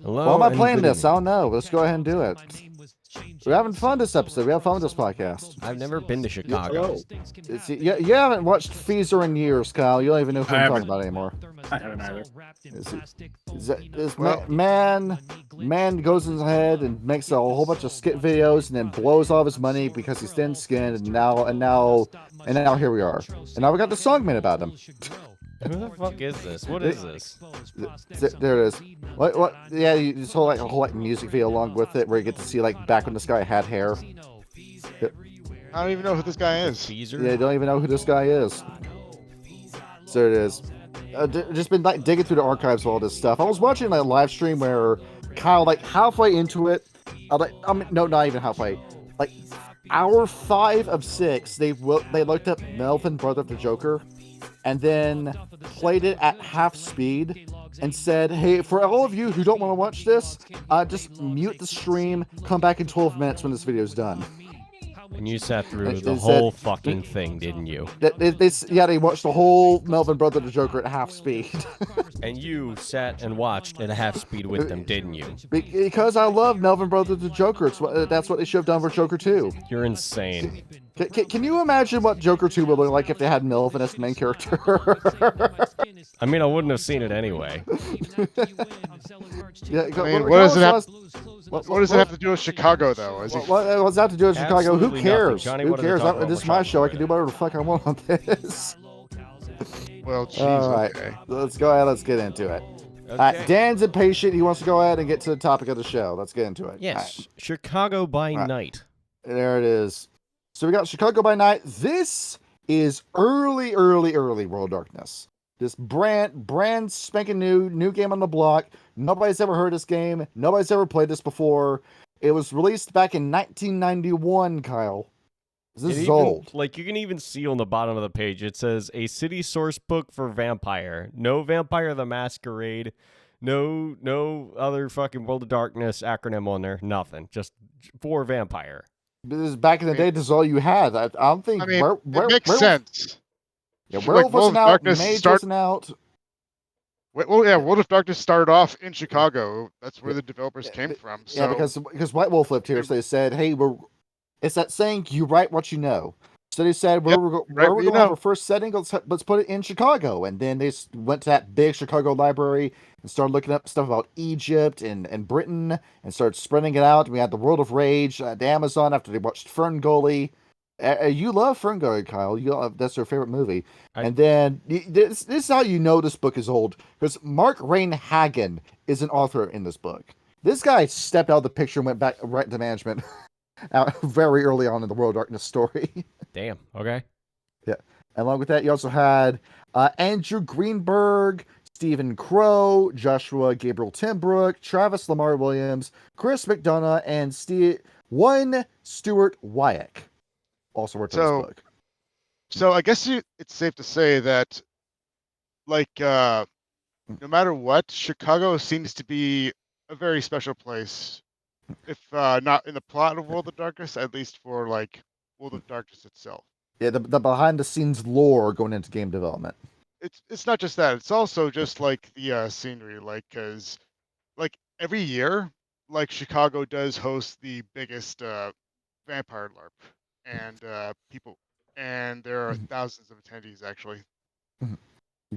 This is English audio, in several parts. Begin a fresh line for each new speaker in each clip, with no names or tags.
Hello,
Why am I
and
playing
good
this? I
evening.
don't know. Let's go ahead and do it. We're having fun this episode. We have fun with this podcast.
I've never been to Chicago.
You haven't watched Feezer in years, Kyle. You don't even know who
I
I'm talking
haven't.
about anymore.
I haven't either.
This
Well-
man goes in his head and makes a whole bunch of skit videos and then blows all of his money because he's thin-skinned, and now here we are. And now we got the song made about him.
Who the fuck is this? What is this?
There it is. What? Yeah, you just hold a whole music video along with it, where you get to see back when this guy had hair.
I don't even know who this guy is.
Caesar?
Yeah, don't even know who this guy is. So it is. Just been digging through the archives of all this stuff. I was watching a live stream where Kyle, halfway into it, no, not even halfway. Hour 5 of 6, they looked up Melvin, Brother of the Joker, and then played it at half speed and said, "Hey, for all of you who don't want to watch this, just mute the stream. Come back in 12 minutes when this video's done."
And you sat through the
They
whole
said-
fucking thing, didn't you?
They watched the whole Melvin, Brother of the Joker at half speed.
And you sat and watched at a half speed with them, didn't you?
Because I love Melvin, Brother of the Joker. That's what they should have done for Joker 2.
You're insane.
Can you imagine what Joker 2 would look like if they had Melvin as the main character?
I mean, I wouldn't have seen it anyway.
Yeah,
I mean, what does it have to do with Chicago, though?
What does that have to do with Chicago? Who
Absolutely
cares?
nothing. Johnny,
Who
what are they
cares?
talking about
This is
with
my
Chicago
show. I
right
can do
now?
whatever the fuck I want on this.
Well, jeez,
All right,
okay.
let's go ahead. Let's get into it. All right, Dan's impatient. He wants to go ahead and get to the topic of the show. Let's get into it.
Yes, Chicago by
Right.
night.
There it is. So we got Chicago by Night. This is early World of Darkness. This brand spanking new game on the block. Nobody's ever heard this game. Nobody's ever played this before. It was released back in 1991, Kyle. This is old.
You can even see on the bottom of the page, it says, a city source book for vampire. No Vampire the Masquerade. No other fucking World of Darkness acronym on there. Nothing. Just for vampire.
This is back in the day. This is all you had. I don't think.
I mean, it makes sense.
Yeah, Werewolf wasn't out. Mage wasn't out.
Well, yeah, World of Darkness started off in Chicago. That's where the developers came from. So.
Yeah, because White Wolf lived here, so they said, "Hey, it's that saying, you write what you know." So they said, where we're going to have our first setting, let's put it in Chicago. And then they went to that big Chicago library and started looking up stuff about Egypt and Britain and started spreading it out. We had the World of Rage at Amazon after they watched Ferngully. You love Ferngully, Kyle. That's your favorite movie. And then this is how you know this book is old, because Mark Rain Hagen is an author in this book. This guy stepped out of the picture and went back right into management. Very early on in the World of Darkness story.
Damn. Okay.
Yeah. Along with that, you also had Andrew Greenberg, Stephen Crow, Joshua Gabriel Timbrook, Travis Lamar Williams, Chris McDonough, and Stuart Wyack. Also worked on this book.
So I guess it's safe to say that, no matter what, Chicago seems to be a very special place. If not in the plot of World of Darkness, at least for World of Darkness itself.
Yeah, the behind the scenes lore going into game development.
It's not just that. It's also just the scenery, because every year, Chicago does host the biggest vampire LARP, and there are thousands of attendees actually.
You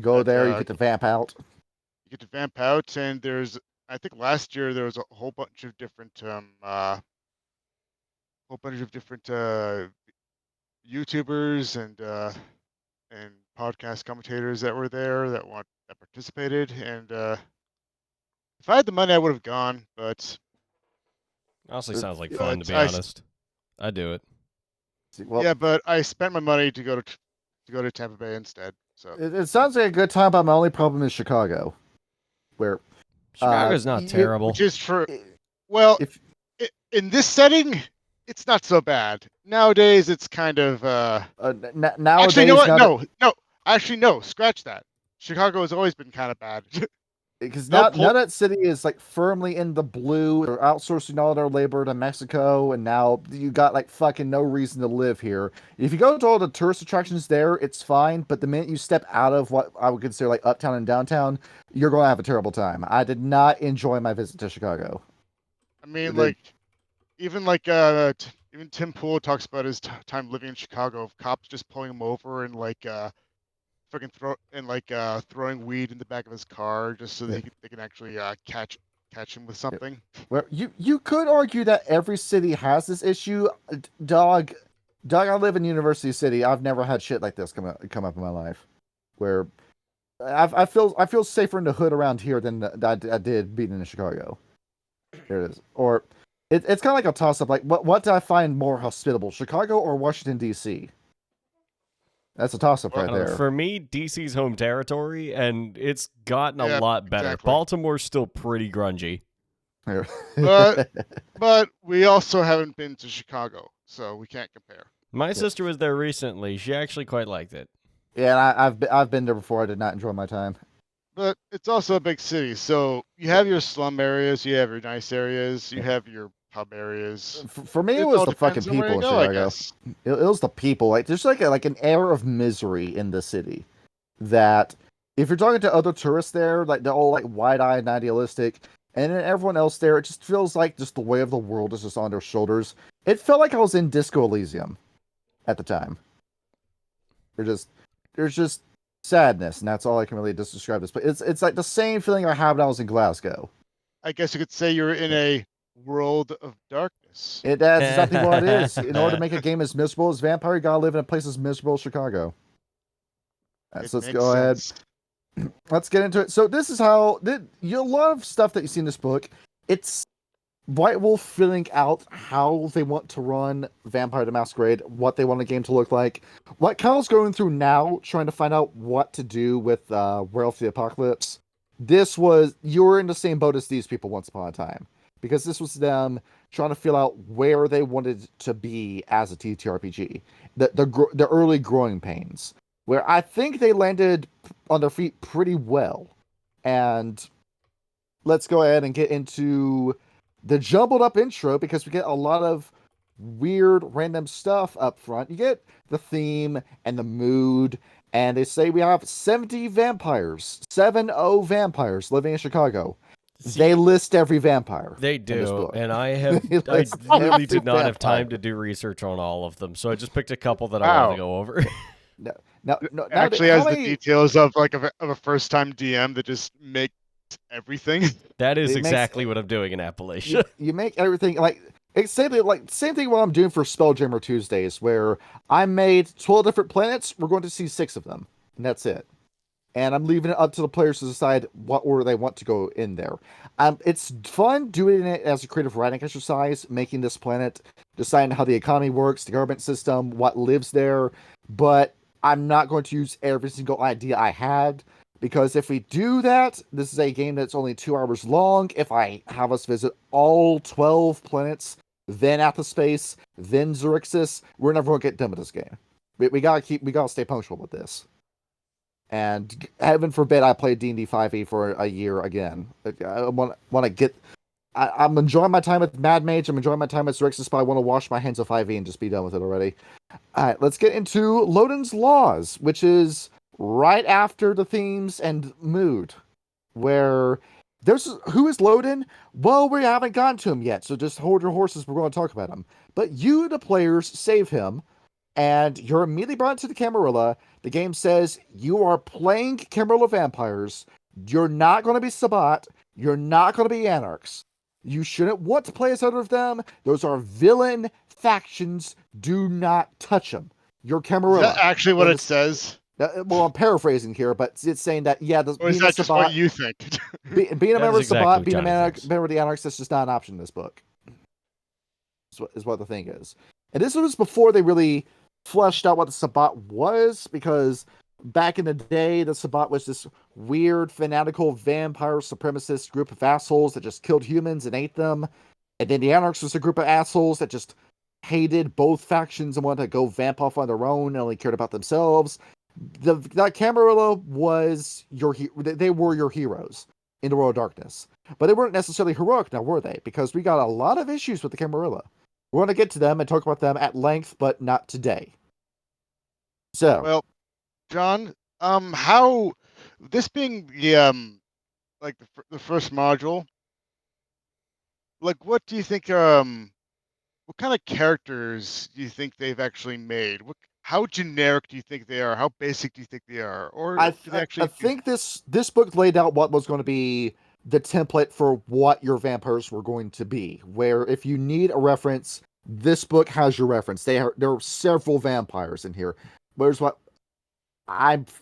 go there, you get to vamp out.
You get to vamp out, and I think last year there was a whole bunch of different YouTubers and podcast commentators that were there that participated, and if I had the money I would have gone, but
Honestly, sounds like fun, to be honest. I'd do it.
Yeah, but I spent my money to go to Tampa Bay instead. So
it sounds like a good time, but my only problem is Chicago, where
Chicago's not terrible.
Which is in this setting, it's not so bad. Nowadays, it's kind of
nowadays.
Actually, you know what? No. Actually, no. Scratch that. Chicago has always been kind of bad.
Because
No
now that city is like firmly in the blue. They're outsourcing all their labor to Mexico, and now you got like fucking no reason to live here. If you go to all the tourist attractions there, it's fine. But the minute you step out of what I would consider like uptown and downtown, you're going to have a terrible time. I did not enjoy my visit to Chicago.
I mean,
The-
even Tim Pool talks about his time living in Chicago, of cops just pulling him over and throwing weed in the back of his car just so that they can actually catch him with something.
Well, you could argue that every city has this issue. Dog, I live in University City. I've never had shit like this come up in my life, where I feel safer in the hood around here than I did being in Chicago. There it is. Or it's kind of like a toss up. Like what do I find more hospitable, Chicago or Washington D.C.? That's a toss up right there.
For me, DC's home territory, and it's gotten a lot better.
Exactly.
Baltimore's still pretty grungy.
But we also haven't been to Chicago, so we can't compare.
My sister was there recently. She actually quite liked it.
Yeah, and I've been there before. I did not enjoy my time.
But it's also a big city, so you have your slum areas, you have your nice areas, you have your pub areas.
For me, it was
all
the fucking
depends on where
people
you
in
go, I
Chicago.
guess.
It was the people. Like there's like an air of misery in the city that if you're talking to other tourists there, like they're all like wide-eyed and idealistic, and then everyone else there, it just feels like just the weight of the world is just on their shoulders. It felt like I was in Disco Elysium at the time. There's just sadness, and that's all I can really just describe this. But it's like the same feeling I had when I was in Glasgow.
I guess you could say you're in a world of darkness.
That's exactly what it is. In order to make a game as miserable as Vampire, you gotta live in a place as miserable as Chicago. So let's go ahead. Let's get into it. So this is how a lot of stuff that you see in this book. It's White Wolf filling out how they want to run Vampire the Masquerade, what they want the game to look like. What Kyle's going through now, trying to find out what to do with Werewolf the Apocalypse. You were in the same boat as these people once upon a time, because this was them trying to feel out where they wanted to be as a TTRPG. The early growing pains, where I think they landed on their feet pretty well. And let's go ahead and get into the jumbled up intro, because we get a lot of weird random stuff up front. You get the theme and the mood, and they say we have 70 vampires, 70 vampires living in Chicago. They list every vampire.
They do, and I
list
really did not
every
have time
vampire.
to do research on all of them, so I just picked a couple that I wanted to go over.
No,
Actually has the details of a first time DM that just makes everything.
That is exactly what I'm doing in Appalachia.
You make everything like same thing what I'm doing for Spelljammer Tuesdays, where I made 12 different planets. We're going to see 6 of them, and that's it. And I'm leaving it up to the players to decide what order they want to go in there. It's fun doing it as a creative writing exercise, making this planet, deciding how the economy works, the government system, what lives there. But I'm not going to use every single idea I had, because if we do that, this is a game that's only 2 hours long. If I have us visit all 12 planets, then Athospace, then Xerxes, we're never going to get done with this game. We gotta stay punctual with this. And heaven forbid I play D&D 5e for a year again. I want to get... I'm enjoying my time with Mad Mage. I'm enjoying my time with Xerxes, but I want to wash my hands of 5e and just be done with it already. All right, let's get into Loden's Laws, which is right after the themes and mood, where who is Loden? Well, we haven't gotten to him yet, so just hold your horses. We're going to talk about him. But you, the players, save him, and you're immediately brought to the Camarilla. The game says you are playing Camarilla vampires. You're not going to be Sabbat. You're not going to be Anarchs. You shouldn't want to play as either of them. Those are villain factions. Do not touch them. You're Camarilla.
Is that actually what it says?
Well, I'm paraphrasing here, but it's saying that, yeah,
or is that just what you think?
Being a member of Sabbat, being a
Johnny
member of the Anarchs, that's just not an option in this book. Is what the thing is. And this was before they really fleshed out what the Sabbat was, because back in the day, the Sabbat was this weird, fanatical, vampire supremacist group of assholes that just killed humans and ate them. And then the Anarchs was a group of assholes that just hated both factions and wanted to go vamp off on their own and only cared about themselves. That Camarilla was they were your heroes. in the World of Darkness. But they weren't necessarily heroic now, were they? Because we got a lot of issues with the Camarilla. We're going to get to them and talk about them at length, but not today. So,
well, John, how this being the like the first module, like what do you think what kind of characters do you think they've actually made? How generic do you think they are? How basic do you think they are? Or
I
do they actually
think this book laid out what was going to be the template for what your vampires were going to be. Where if you need a reference, this book has your reference. There are several vampires in here. Whereas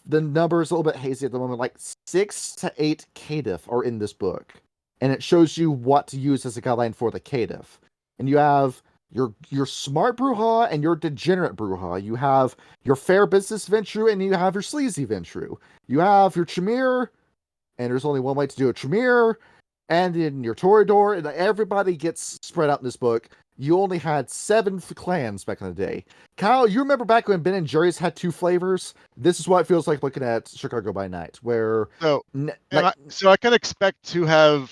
the number is a little bit hazy at the moment. Like 6 to 8 Caitiff are in this book, and it shows you what to use as a guideline for the Caitiff. And you have your smart Bruja and your degenerate Bruja. You have your fair business Ventru, and you have your sleazy Ventru. You have your Tremere, and there's only one way to do a Tremere, and then your Toreador, and everybody gets spread out in this book. You only had 7 clans back in the day. Kyle, you remember back when Ben and Jerry's had 2 flavors? This is what it feels like looking at Chicago by Night, where
so I can expect to have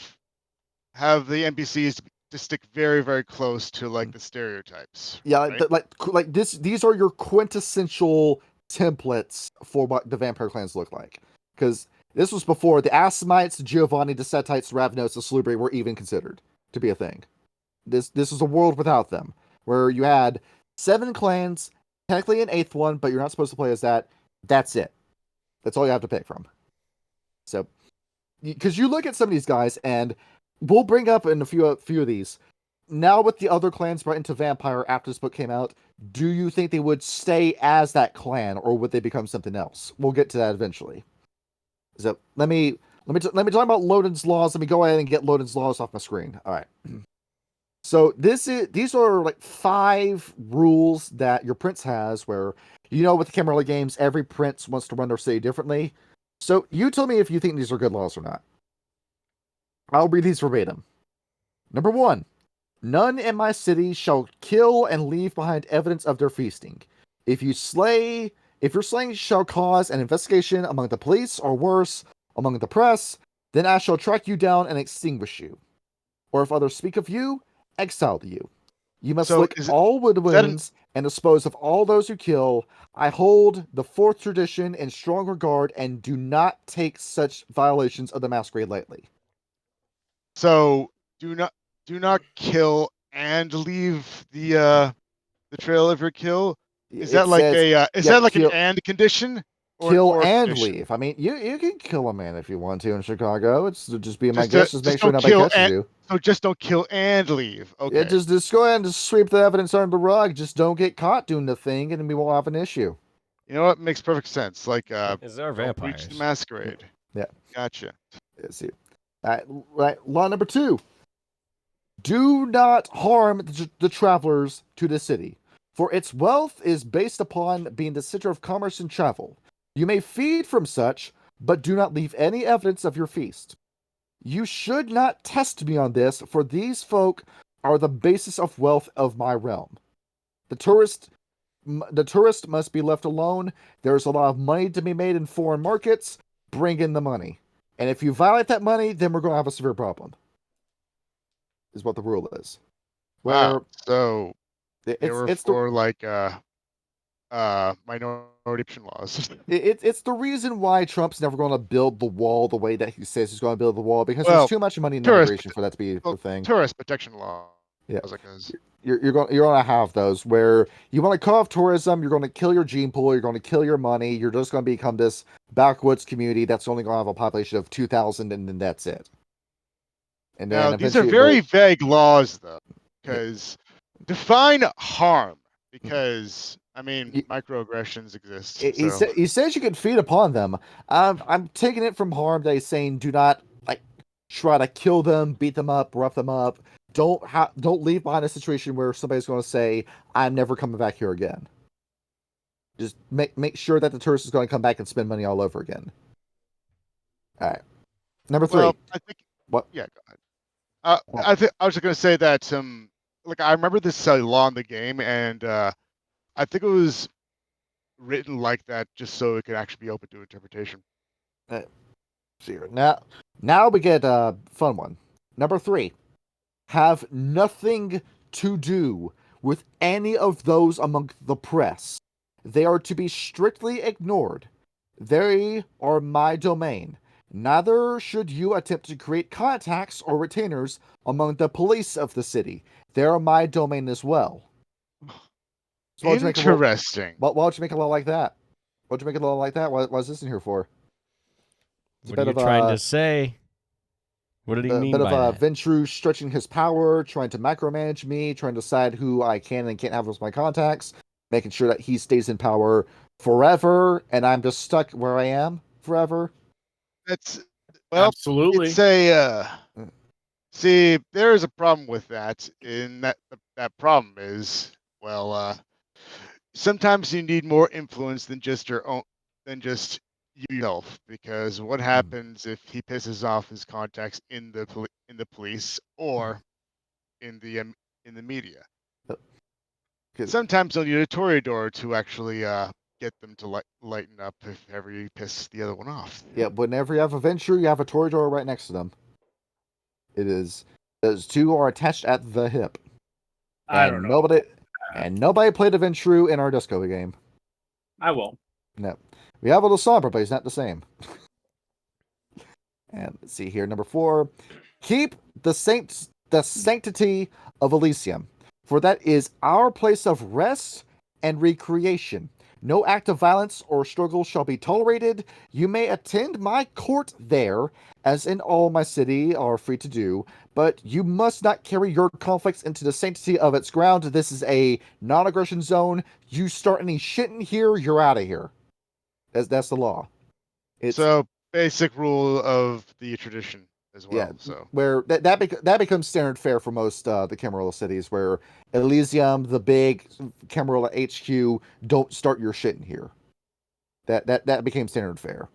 the NPCs to stick very, very close to like the stereotypes.
Yeah,
right?
like this. These are your quintessential templates for what the vampire clans look like. Because this was before the Assamites, the Giovanni, the Setites, the Ravnos, the Salubri were even considered to be a thing. This is a world without them, where you had 7 clans, technically an 8th one, but you're not supposed to play as that. That's it. That's all you have to pick from. So, because you look at some of these guys, and we'll bring up in a few of these. Now with the other clans brought into Vampire after this book came out, do you think they would stay as that clan, or would they become something else? We'll get to that eventually. So let me talk about Loden's laws. Let me go ahead and get Loden's laws off my screen. All right. So these are like 5 rules that your prince has, where with the Camarilla games, every prince wants to run their city differently. So you tell me if you think these are good laws or not. I'll read these verbatim. Number 1. None in my city shall kill and leave behind evidence of their feasting. If your slaying shall cause an investigation among the police, or worse, among the press, then I shall track you down and extinguish you. Or if others speak of you, exile you. You must lick all wounds and dispose of all those who kill. I hold the 4th tradition in strong regard and do not take such violations of the masquerade lightly.
So do not kill and leave the trail of your kill. Is that like an and condition?
Kill
or
and
condition?
leave. I mean, you can kill a man if you want to in Chicago. It's just be my guess. Just make sure nobody catches you.
So just don't kill and leave. Okay.
Yeah, just go ahead and just sweep the evidence under the rug. Just don't get caught doing the thing, and then we won't have an issue.
You know what? Makes perfect sense. Like
is there vampires?
Reach the masquerade.
Yeah.
Gotcha.
Let's see. Right. Law number 2. Do not harm the travelers to the city, for its wealth is based upon being the center of commerce and travel. You may feed from such, but do not leave any evidence of your feast. You should not test me on this, for these folk are the basis of wealth of my realm. The tourist must be left alone. There's a lot of money to be made in foreign markets. Bring in the money. And if you violate that money, then we're going to have a severe problem. Is what the rule is.
Wow. So
it's
minority laws.
It's the reason why Trump's never going to build the wall the way that he says he's going to build the wall, because there's too much money in immigration for that to be the thing.
Tourist protection law.
Yeah. You're going to have those where you want to cut off tourism, you're going to kill your gene pool, you're going to kill your money, you're just going to become this backwoods community that's only going to have a population of 2,000, and then that's it. And then
now, these are very vague laws, though, because define harm, because I mean, microaggressions exist.
He says you can feed upon them. I'm taking it from harm that he's saying do not try to kill them, beat them up, rough them up. Don't leave behind a situation where somebody's going to say, I'm never coming back here again. Just make sure that the tourist is going to come back and spend money all over again. All right. Number 3.
Well, I think
what?
Yeah, go ahead. I was just going to say that I remember this law in the game, and I think it was written like that just so it could actually be open to interpretation.
here. Now we get a fun one. Number 3. Have nothing to do with any of those among the press. They are to be strictly ignored. They are my domain. Neither should you attempt to create contacts or retainers among the police of the city. They are my domain as well. So
Interesting.
why don't you make a law like that? Why don't you make a law like that? Why is this in here for?
What are you trying to say? What did he mean by that?
Ventru stretching his power, trying to micromanage me, trying to decide who I can and can't have as my contacts, making sure that he stays in power forever, and I'm just stuck where I am forever.
That's
absolutely.
It's a see. There is a problem with that. In that problem is sometimes you need more influence than just your own, than just yourself. Because what happens if he pisses off his contacts in the police or in the media? Sometimes they'll need a Toreador to actually get them to lighten up if ever you piss the other one off.
Yeah, whenever you have a Venture, you have a Toreador right next to them. It is those two are attached at the hip.
I don't know.
Nobody played a Venture in our disco game.
I will.
No. We have a Lasombra, but he's not the same. And let's see here, number 4. Keep the sanctity of Elysium, for that is our place of rest and recreation. No act of violence or struggle shall be tolerated. You may attend my court there, as in all my city are free to do, but you must not carry your conflicts into the sanctity of its ground. This is a non-aggression zone. You start any shit in here, you're out of here. That's the law.
So basic rule of the tradition as well.
Yeah,
so
where that becomes standard fare for most the Camarilla cities, where Elysium, the big Camarilla HQ, don't start your shit in here. That became standard fare.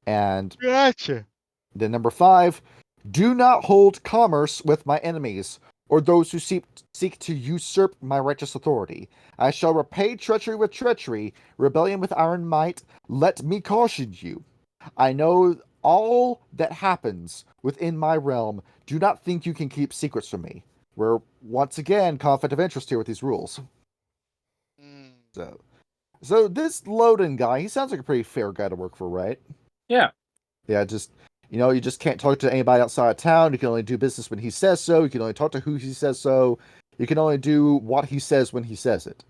And
gotcha.
then number 5, do not hold commerce with my enemies, or those who seek to usurp my righteous authority. I shall repay treachery with treachery, rebellion with iron might. Let me caution you. I know all that happens within my realm. Do not think you can keep secrets from me. We're, once again, conflict of interest here with these rules. So this Loden guy, he sounds like a pretty fair guy to work for, right?
Yeah.
Yeah, just... you just can't talk to anybody outside of town. You can only do business when he says so. You can only talk to who he says so. You can only do what he says when he says it.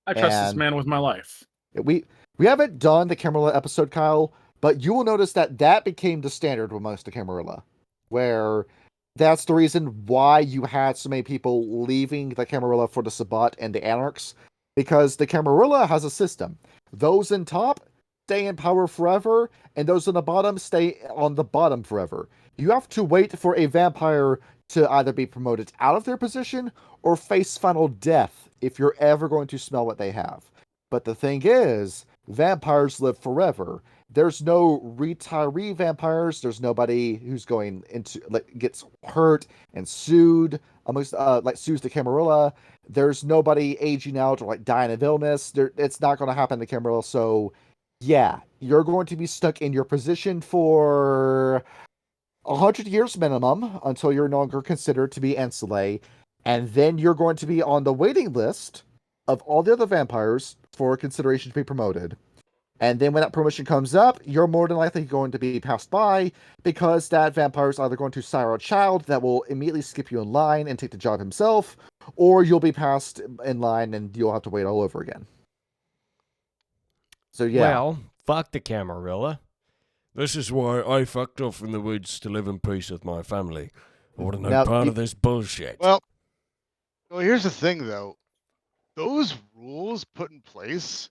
I trust this man with my life.
We haven't done the Camarilla episode, Kyle, but you will notice that became the standard amongst the Camarilla, where that's the reason why you had so many people leaving the Camarilla for the Sabbat and the Anarchs, because the Camarilla has a system. Those in top stay in power forever, and those on the bottom stay on the bottom forever. You have to wait for a vampire to either be promoted out of their position or face final death if you're ever going to smell what they have. But the thing is, vampires live forever. There's no retiree vampires. There's nobody who's going into gets hurt and sued amongst sues the Camarilla. There's nobody aging out or dying of illness. It's not going to happen to Camarilla. So yeah, you're going to be stuck in your position for 100 years minimum until you're no longer considered to be Ancillay, and then you're going to be on the waiting list of all the other vampires for consideration to be promoted. And then when that promotion comes up, you're more than likely going to be passed by, because that vampire is either going to sire a child that will immediately skip you in line and take the job himself, or you'll be passed in line and you'll have to wait all over again. So yeah.
Well, fuck the Camarilla. This is why I fucked off in the woods to live in peace with my family. I want to know part of this bullshit.
Well, here's the thing, though. Those rules put in place,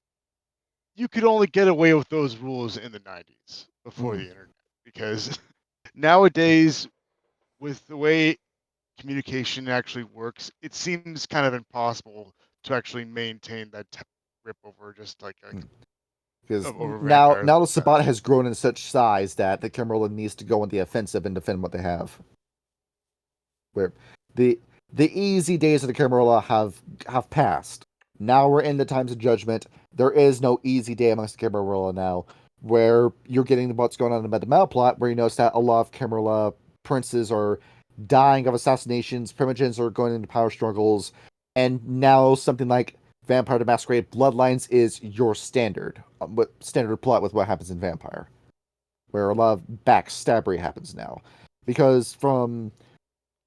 you could only get away with those rules in the 90s before the internet. Because nowadays, with the way communication actually works, it seems kind of impossible to actually maintain that grip over just
because now the Sabbat has grown in such size that the Camarilla needs to go on the offensive and defend what they have. Where the easy days of the Camarilla have passed. Now we're in the times of judgment. There is no easy day amongst the Camarilla now. where you're getting what's going on in the Meta plot, where you notice that a lot of Camarilla princes are dying of assassinations, primogens are going into power struggles, and now something like Vampire the Masquerade Bloodlines is your standard plot with what happens in Vampire, where a lot of backstabbery happens now. Because from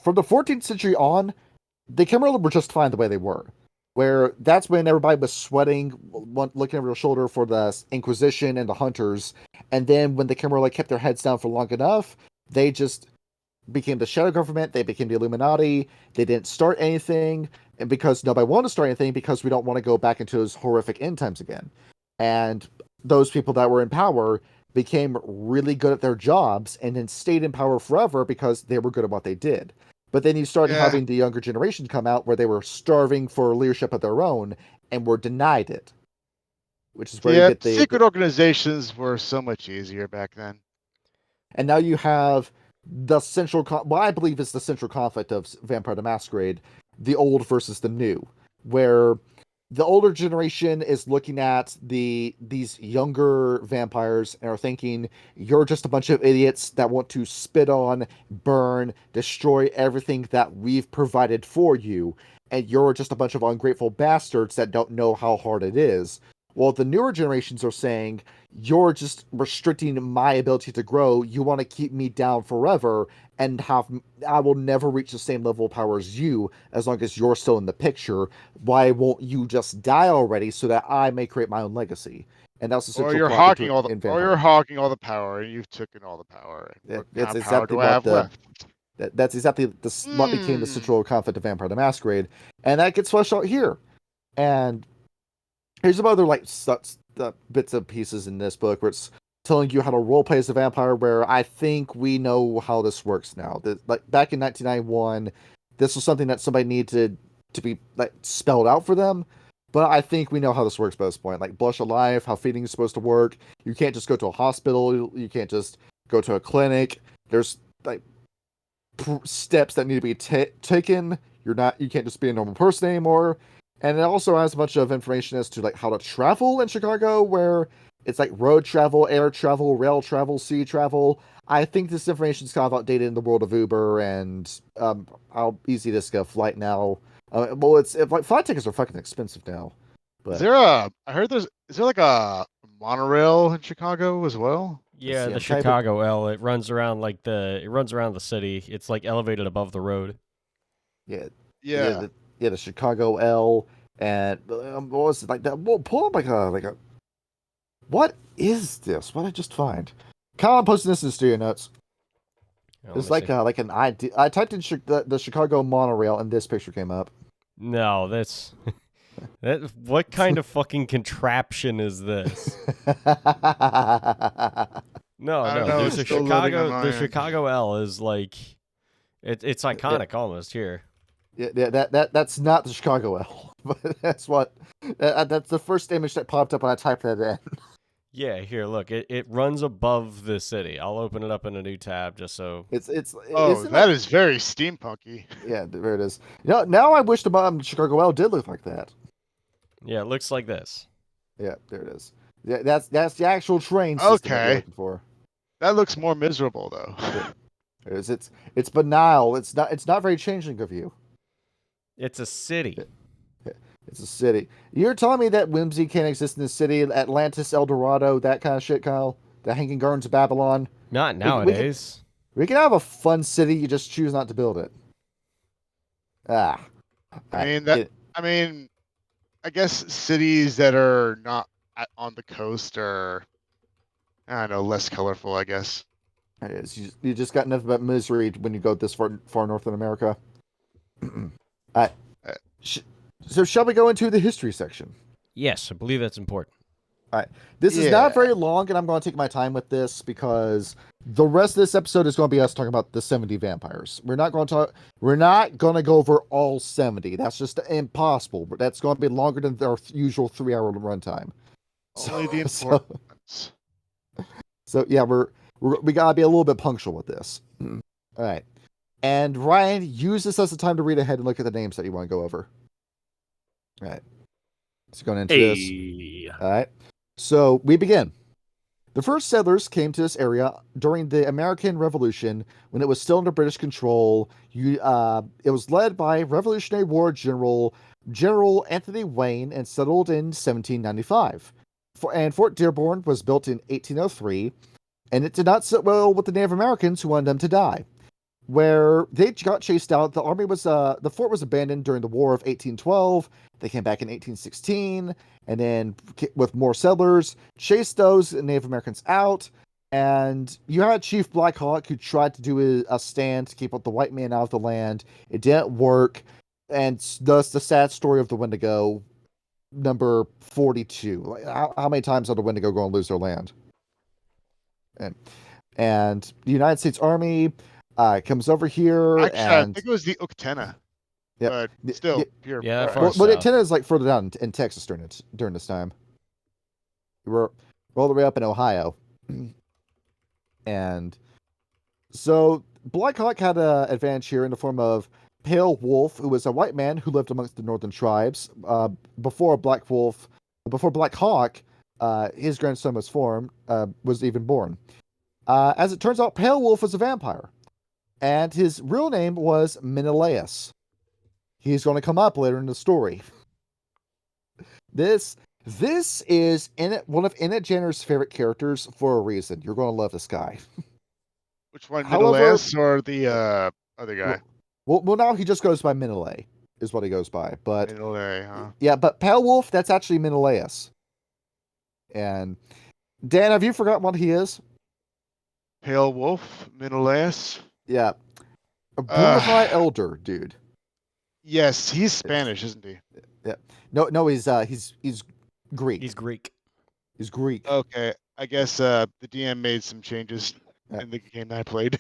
the 14th century on, the Camarilla were just fine the way they were. Where that's when everybody was sweating, looking over their shoulder for the Inquisition and the Hunters. And then when the Camarilla kept their heads down for long enough, they just became the shadow government. They became the Illuminati. They didn't start anything. And because nobody wanted to start anything, because we don't want to go back into those horrific end times again. And those people that were in power became really good at their jobs and then stayed in power forever because they were good at what they did. But then you started having the younger generation come out where they were starving for leadership of their own and were denied it. Which is where you get the
secret organizations were so much easier back then.
And now you have the central, what I believe is the central conflict of Vampire the Masquerade, the old versus the new, where the older generation is looking at these younger vampires and are thinking, you're just a bunch of idiots that want to spit on, burn, destroy everything that we've provided for you, and you're just a bunch of ungrateful bastards that don't know how hard it is. Well, the newer generations are saying, you're just restricting my ability to grow. You want to keep me down forever and I will never reach the same level of power as you as long as you're still in the picture. Why won't you just die already so that I may create my own legacy? And that's the central
you're
plot
hawking all the power, and you've taken all the power.
That's exactly
power do I have left?
That's exactly what became the central conflict of Vampire the Masquerade, and that gets fleshed out here. And here's some other bits and pieces in this book where it's telling you how to roleplay as a vampire, where I think we know how this works now. Back in 1991, this was something that somebody needed to be spelled out for them, but I think we know how this works by this point. Like Blush of Life, how feeding is supposed to work. You can't just go to a hospital. You can't just go to a clinic. There's steps that need to be taken. You can't just be a normal person anymore. And it also has a bunch of information as to how to travel in Chicago, where it's road travel, air travel, rail travel, sea travel. I think this information is kind of outdated in the world of Uber and how easy it is to get a flight now. Flight tickets are fucking expensive now. But
I heard is there a monorail in Chicago as well?
Yeah, the Chicago L. It runs around the city. It's elevated above the road.
Yeah. The Chicago L, and what was it that? We'll pull up a. What is this? What did I just find? Colin posted this in studio notes. It's an idea. I typed in the Chicago monorail, and this picture came up.
No, that's what kind of fucking contraption is this? No. There's a Chicago. The Chicago L is it's iconic almost here.
Yeah, that's not the Chicago L, but that's the first image that popped up when I typed that in.
Yeah, here, look, it runs above the city. I'll open it up in a new tab just so.
That is very steampunky.
Yeah, there it is. Now I wish the Chicago L did look like that.
Yeah, it looks like this.
Yeah, there it is. Yeah, that's the actual train system that you're looking for.
That looks more miserable though.
Yeah. It's banal. It's not very changing of you.
It's a city.
It's a city. You're telling me that whimsy can't exist in this city? Atlantis, El Dorado, that kind of shit, Kyle? The Hanging Gardens of Babylon?
Not nowadays.
We can have a fun city, you just choose not to build it. I
guess cities that are not on the coast are, I don't know, less colorful, I guess.
It is. You just got nothing but misery when you go this far north in America. So shall we go into the history section?
Yes, I believe that's important.
All right. This is not very long, and I'm going to take my time with this because the rest of this episode is going to be us talking about the 70 vampires. We're not going to go over all 70. That's just impossible. That's going to be longer than our usual 3-hour runtime.
Only the important ones.
So yeah, we got to be a little bit punctual with this. All right. And Ryan, use this as the time to read ahead and look at the names that you want to go over. All right. Let's go into this. All right. So we begin. The first settlers came to this area during the American Revolution when it was still under British control. It was led by Revolutionary War General Anthony Wayne and settled in 1795. And Fort Dearborn was built in 1803, and it did not sit well with the Native Americans who wanted them to die. Where they got chased out, the fort was abandoned during the War of 1812. They came back in 1816, and then with more settlers, chased those Native Americans out. And you had Chief Black Hawk who tried to do a stand to keep the white man out of the land. It didn't work, and thus the sad story of the Wendigo, number 42. Like, how many times are the Wendigo going to lose their land? And the United States Army comes over here.
Actually,
and
I think it was the Uktena.
Yeah,
but still, pure.
Yeah,
Right.
far
well,
south.
Uktena is like further down in Texas during this time. We're all the way up in Ohio, and so Black Hawk had an advantage here in the form of Pale Wolf, who was a white man who lived amongst the northern tribes before Black Hawk. His grandson was even born. As it turns out, Pale Wolf was a vampire, and his real name was Menelaus. He's going to come up later in the story. This is one of Enid Jenner's favorite characters for a reason. You're going to love this guy.
Which one,
However-
Menelaus or the other guy?
Well, now he just goes by Menelaus, is what he goes by. But
Menelaus, huh?
yeah, but Pale Wolf, that's actually Menelaus. And Dan, have you forgotten what he is?
Pale Wolf, Menelaus.
Yeah, a Bruja Elder dude.
Yes, he's Spanish, isn't he?
No, he's Greek.
He's Greek.
He's Greek.
Okay, I guess the DM made some changes in the game that I played.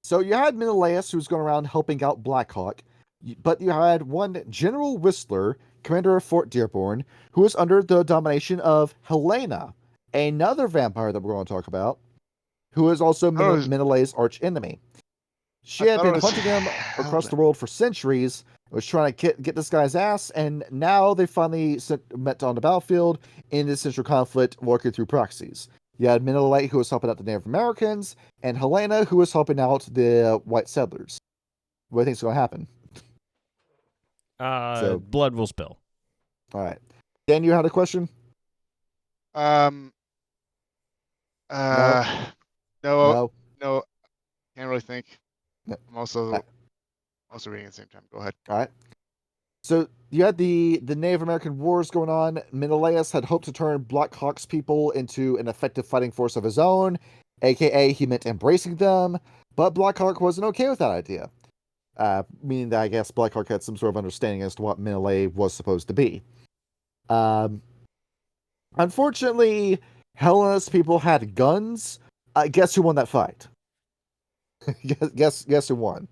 So you had Menelaus, who was going around helping out Blackhawk, but you had one General Whistler, commander of Fort Dearborn, who was under the domination of Helena, another vampire that we're going to talk about, who is also Menelaus' arch enemy. She had been hunting him across the world for centuries, was trying to get this guy's ass, and now they finally met on the battlefield in this central conflict, working through proxies. You had Menelaus, who was helping out the Native Americans, and Helena, who was helping out the white settlers. What do you think's going to happen?
Blood will spill.
All right. Dan, you had a question?
No,
No.
can't really think.
No.
I'm also reading at the same time. Go ahead.
All right. So you had the Native American wars going on. Menelaus had hoped to turn Black Hawk's people into an effective fighting force of his own, aka he meant embracing them, but Black Hawk wasn't okay with that idea. Meaning that I guess Black Hawk had some sort of understanding as to what Menelaus was supposed to be. Unfortunately, Helena's people had guns. Guess who won that fight? Guess who won?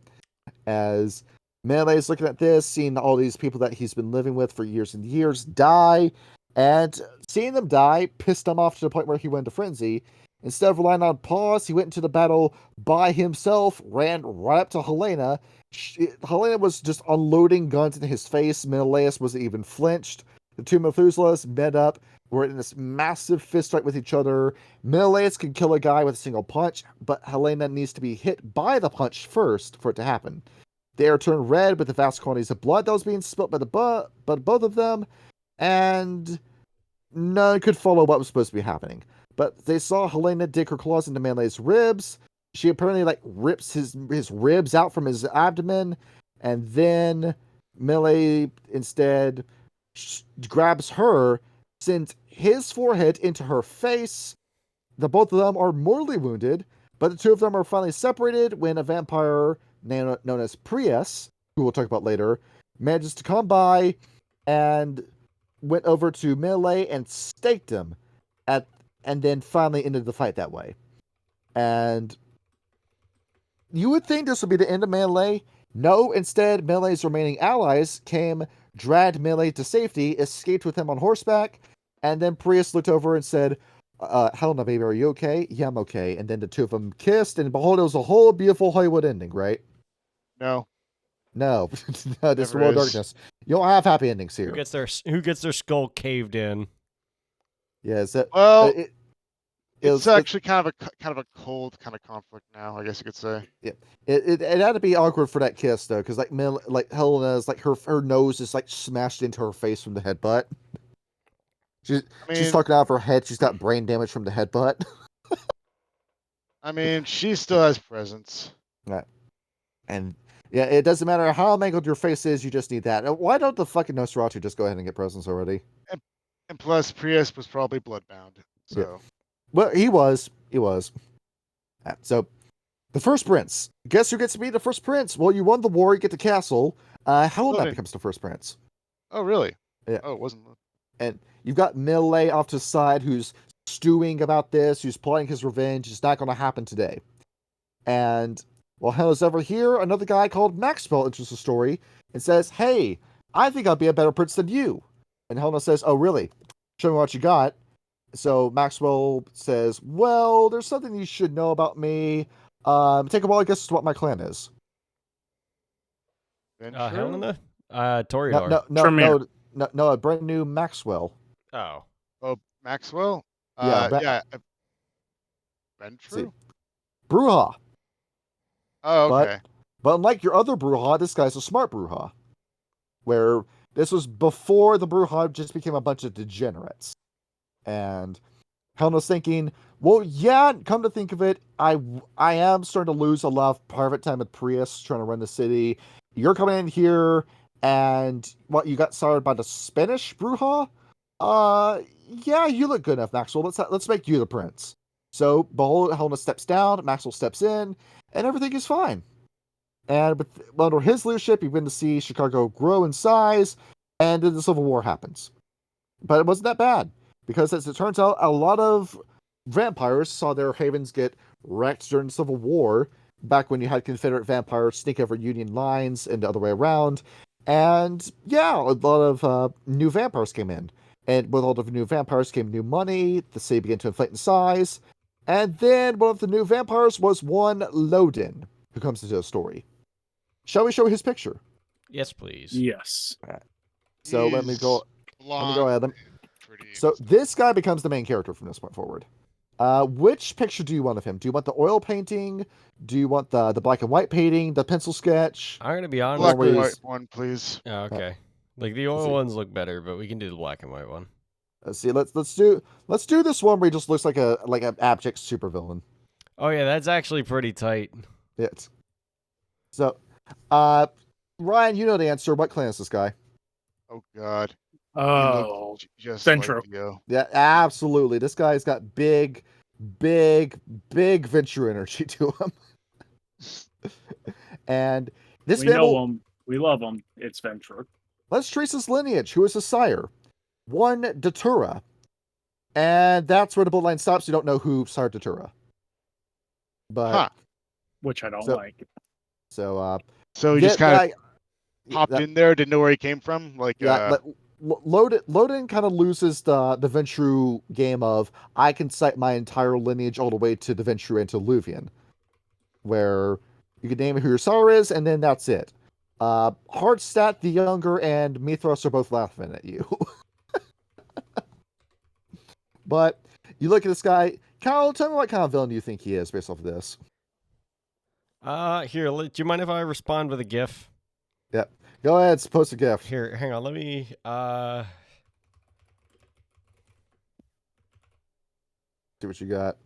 As Menelaus looking at this, seeing all these people that he's been living with for years and years die, and seeing them die pissed him off to the point where he went into frenzy. Instead of relying on pause, he went into the battle by himself, ran right up to Helena. Helena was just unloading guns in his face. Menelaus wasn't even flinched. The two Methuselahs met up, were in this massive fist fight with each other. Menelaus can kill a guy with a single punch, but Helena needs to be hit by the punch first for it to happen. The air turned red with the vast quantities of blood that was being spilt by both of them, and none could follow what was supposed to be happening. But they saw Helena dig her claws into Menelaus' ribs. She apparently rips his ribs out from his abdomen, and then Menelaus instead grabs her, sends his forehead into her face. The both of them are mortally wounded, but the two of them are finally separated when a vampire known as Prius, who we'll talk about later, manages to come by and went over to Menelaus and staked him and then finally ended the fight that way. And you would think this would be the end of Menelaus. No, instead, Menelaus' remaining allies dragged Menelaus to safety, escaped with him on horseback, and then Prius looked over and said, Helena, baby, are you okay? Yeah, I'm okay. And then the two of them kissed, and behold, it was a whole beautiful Hollywood ending, right?
No.
No. This is
Never
World of
is.
Darkness. You don't have happy endings here.
Who gets their skull caved in?
Yeah, so
Well,
it
it's actually kind of a cold kind of conflict now, I guess you could say.
Yeah, it had to be awkward for that kiss though, because like Helena's like her nose is like smashed into her face from the headbutt. She's
mean,
talking out of her head. She's got brain damage from the headbutt.
She still has presence.
Right. And yeah, it doesn't matter how mangled your face is. You just need that. Why don't the fucking Nosferatu just go ahead and get presents already?
And plus, Prius was probably bloodbound. So,
yeah. Well, he was. So, the first prince. Guess who gets to be the first prince? Well, you won the war. You get the castle. Helena becomes the first prince.
Oh, really?
Yeah.
Oh, it wasn't.
And you've got Millay off to the side, who's stewing about this, who's plotting his revenge. It's not going to happen today. And while Helena's over here, another guy called Maxwell enters the story and says, "Hey, I think I'll be a better prince than you." And Helena says, "Oh, really? Show me what you got." So Maxwell says, "Well, there's something you should know about me. Take a wild guess what my clan is."
Helena? Toreador.
No, a brand new Maxwell.
Oh,
Maxwell?
Yeah.
Ventru?
Bruja.
Oh, okay.
But unlike your other Bruja, this guy's a smart Bruja. Where this was before the Bruja just became a bunch of degenerates. And Helena's thinking, well, yeah, come to think of it, I am starting to lose a lot of private time with Prius trying to run the city. You're coming in here, and what, you got started by the Spanish Bruja? Yeah, you look good enough, Maxwell. Let's make you the prince. So, behold, Helena steps down, Maxwell steps in, and everything is fine. And under his leadership, you begin to see Chicago grow in size, and then the Civil War happens. But it wasn't that bad, because as it turns out, a lot of vampires saw their havens get wrecked during the Civil War, back when you had Confederate vampires sneak over Union lines and the other way around. And yeah, a lot of new vampires came in. And with all the new vampires came new money, the city began to inflate in size. And then one of the new vampires was one Loden, who comes into the story. Shall we show his picture?
Yes, please.
Yes.
Right. So let me go ahead. So
innocent.
this guy becomes the main character from this point forward. Which picture do you want of him? Do you want the oil painting? Do you want the black and white painting? The pencil sketch?
I'm gonna be honest.
Black and white one, please.
Oh, okay. Like the oil ones look better, but we can do the black and white one.
Let's see. Let's do this one where he just looks like an abject supervillain.
Oh yeah, that's actually pretty tight.
Yes. So, Ryan, you know the answer. What clan is this guy?
Oh God.
Oh,
just
Ventru.
like you.
Yeah, absolutely. This guy's got big Ventru energy to him. And this
we know him. We love him. It's Ventru.
Let's trace his lineage. Who is his sire? One Datura. And that's where the bloodline stops. You don't know who sired Datura. But
which I don't like.
So
he just kind of popped in there, didn't know where he came from.
Loden kind of loses the Ventru game of I can cite my entire lineage all the way to the Ventru and to Luvian, where you can name who your sire is, and then that's it. Hardstat the Younger and Mithras are both laughing at you. But you look at this guy. Kyle, tell me what kind of villain you think he is based off of this.
Here, do you mind if I respond with a GIF?
Yep. Go ahead, post a GIF.
Here, hang on, let me,
see what you got.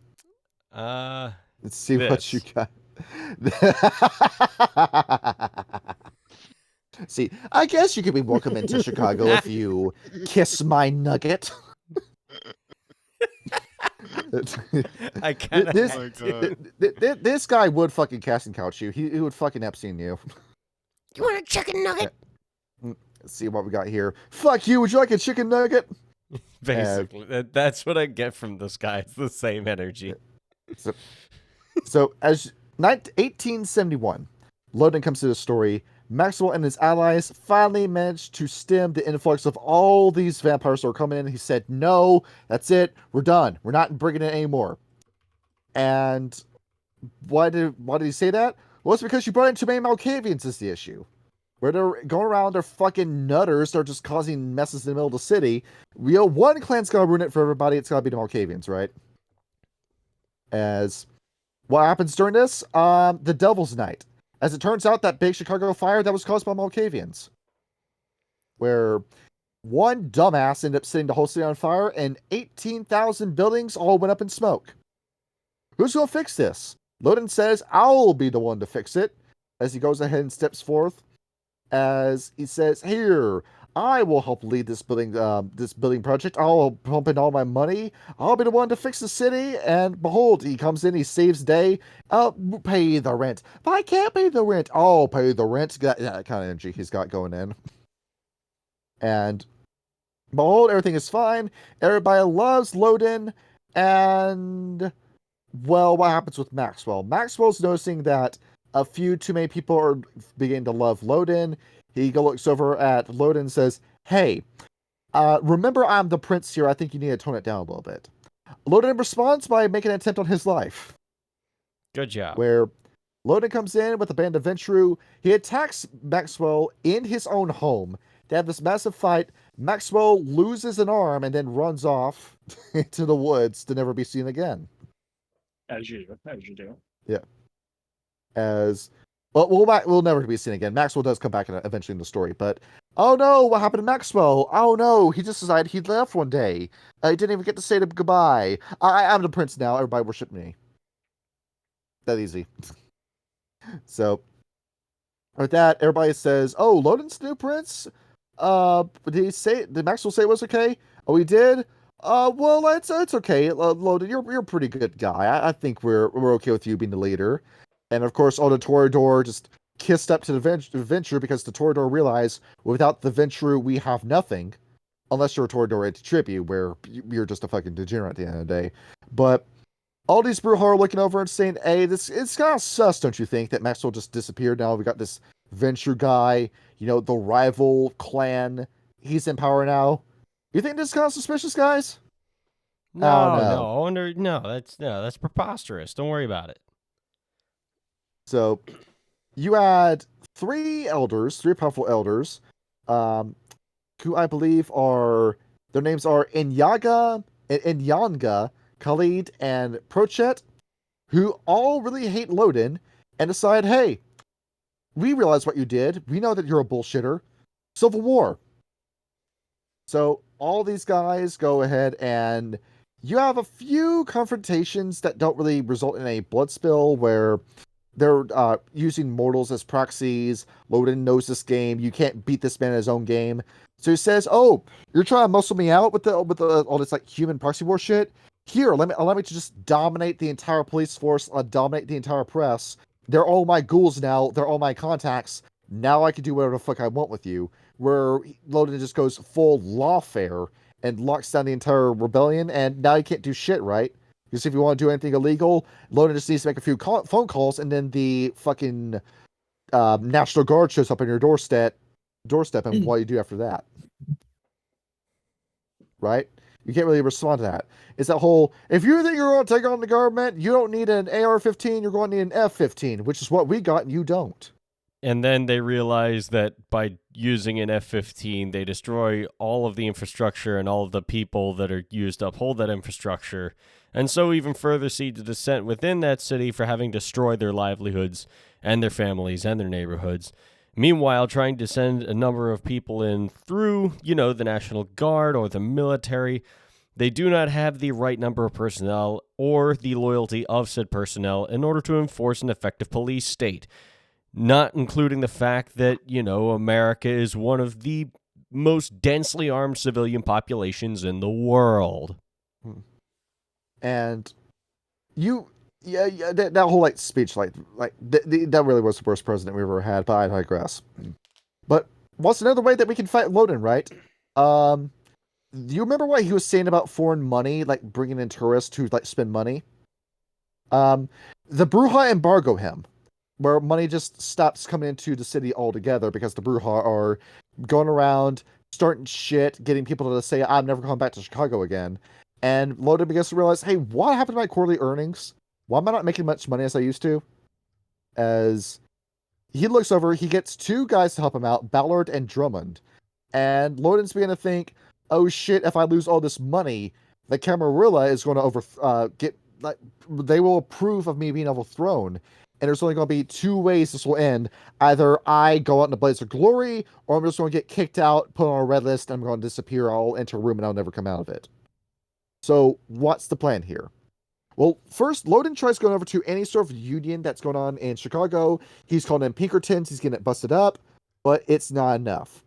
Let's see
this.
what you got. See, I guess you could be welcome into Chicago if you kiss my nugget.
I kind of
this guy would fucking casting couch you. He would fucking Epstein you.
You want a chicken nugget?
Let's see what we got here. Fuck you. Would you like a chicken nugget?
Basically, that's what I get from this guy. It's the same energy.
So as 1871, Loden comes to the story. Maxwell and his allies finally managed to stem the influx of all these vampires that were coming in. He said, no, that's it. We're done. We're not bringing it anymore. And why did he say that? Well, it's because you brought in too many Malkavians is the issue. where they're going around, they're fucking nutters, they're just causing messes in the middle of the city. One clan's gotta ruin it for everybody, it's gotta be the Malkavians, right? As what happens during this? The Devil's Night. As it turns out, that big Chicago fire, that was caused by Malkavians. Where one dumbass ended up setting the whole city on fire, and 18,000 buildings all went up in smoke. Who's gonna fix this? Loden says, I'll be the one to fix it. As he goes ahead and steps forth, as he says, here, I will help lead this building project. I'll pump in all my money. I'll be the one to fix the city. And behold, he comes in, he saves the day. Pay the rent. But I can't pay the rent. I'll pay the rent. That kind of energy he's got going in. And behold, everything is fine. Everybody loves Loden. And, well, what happens with Maxwell? Maxwell's noticing that a few too many people are beginning to love Loden. He looks over at Loden and says, hey, remember I'm the prince here. I think you need to tone it down a little bit. Loden responds by making an attempt on his life.
Good job.
Where Loden comes in with a band of Ventrue. He attacks Maxwell in his own home. They have this massive fight. Maxwell loses an arm and then runs off into the woods to never be seen again.
As you do.
Yeah. As well, we'll never be seen again. Maxwell does come back eventually in the story, but oh no, what happened to Maxwell? Oh no, he just decided he left one day. He didn't even get to say goodbye. I'm the prince now. Everybody worship me. That easy. So with that, everybody says, "Oh, Loden's the new prince." Did Maxwell say it was okay? Oh, he did. Well, it's okay. Loden, you're a pretty good guy. I think we're okay with you being the leader. And of course, all the Toreador just kissed up to the Ventrue because the Toreador realized without the Ventrue, we have nothing. Unless you're a Toreador to tribute, where you're just a fucking degenerate at the end of the day. But all these Bruja are looking over and saying, hey, it's kind of sus, don't you think, that Maxwell just disappeared? Now we got this Ventrue guy, the rival clan. He's in power now. You think this is kind of suspicious, guys?
No. That's preposterous. Don't worry about it.
So, you had three powerful elders, who I believe their names are Inyanga, Khalid, and Prochet, who all really hate Loden and decide, hey, we realize what you did. We know that you're a bullshitter. Civil war. So, all these guys go ahead and you have a few confrontations that don't really result in a blood spill where they're using mortals as proxies. Loden knows this game. You can't beat this man in his own game. So he says, "Oh, you're trying to muscle me out with all this like human proxy war shit. Here, allow me to just dominate the entire police force, dominate the entire press. They're all my ghouls now. They're all my contacts. Now I can do whatever the fuck I want with you." Where Loden just goes full lawfare and locks down the entire rebellion, and now you can't do shit, right? Because if you want to do anything illegal, Loden just needs to make a few phone calls, and then the fucking National Guard shows up on your doorstep, and what do you do after that? Right? You can't really respond to that. It's that whole, if you think you're going to take on the government, you don't need an AR-15, you're going to need an F-15, which is what we got, and you don't.
And then they realize that by using an F-15, they destroy all of the infrastructure and all of the people that are used to uphold that infrastructure, and so even further seed the dissent within that city for having destroyed their livelihoods and their families and their neighborhoods. Meanwhile, trying to send a number of people in through, the National Guard or the military, they do not have the right number of personnel or the loyalty of said personnel in order to enforce an effective police state. Not including the fact that, America is one of the most densely armed civilian populations in the world.
And that whole speech, that really was the worst president we ever had, but I digress. But what's another way that we can fight Loden, right? Do you remember what he was saying about foreign money, bringing in tourists who spend money? The Bruja embargo him, where money just stops coming into the city altogether because the Bruja are going around starting shit, getting people to say, I'm never coming back to Chicago again. And Loden begins to realize, hey, what happened to my quarterly earnings? Why am I not making much money as I used to? As he looks over, he gets two guys to help him out, Ballard and Drummond. And Loden's beginning to think, oh shit, if I lose all this money, the Camarilla is going to they will approve of me being overthrown. And there's only going to be two ways this will end. Either I go out in a blaze of glory, or I'm just going to get kicked out, put on a red list, and I'm going to disappear. I'll enter a room and I'll never come out of it. So what's the plan here? Well, first, Loden tries going over to any sort of union that's going on in Chicago. He's calling in Pinkertons. He's getting it busted up, but it's not enough.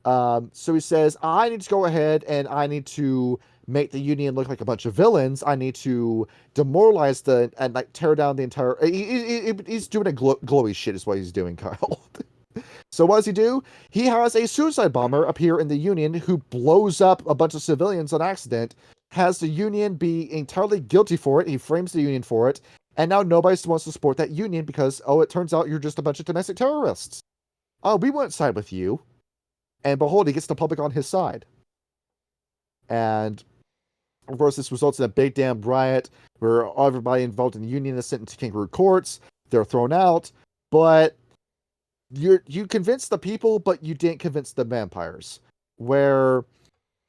So he says, I need to go ahead and I need to make the union look like a bunch of villains. I need to demoralize and like tear down the entire. He's doing a glowy shit, is what he's doing, Kyle. So what does he do? He has a suicide bomber appear in the union who blows up a bunch of civilians on accident. Has the union be entirely guilty for it. He frames the union for it, and now nobody wants to support that union because it turns out you're just a bunch of domestic terrorists. Oh, we won't side with you. And behold, he gets the public on his side. And, of course, this results in a big damn riot where everybody involved in the union is sent into kangaroo courts. They're thrown out. But you convinced the people, but you didn't convince the vampires. Where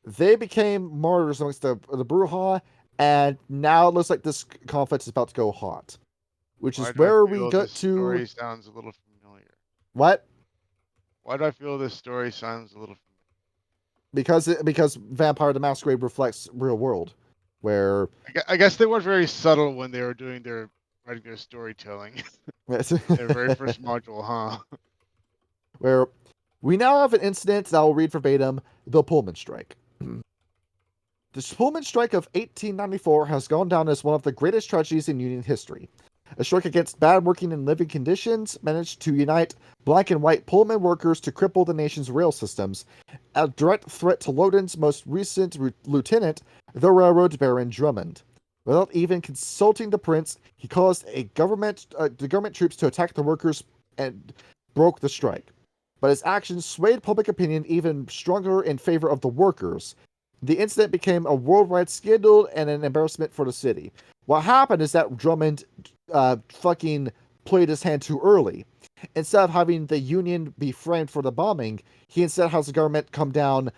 they became martyrs amongst the Bruja, and now it looks like this conflict is about to go hot. Which is where we got to...
Story sounds a little familiar.
What?
Why do I feel this story sounds a little
familiar? Because Vampire the Masquerade reflects real world, where
I guess they weren't very subtle when they were writing their storytelling. Their very first module, huh?
Where we now have an incident that I'll read verbatim: the Pullman Strike. The Pullman Strike of 1894 has gone down as one of the greatest tragedies in Union history. A strike against bad working and living conditions managed to unite black and white Pullman workers to cripple the nation's rail systems, a direct threat to Loden's most recent lieutenant, the railroad baron Drummond. Without even consulting the prince, he caused the government troops to attack the workers and broke the strike. But his actions swayed public opinion even stronger in favor of the workers. The incident became a worldwide scandal and an embarrassment for the city. What happened is that Drummond fucking played his hand too early. Instead of having the union be framed for the bombing, he instead has the government come down,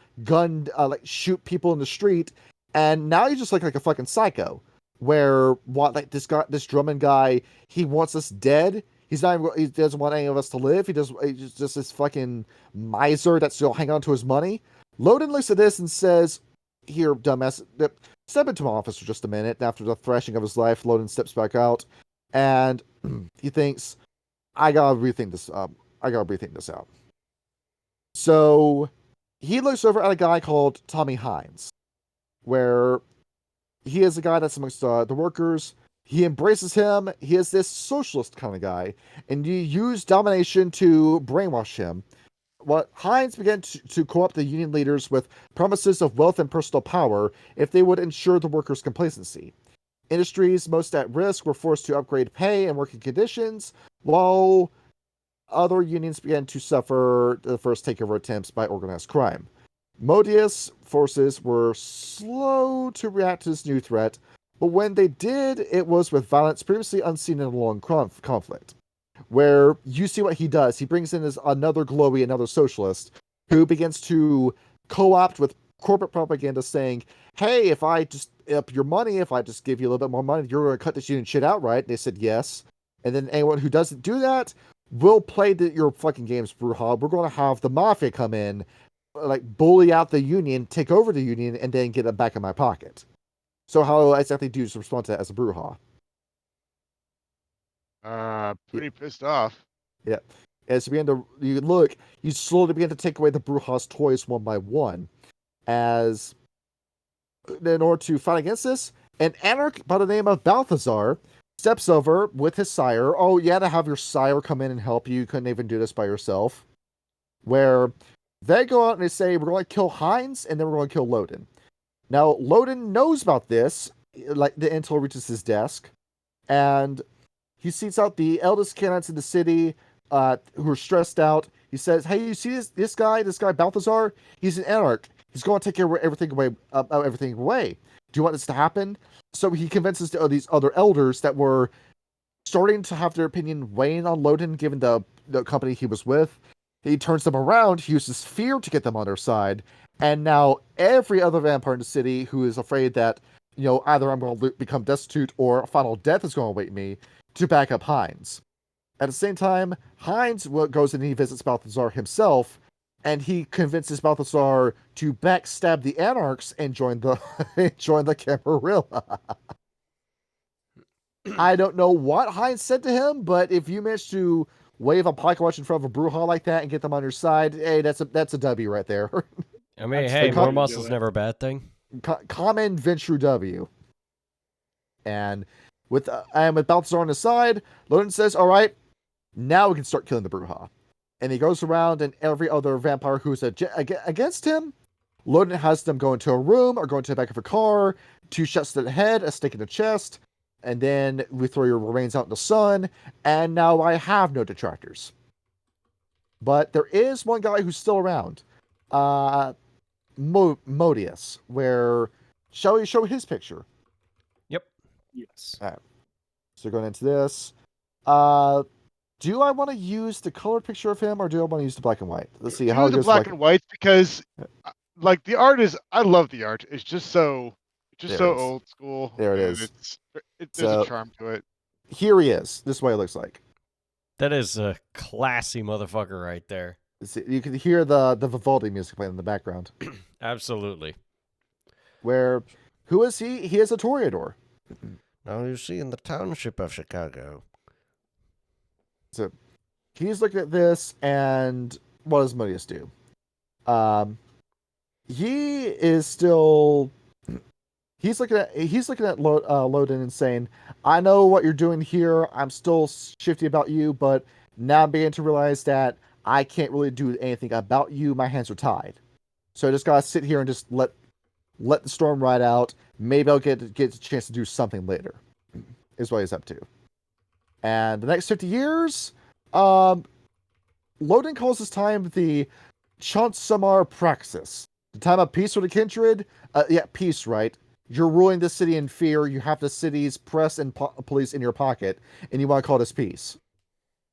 shoot people in the street, and now you just look like a fucking psycho. Where this Drummond guy, he wants us dead. He doesn't want any of us to live. He's just this fucking miser that's still hanging on to his money. Loden looks at this and says, "Here, dumbass, step into my office for just a minute." After the thrashing of his life, Loden steps back out, and he thinks, I gotta rethink this out. So he looks over at a guy called Tommy Hines, where he is a guy that's amongst the workers. He embraces him. He is this socialist kind of guy, and you use domination to brainwash him. Hines began to co-opt the union leaders with promises of wealth and personal power if they would ensure the workers' complacency. Industries most at risk were forced to upgrade pay and working conditions, while other unions began to suffer the first takeover attempts by organized crime. Modius forces were slow to react to this new threat, but when they did, it was with violence previously unseen in a long conflict. Where you see what he does. He brings in another glowy, another socialist, who begins to co-opt with corporate propaganda saying, hey, if I just up your money, if I just give you a little bit more money, you're going to cut this union shit outright. And they said yes. And then anyone who doesn't do that will play your fucking games, Bruja. We're going to have the mafia come in, bully out the union, take over the union, and then get it back in my pocket. So how exactly do you respond to that as a Bruja?
Pretty pissed off.
Yeah. As you slowly begin to take away the Bruja's toys one by one. As in order to fight against this, an anarch by the name of Balthazar steps over with his sire. Oh, you had to have your sire come in and help you. You couldn't even do this by yourself. Where they go out and they say, we're going to kill Hines, and then we're going to kill Loden. Now, Loden knows about this, the intel reaches his desk, and he seeks out the eldest candidates in the city who are stressed out. He says, hey, you see this guy Balthazar? He's an anarch. He's going to take everything away. Do you want this to happen? So he convinces these other elders that were starting to have their opinion weighing on Loden, given the the company he was with. He turns them around. He uses fear to get them on their side. And now every other vampire in the city who is afraid that, either I'm going to become destitute or final death is going to await me, to back up Heinz. At the same time, Heinz goes and he visits Balthazar himself, and he convinces Balthazar to backstab the Anarchs and join the Camarilla. I don't know what Heinz said to him, but if you manage to wave a pocket watch in front of a Brujah like that and get them on your side, hey, that's a W right there.
I mean,
That's
hey,
the
more
way to do
muscle's
it.
never a bad thing.
Common Venture W. And with Balthazar on his side, Loden says, all right, now we can start killing the Brujah. And he goes around, and every other vampire who's against him, Loden has them go into a room or go into the back of a car, 2 shots to the head, a stick in the chest, and then we throw your remains out in the sun, and now I have no detractors. But there is one guy who's still around. Modius, where shall we show his picture?
Yes.
So going into this, do I want to use the colored picture of him or do I want to use the black and white? Let's see how it
the
goes.
black and white because, like, the art is. I love the art. It's just so
There it is.
old school.
There it
and
is.
There's
So-
a charm to it.
Here he is. This is what it looks like.
That is a classy motherfucker right there.
See, you can hear the Vivaldi music playing in the background.
Absolutely.
Who is he? He is a Toreador.
Now you see in the township of Chicago.
So he's looking at this, and what does Modius do? He is still. He's looking at Loden and saying, "I know what you're doing here. I'm still shifty about you, but now I'm beginning to realize that I can't really do anything about you. My hands are tied. So I just gotta sit here and just let the storm ride out. Maybe I'll get a chance to do something later." Is what he's up to. And the next 50 years, Loden calls this time the Chansamar Praxis. The time of peace for the kindred. Peace, right? You're ruling the city in fear. You have the city's press and police in your pocket, and you want to call this peace.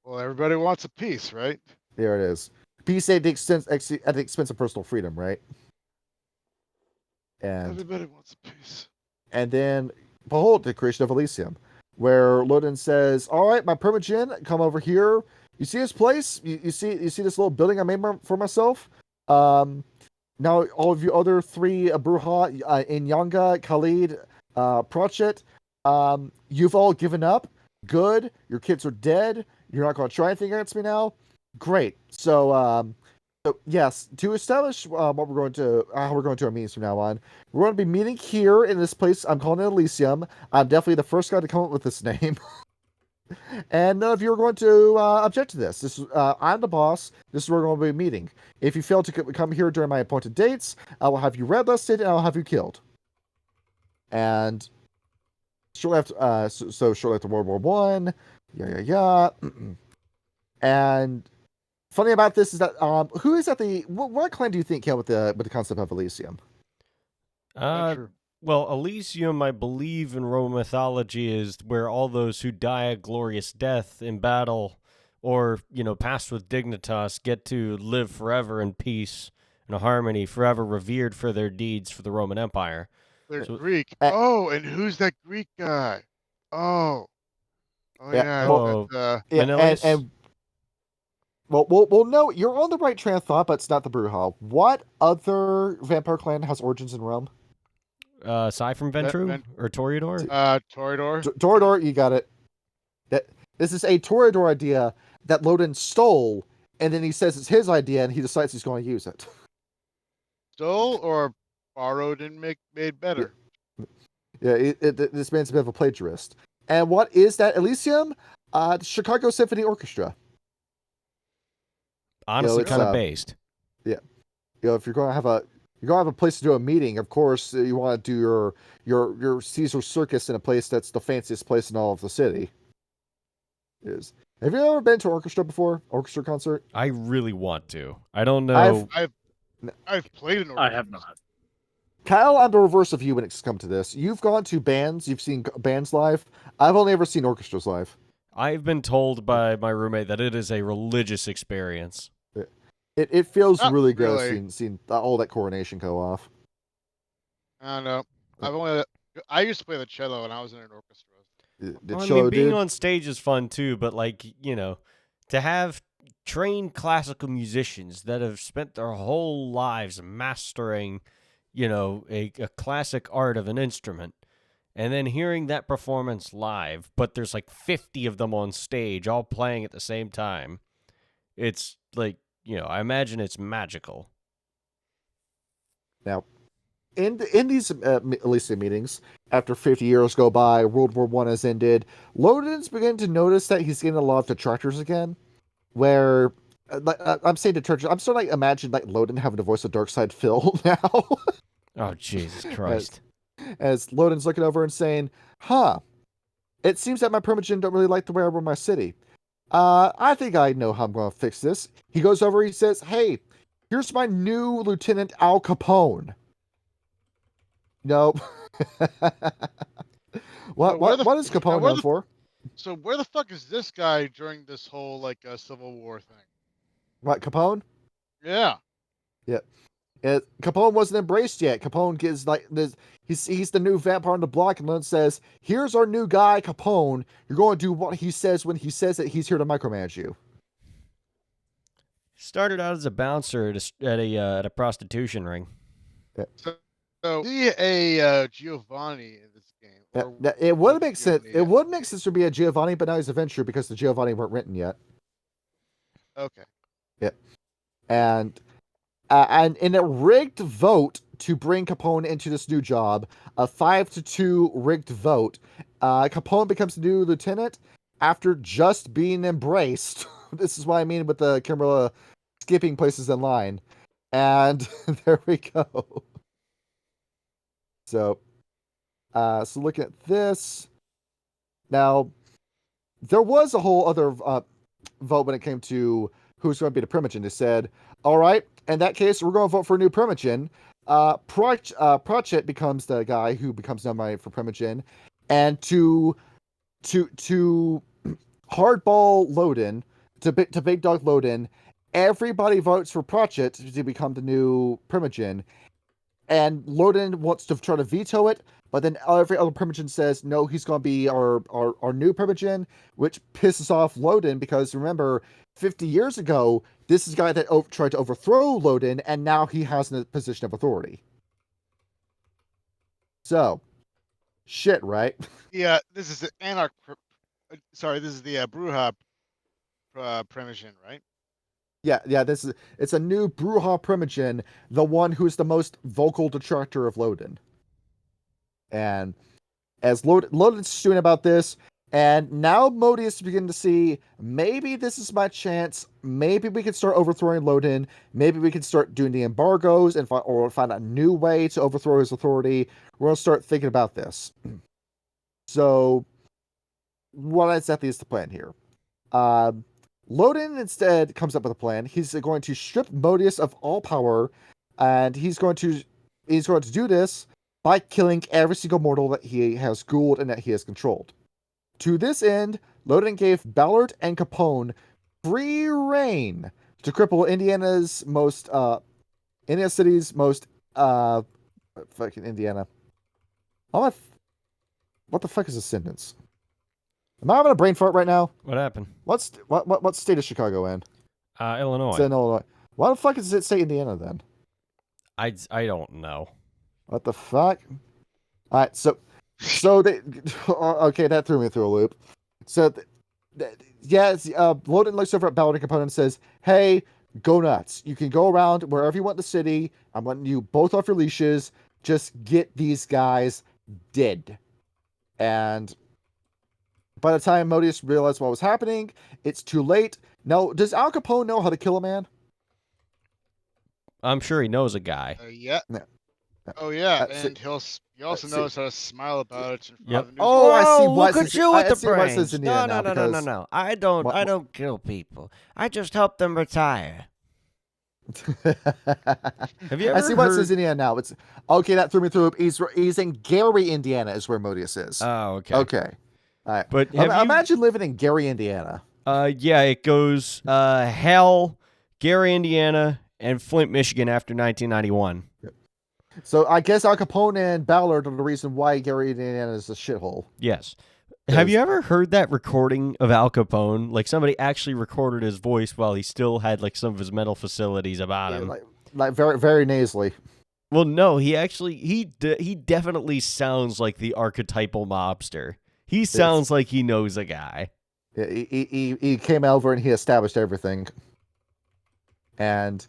Well, everybody wants a piece, right?
There it is. Peace at the expense of personal freedom, right? And
Everybody wants a piece.
And then, behold, the creation of Elysium, where Loden says, all right, my Primogen, come over here. You see this place? You see this little building I made for myself? Now, all of you other 3 Brujah, Inyanga, Khalid, Prochet, you've all given up. Good. Your kids are dead. You're not going to try anything against me now? Great. So yes, to establish how we're going to our meetings from now on, we're going to be meeting here in this place. I'm calling it Elysium. I'm definitely the first guy to come up with this name. And none of you are going to object to this. I'm the boss. This is where we're going to be meeting. If you fail to come here during my appointed dates, I will have you red listed and I'll have you killed. And shortly after, shortly after World War One, and funny about this is that who is at what clan do you think came with the concept of Elysium?
True.
Well, Elysium, I believe in Roman mythology, is where all those who die a glorious death in battle or, pass with dignitas get to live forever in peace and harmony, forever revered for their deeds for the Roman Empire.
They're
So-
Greek. And who's that Greek guy? Oh yeah.
Oh, Menelaus?
And well, no, you're on the right train of thought, but it's not the Brujah. What other vampire clan has origins in Rome?
aside from Ventru or Toreador?
Toreador.
Toreador, you got it. This is a Toreador idea that Loden stole, and then he says it's his idea, and he decides he's going to use it.
Stole or borrowed and made better.
Yeah, this man's a bit of a plagiarist. And what is that Elysium? The Chicago Symphony Orchestra.
Honestly,
it's,
kind of based.
If you're going to have a place to do a meeting, of course you want to do your Caesar Circus in a place that's the fanciest place in all of the city. Have you ever been to orchestra before? Orchestra concert?
I really want to. I don't know.
I've played an orchestra.
I have not.
Kyle, I'm the reverse of you when it's come to this. You've gone to bands, you've seen bands live. I've only ever seen orchestras live.
I've been told by my roommate that it is a religious experience.
It feels
Not
really good
really.
seeing all that coronation go off.
I don't know. I used to play the cello when I was in an orchestra.
The
Well, I
cello
mean, being
dude.
on stage is fun too, but like, to have trained classical musicians that have spent their whole lives mastering, a classic art of an instrument, and then hearing that performance live, but there's like 50 of them on stage all playing at the same time. It's like, I imagine it's magical.
Now, in these Elysium meetings, after 50 years go by, World War I has ended, Loden's beginning to notice that he's getting a lot of detractors again. Where I'm saying detractors, I'm starting to imagine like Loden having to voice a dark side Phil now.
Oh, Jesus Christ.
As Loden's looking over and saying, "Huh, it seems that my Primogen don't really like the way I run my city. I think I know how I'm going to fix this." He goes over, he says, "Hey, here's my new Lieutenant Al Capone." Nope. What is Capone known for?
So where the fuck is this guy during this whole like Civil War thing?
What, Capone?
Yeah.
Yeah. Capone wasn't embraced yet. Capone is like this. He's the new vampire on the block, and then says, "Here's our new guy, Capone. You're going to do what he says when he says it. He's here to micromanage you."
Started out as a bouncer at a prostitution ring.
So is he a Giovanni in this game? Or
It would make sense.
Giovanni
It would make sense to be a Giovanni, but now he's a Venture because the Giovanni weren't written yet.
Okay.
Yeah, and in a rigged vote to bring Capone into this new job, a 5-2 rigged vote, Capone becomes the new lieutenant after just being embraced. This is what I mean with the Camarilla skipping places in line, and there we go. So looking at this now, there was a whole other vote when it came to who's going to be the Primogen. They said, "All right, in that case, we're going to vote for a new Primogen." Pratchett becomes the guy who becomes nominated for Primogen, and to hardball Loden, to big dog Loden, everybody votes for Pratchett to become the new Primogen. And Loden wants to try to veto it, but then every other Primogen says, no, he's going to be our new Primogen, which pisses off Loden because remember, 50 years ago, this is the guy that tried to overthrow Loden, and now he has a position of authority. So, shit, right?
Yeah, this is the Sorry, this is the Bruja Primogen, right?
Yeah, it's a new Bruja Primogen, the one who's the most vocal detractor of Loden. And as Loden's stewing about this, and now Modius is beginning to see, maybe this is my chance, maybe we can start overthrowing Loden, maybe we can start doing the embargoes and find a new way to overthrow his authority. We're going to start thinking about this. So, what exactly is the plan here? Loden instead comes up with a plan. He's going to strip Modius of all power, and he's going to do this by killing every single mortal that he has ghouled and that he has controlled. To this end, Loden gave Ballard and Capone free reign to cripple Indiana City's most fucking Indiana. What the fuck is this sentence? Am I having a brain fart right now?
What happened?
What state is Chicago in?
Illinois.
It's in Illinois. Why the fuck does it say Indiana then?
I don't know.
What the fuck? All right, so they okay, that threw me through a loop. So Loden looks over at Ballard and Capone and says, "Hey, go nuts! You can go around wherever you want in the city. I'm letting you both off your leashes. Just get these guys dead." And by the time Modius realized what was happening, it's too late. Now, does Al Capone know how to kill a man?
I'm sure he knows a guy.
Yeah.
No.
Oh yeah,
So-
and he also knows how to smile about it in front
Yep.
of the news.
Oh, I see.
Whoa,
Why
look
it
at
says-
you
I
with the
see why it says
brains.
Indiana
No,
now, because-
no. I don't kill people. I just help them retire.
Have you
I
ever
see why it
heard-
says Indiana now. It's okay. That threw me through. He's in Gary, Indiana, is where Modius is.
Oh, okay.
Okay. All right.
But have you-
Imagine living in Gary, Indiana.
Yeah, it goes Hell, Gary, Indiana, and Flint, Michigan after 1991.
So I guess Al Capone and Ballard are the reason why Gary, Indiana is a shithole.
Yes. Have you ever heard that recording of Al Capone? Like somebody actually recorded his voice while he still had like some of his mental facilities about him.
Like very, very nasally.
Well, no, he actually he definitely sounds like the archetypal mobster. He sounds like he knows a guy.
Yeah, he came over and he established everything. And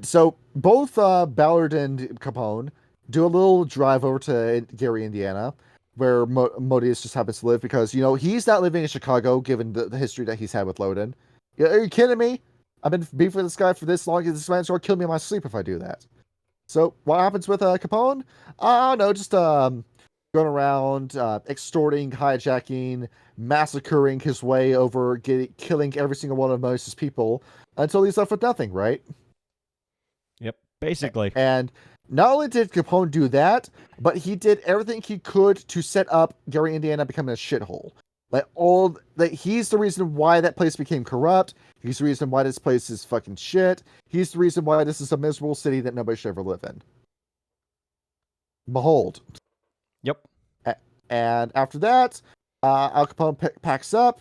so both Ballard and Capone do a little drive over to Gary, Indiana, where Modius just happens to live because, you know, he's not living in Chicago given the history that he's had with Loden. Are you kidding me? I've been beefing with this guy for this long. This man's going to kill me in my sleep if I do that. So what happens with Capone? I don't know, just going around extorting, hijacking, massacring his way over, killing every single one of Moses' people until he's left with nothing, right?
Yep, basically.
And not only did Capone do that, but he did everything he could to set up Gary, Indiana becoming a shithole. He's the reason why that place became corrupt. He's the reason why this place is fucking shit. He's the reason why this is a miserable city that nobody should ever live in. Behold.
Yep.
And after that, Al Capone packs up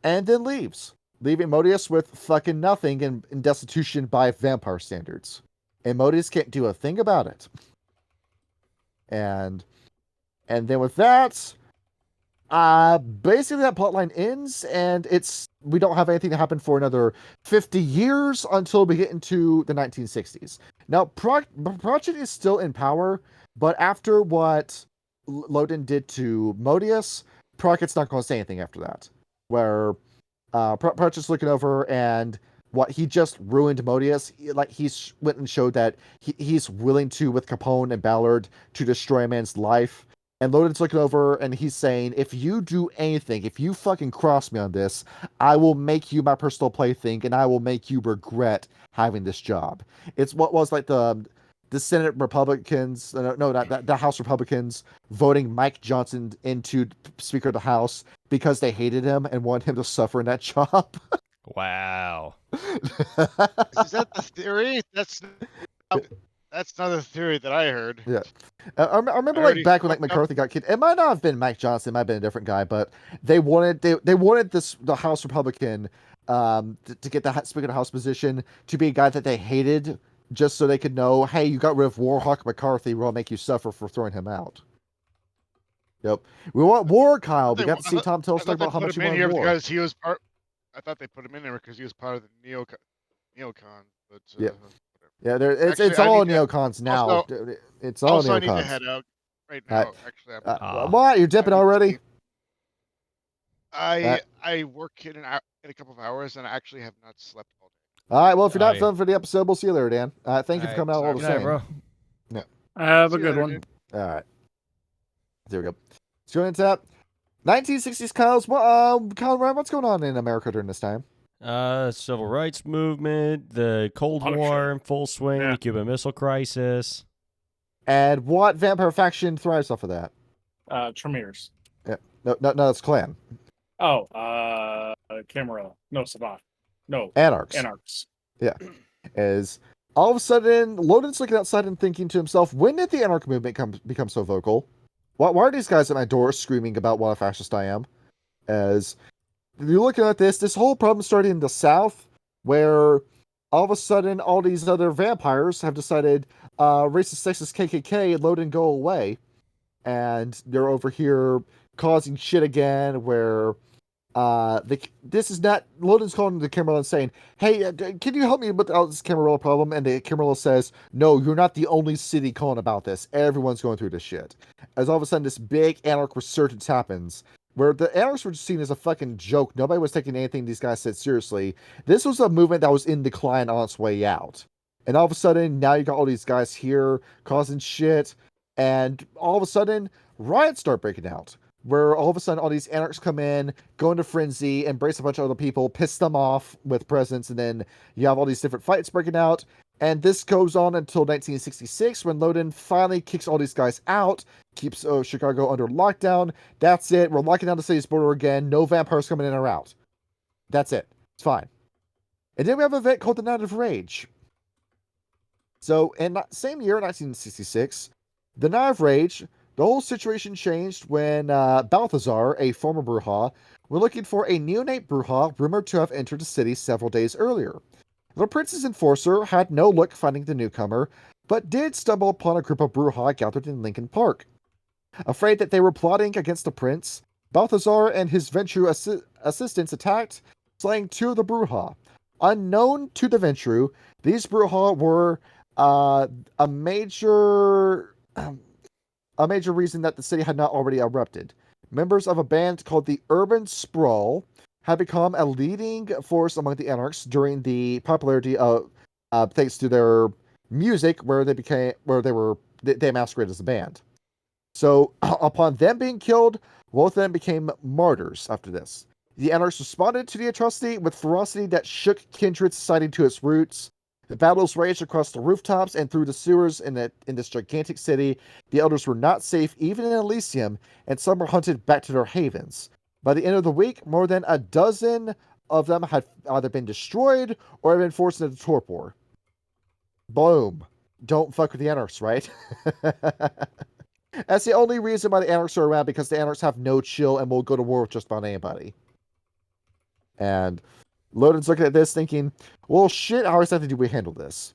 and then leaves, leaving Modius with fucking nothing in destitution by vampire standards. And Modius can't do a thing about it. And then with that, basically that plotline ends, and we don't have anything to happen for another 50 years until we get into the 1960s. Now, Pratchett is still in power, but after what Loden did to Modius, Pratchett's not going to say anything after that. Where Pratchett's looking over, and what he just ruined Modius. He's went and showed that he's willing to, with Capone and Ballard, to destroy a man's life. And Loden's looking over and he's saying, if you do anything, if you fucking cross me on this, I will make you my personal plaything and I will make you regret having this job. It's what was like the Senate Republicans, not the House Republicans voting Mike Johnson into Speaker of the House because they hated him and wanted him to suffer in that job.
Wow.
Is that the theory? That's not the theory that I heard.
Yeah. I remember back when McCarthy got kicked. It might not have been Mike Johnson. It might have been a different guy, but they wanted the House Republican to get the Speaker of the House position to be a guy that they hated, just so they could know, hey, you got rid of Warhawk McCarthy, we'll make you suffer for throwing him out. Yep. We want war, Kyle. We got to see Tom Tillis talk about how much he wanted war.
Because he was part. I thought they put him in there because he was part of the neocon. But
yeah. Yeah, it's all neocons now.
Also,
it's all neocons.
I need to head out right now. Actually,
what? You're dipping already?
I work in a couple of hours, and I actually have not slept all day.
All right. Well, if you're not filming for the episode, we'll see you later, Dan. Thank you for coming out all the same,
bro.
Yeah.
Have a good one.
All right. There we go. Let's go into that. 1960s, Kyle Ryan, what's going on in America during this time?
Civil rights movement, the Cold War in full swing, the Cuban Missile Crisis.
And what vampire faction thrives off of that?
Tremors.
Yeah. No, it's Clan.
Oh, Camarilla. No, Savant. No.
Anarchs. Yeah. As all of a sudden, Loden's looking outside and thinking to himself, when did the Anarch movement become so vocal? Why are these guys at my door screaming about what a fascist I am? As you're looking at this whole problem started in the South, where all of a sudden all these other vampires have decided, racist, sexist KKK, Loden, go away. And they're over here causing shit again, where this is not, Loden's calling the Camarilla and saying, hey, can you help me with this Camarilla problem? And the Camarilla says, no, you're not the only city calling about this. Everyone's going through this shit. As all of a sudden this big anarch resurgence happens, where the anarchs were seen as a fucking joke. Nobody was taking anything these guys said seriously. This was a movement that was in decline on its way out. And all of a sudden, now you got all these guys here causing shit. And all of a sudden, riots start breaking out. Where all of a sudden, all these anarchs come in, go into frenzy, embrace a bunch of other people, piss them off with presents. And then you have all these different fights breaking out. And this goes on until 1966 when Loden finally kicks all these guys out, keeps Chicago under lockdown. That's it. We're locking down the city's border again. No vampires coming in or out. That's it. It's fine. And then we have an event called the Night of Rage. So in that same year, 1966, the Night of Rage, the whole situation changed when Balthazar, a former Brujah, were looking for a neonate Brujah rumored to have entered the city several days earlier. The prince's enforcer had no luck finding the newcomer, but did stumble upon a group of Brujah gathered in Lincoln Park. Afraid that they were plotting against the prince, Balthazar and his Ventru assistants attacked, slaying 2 of the Brujah. Unknown to the Ventru, these Brujah were a major reason that the city had not already erupted. Members of a band called the Urban Sprawl had become a leading force among the anarchs during the popularity of thanks to their music, where they masqueraded as a band. So upon them being killed, both of them became martyrs after this. The anarchs responded to the atrocity with ferocity that shook kindred society to its roots. The battles raged across the rooftops and through the sewers in this gigantic city. The elders were not safe even in Elysium, and some were hunted back to their havens. By the end of the week, more than a dozen of them had either been destroyed or had been forced into torpor. Boom. Don't fuck with the anarchs, right? That's the only reason why the anarchs are around, because the anarchs have no chill and will go to war with just about anybody. And Loden's looking at this thinking, well, shit, how exactly do we handle this?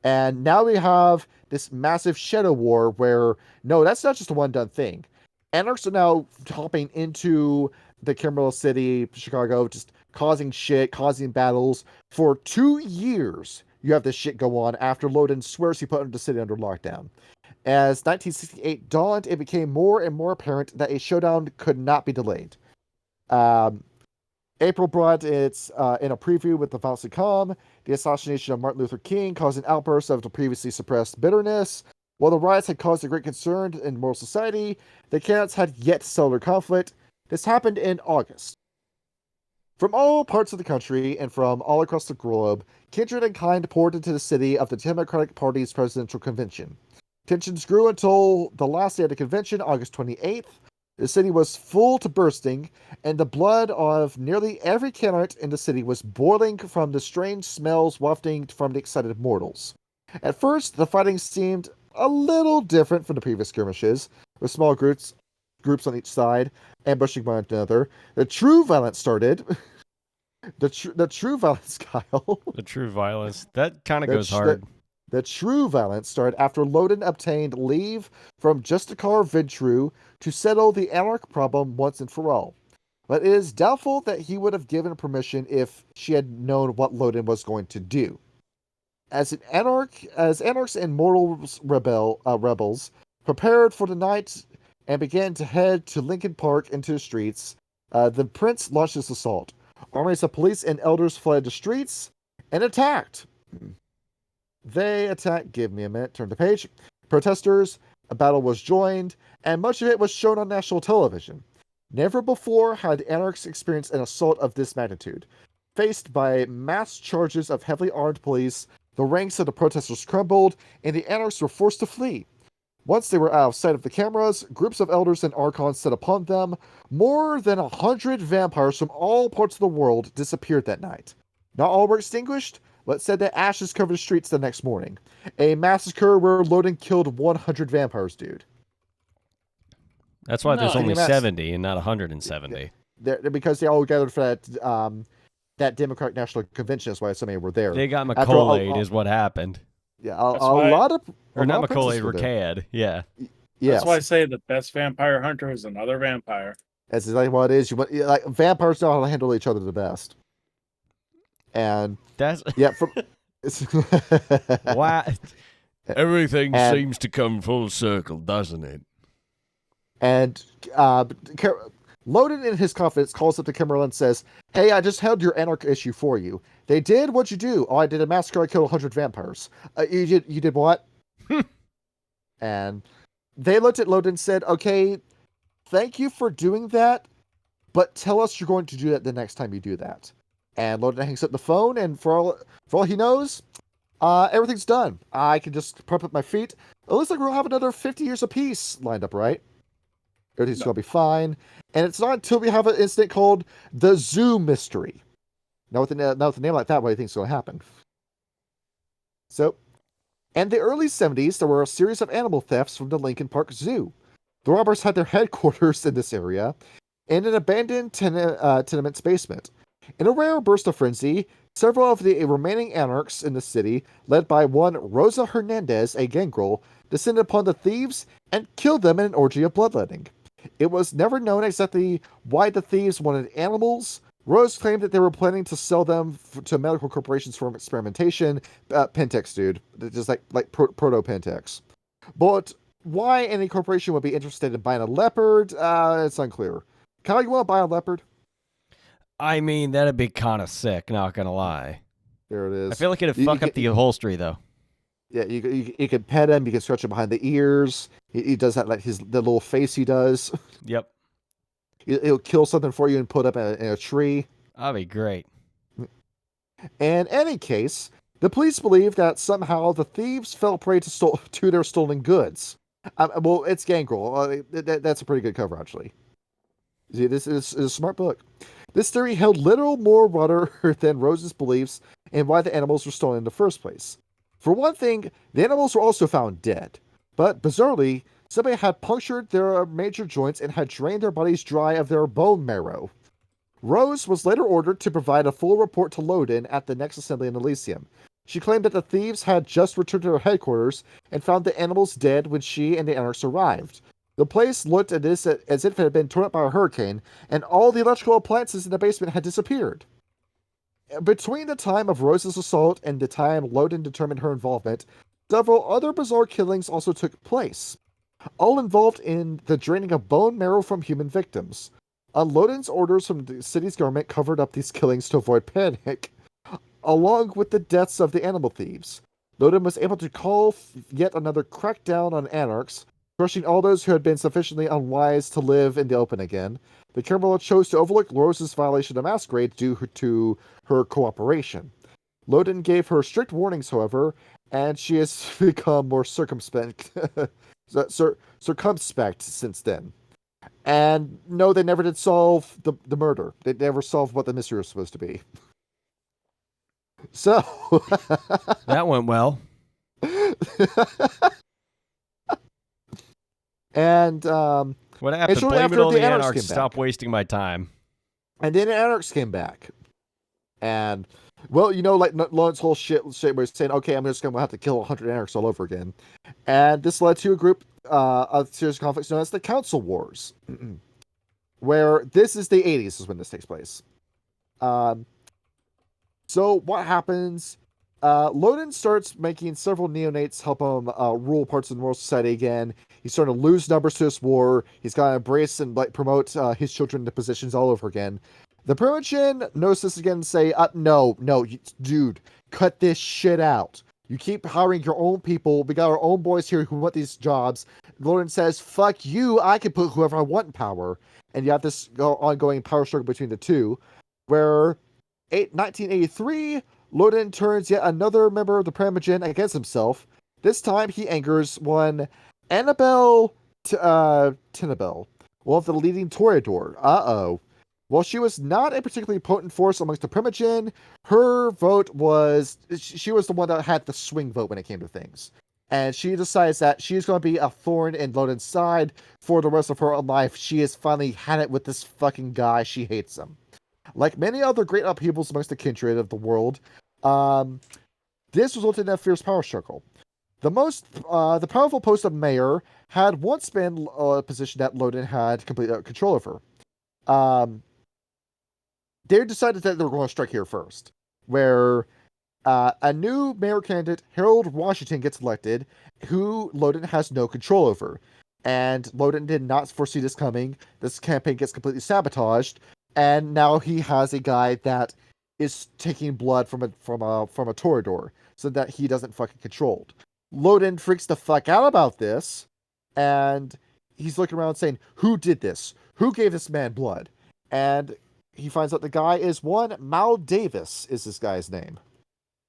And now we have this massive shadow war where, no, that's not just a one-done thing. Anarchs are now hopping into the Camarilla City, Chicago, just causing shit, causing battles. For 2 years, you have this shit go on after Loden swears he put the city under lockdown. As 1968 dawned, it became more and more apparent that a showdown could not be delayed. April brought its in a preview with the Violence Calm, the assassination of Martin Luther King caused an outburst of the previously suppressed bitterness. While the riots had caused a great concern in moral society, the candidates had yet to settle their conflict. This happened in August. From all parts of the country and from all across the globe, kindred and kind poured into the city of the Democratic Party's presidential convention. Tensions grew until the last day of the convention, August 28th. The city was full to bursting, and the blood of nearly every candidate in the city was boiling from the strange smells wafting from the excited mortals. At first, the fighting seemed a little different from the previous skirmishes, with small groups on each side, ambushing one another. The true violence started. The true violence, Kyle.
The true violence. That kind of goes hard.
The true violence started after Loden obtained leave from Justicar Ventru to settle the anarch problem once and for all. But it is doubtful that he would have given permission if she had known what Loden was going to do. As anarchs and mortals rebels prepared for the night and began to head to Lincoln Park into the streets, the prince launched his assault. Armies of police and elders fled the streets and attacked. They attacked. Give me a minute. Turn the page. Protesters. A battle was joined, and much of it was shown on national television. Never before had anarchs experienced an assault of this magnitude. Faced by mass charges of heavily armed police, the ranks of the protesters crumbled, and the anarchs were forced to flee. Once they were out of sight of the cameras, groups of elders and archons set upon them. More than 100 vampires from all parts of the world disappeared that night. Not all were extinguished, but said that ashes covered the streets the next morning. A massacre where Loden killed 100 vampires, dude.
That's why there's
No.
only 70 and not 170.
Because they all gathered for that Democratic National Convention. That's why so many were there.
They got McCollade is what happened.
Yeah, a lot of...
Or not
lot of princes
McCollade,
were there.
Ricad. Yeah.
Yes.
That's why I say the best vampire hunter is another vampire.
That's exactly what it is. Vampires know how to handle each other the best. And
That's
yeah,
why
Everything
And-
seems to come full circle, doesn't it?
And Loden, in his confidence, calls up to Camarilla and says, "Hey, I just held your anarch issue for you. They did what you do. Oh, I did a massacre. I killed 100 vampires. You did what?" And they looked at Loden and said, "Okay, thank you for doing that, but tell us you're going to do that the next time you do that." And Loden hangs up the phone, and for all he knows, Everything's done. I can just prep up my feet. It looks like we'll have another 50 years of peace lined up, right? Everything's going to be fine. And it's not until we have an incident called the Zoo Mystery. Now with a name like that, what do you think is going to happen? So, in the early 70s, there were a series of animal thefts from the Lincoln Park Zoo. The robbers had their headquarters in this area in an abandoned tenement's basement. In a rare burst of frenzy, several of the remaining anarchs in the city, led by one Rosa Hernandez, a gangrel, descended upon the thieves and killed them in an orgy of bloodletting. It was never known exactly why the thieves wanted animals. Rose claimed that they were planning to sell them to medical corporations for experimentation. Pentex, dude. Just like proto-Pentex. But why any corporation would be interested in buying a leopard, it's unclear. Kyle, you want to buy a leopard?
I mean, that'd be kind of sick, not gonna lie.
There it is.
I feel like it'd fuck up the upholstery, though.
Yeah, you can pet him, you can scratch him behind the ears. He does that, like the little face he does.
Yep.
He'll kill something for you and put up in a tree.
That'd be great.
In any case, the police believe that somehow the thieves fell prey to their stolen goods. Well, it's Gangrel. That's a pretty good cover, actually. See, this is a smart book. This theory held little more water than Rose's beliefs and why the animals were stolen in the first place. For one thing, the animals were also found dead. But bizarrely, somebody had punctured their major joints and had drained their bodies dry of their bone marrow. Rose was later ordered to provide a full report to Loden at the next assembly in Elysium. She claimed that the thieves had just returned to their headquarters and found the animals dead when she and the anarchs arrived. The place looked at this as if it had been torn up by a hurricane, and all the electrical appliances in the basement had disappeared. Between the time of Rose's assault and the time Loden determined her involvement, several other bizarre killings also took place, all involved in the draining of bone marrow from human victims. Loden's orders from the city's government covered up these killings to avoid panic, along with the deaths of the animal thieves. Loden was able to call yet another crackdown on anarchs, crushing all those who had been sufficiently unwise to live in the open again. The Camarilla chose to overlook Rose's violation of masquerade due to her cooperation. Loden gave her strict warnings, however, and she has become more circumspect since then. And no, they never did solve the murder. They never solved what the mystery was supposed to be. So
That went well.
And
What happened?
shortly
Blame
after
it on
the
the
anarchs
anarchs.
came
Stop
back.
wasting my time.
And then the anarchs came back. And, well, like Lawrence whole shit was saying, okay, I'm just going to have to kill 100 anarchs all over again. And this led to a group of serious conflicts known as the Council Wars. Where this is the 80s is when this takes place. So what happens? Loden starts making several neonates help him rule parts of the world society again. He's starting to lose numbers to this war. He's got to embrace and promote his children into positions all over again. The Primogen notice this again and say, no, dude, cut this shit out. You keep hiring your own people. We got our own boys here who want these jobs. Loden says, fuck you, I can put whoever I want in power. And you have this ongoing power struggle between the two, where 1983, Loden turns yet another member of the Primogen against himself. This time he angers one Annabelle Tinabel, one of the leading Toreador. While she was not a particularly potent force amongst the Primogen, her vote she was the one that had the swing vote when it came to things. And she decides that she's going to be a thorn in Loden's side for the rest of her life. She has finally had it with this fucking guy. She hates him. Like many other great upheavals amongst the kindred of the world, this resulted in a fierce power struggle. The powerful post of mayor had once been a position that Loden had complete control over. They decided that they were going to strike here first, where a new mayor candidate, Harold Washington, gets elected, who Loden has no control over. And Loden did not foresee this coming. This campaign gets completely sabotaged, and now he has a guy that is taking blood from a Toreador, so that he doesn't fucking controlled. Loden freaks the fuck out about this, and he's looking around saying, who did this? Who gave this man blood? And he finds out the guy is one Mal Davis is this guy's name.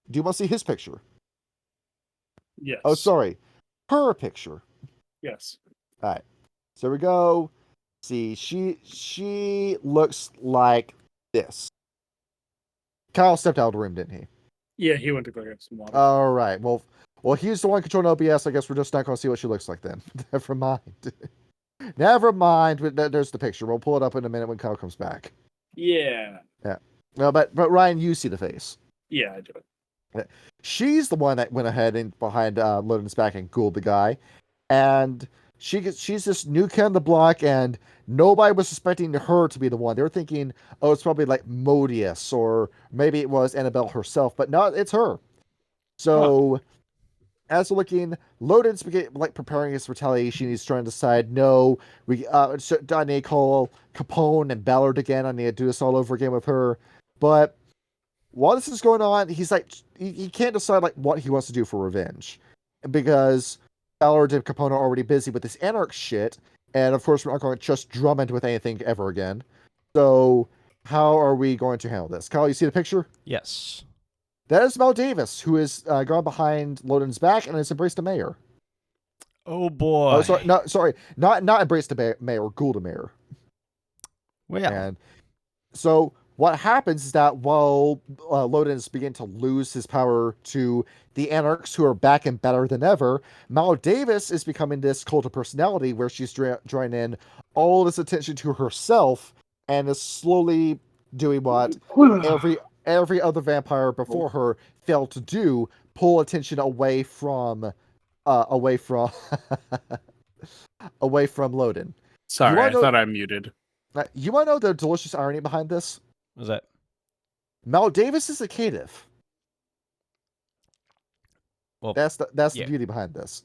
Do you want to see his picture?
Yes.
Oh, sorry. Her picture.
Yes.
All right. So we go. See, she looks like this. Kyle stepped out of the room, didn't he?
Yeah, he went to go get some water.
All right. Well, he's the one controlling OBS. I guess we're just not going to see what she looks like then. Never mind. Never mind. There's the picture. We'll pull it up in a minute when Kyle comes back.
Yeah.
Yeah. No, but Ryan, you see the face.
Yeah, I do.
She's the one that went ahead and behind Loden's back and ghouled the guy, and she's this new kid on the block, and nobody was suspecting her to be the one. They were thinking, oh, it's probably like Modius, or maybe it was Annabelle herself, but no, it's her. So, as we're looking, Loden's like preparing his retaliation. He's trying to decide, no, I need to call Capone and Ballard again. I need to do this all over again with her, but while this is going on, he's like, he can't decide like what he wants to do for revenge, because Ballard and Capone are already busy with this Anarch shit, and of course we're not going to trust Drummond with anything ever again. So how are we going to handle this? Kyle, you see the picture?
Yes.
That is Mel Davis, who is gone behind Loden's back and has embraced the mayor.
Oh boy.
Oh, sorry, not embraced the mayor, ghouled the mayor.
Well,
And so what happens is that while Loden is beginning to lose his power to the Anarchs, who are back and better than ever, Mal Davis is becoming this cult of personality where she's drawing in all this attention to herself and is slowly doing what every other vampire before her failed to do: pull attention away from away from Loden.
Sorry, I thought I muted.
You want to know the delicious irony behind this?
what was that?
Mel Davis is a caitiff.
Well,
That's the
yeah.
beauty behind this.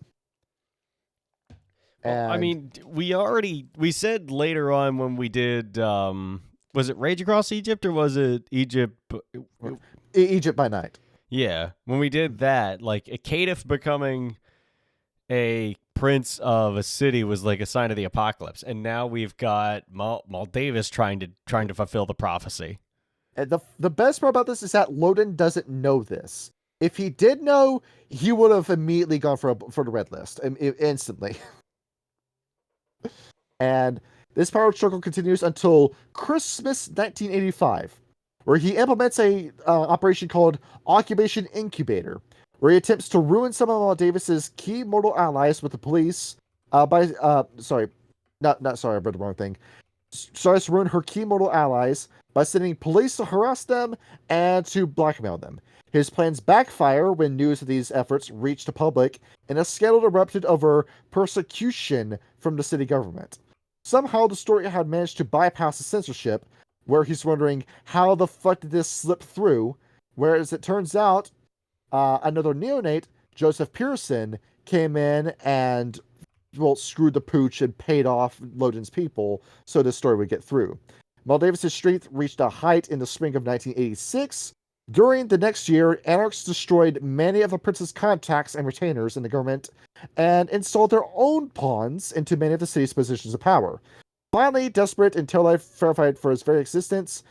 Well, I
And-
mean, we said later on when we did, was it Rage Across Egypt or was it Egypt?
Egypt by Night.
Yeah, when we did that, like a caitiff becoming a prince of a city was like a sign of the apocalypse, and now we've got Mal Davis trying to fulfill the prophecy.
And the best part about this is that Loden doesn't know this. If he did know, he would have immediately gone for the red list instantly. And this power struggle continues until Christmas 1985, where he implements a operation called Occupation Incubator, where he attempts to ruin some of Mal Davis's key mortal allies with the police I read the wrong thing. Starts to ruin her key mortal allies by sending police to harass them and to blackmail them. His plans backfire when news of these efforts reach the public, and a scandal erupted over persecution from the city government. Somehow the story had managed to bypass the censorship, where he's wondering how the fuck did this slip through, whereas it turns out another neonate, Joseph Pearson, came in and screwed the pooch and paid off Loden's people so this story would get through. Mal Davis' strength reached a height in the spring of 1986. During the next year, Anarchs destroyed many of the prince's contacts and retainers in the government and installed their own pawns into many of the city's positions of power. Finally, desperate and terrified for his very existence,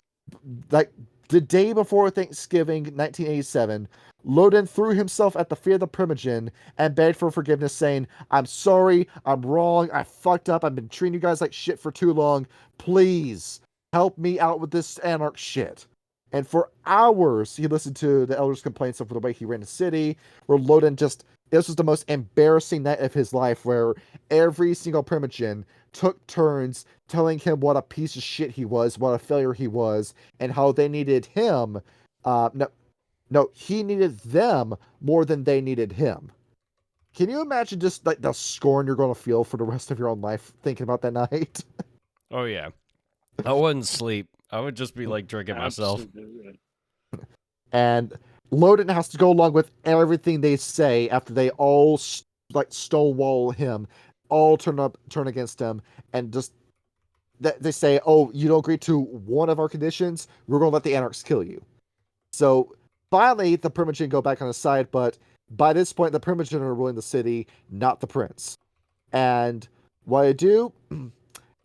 like the day before Thanksgiving 1987, Loden threw himself at the feet of the Primogen and begged for forgiveness, saying, "I'm sorry, I'm wrong, I fucked up, I've been treating you guys like shit for too long. Please, help me out with this Anarch shit." And for hours, he listened to the elders' complaints of the way he ran the city, where Loden this was the most embarrassing night of his life, where every single Primogen took turns telling him what a piece of shit he was, what a failure he was, and how they needed him. No, he needed them more than they needed him. Can you imagine just like the scorn you're going to feel for the rest of your own life thinking about that night?
Oh yeah, I wouldn't sleep. I would just be like drinking myself.
Absolutely.
And Loden has to go along with everything they say after they all stonewall him, all turn against him, and just they say, "Oh, you don't agree to one of our conditions, we're going to let the Anarchs kill you." So finally, the Primogen go back on his side, but by this point, the Primogen are ruling the city, not the prince. And what I do,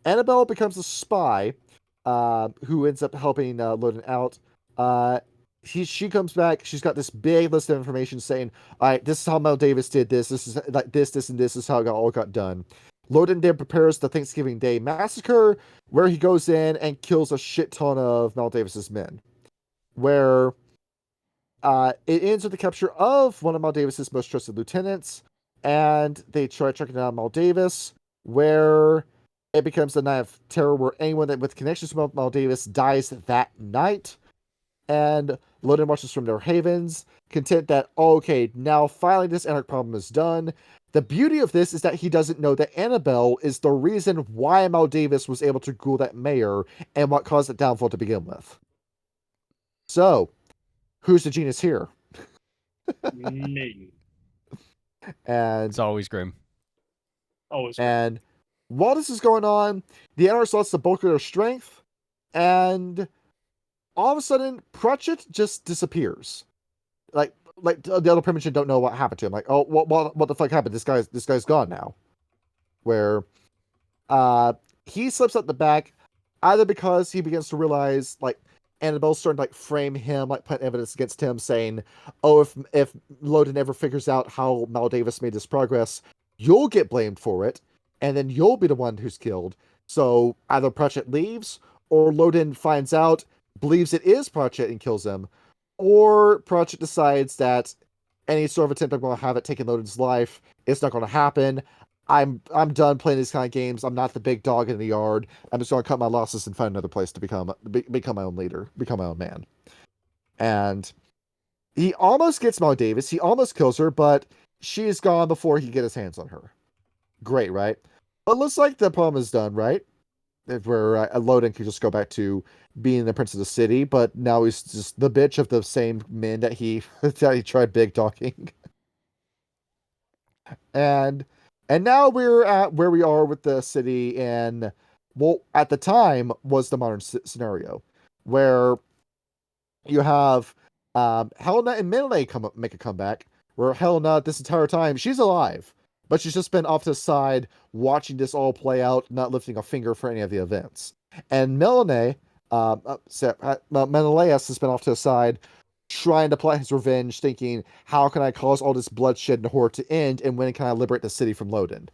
Annabelle becomes a spy, who ends up helping Loden out. she comes back. She's got this big list of information saying, "All right, this is how Mel Davis did this. This is like this, and this is how it all got done." Loden then prepares the Thanksgiving Day massacre, where he goes in and kills a shit ton of Mel Davis's men. Where it ends with the capture of one of Mal Davis's most trusted lieutenants, and they try tracking down Mal Davis, where it becomes a night of terror where anyone that with connections to Mal Davis dies that night. And Loden watches from their havens, content that, okay, now finally this Anarch problem is done. The beauty of this is that he doesn't know that Annabelle is the reason why Mal Davis was able to ghoul that mayor and what caused the downfall to begin with. So, who's the genius here?
Me.
And
It's always Grim.
Always.
And while this is going on, the Anarchs lost the bulk of their strength, and all of a sudden, Pratchett just disappears. Like the other Primogen don't know what happened to him. Like, oh, what the fuck happened? This guy's gone now. Where, he slips out the back, either because he begins to realize like Annabelle's starting to like frame him, like put evidence against him, saying, "Oh, if Loden ever figures out how Mal Davis made this progress, you'll get blamed for it, and then you'll be the one who's killed." So either Pratchett leaves, or Loden finds out, believes it is Pratchett and kills him, or Pratchett decides that any sort of attempt I'm going to have at taking Loden's life, it's not going to happen. I'm done playing these kind of games. I'm not the big dog in the yard. I'm just going to cut my losses and find another place to become my own leader, become my own man. And he almost gets Mal Davis. He almost kills her, but she is gone before he can get his hands on her. Great, right? But looks like the problem is done, right? Where Loden can just go back to being the prince of the city, but now he's just the bitch of the same men that he tried big talking. And now we're at where we are with the city, and well, at the time was the modern scenario, where you have Helena and Melee make a comeback, where Helena this entire time she's alive, but she's just been off to the side watching this all play out, not lifting a finger for any of the events. And Menelaus has been off to the side, trying to plot his revenge, thinking, how can I cause all this bloodshed and horror to end, and when can I liberate the city from Loden?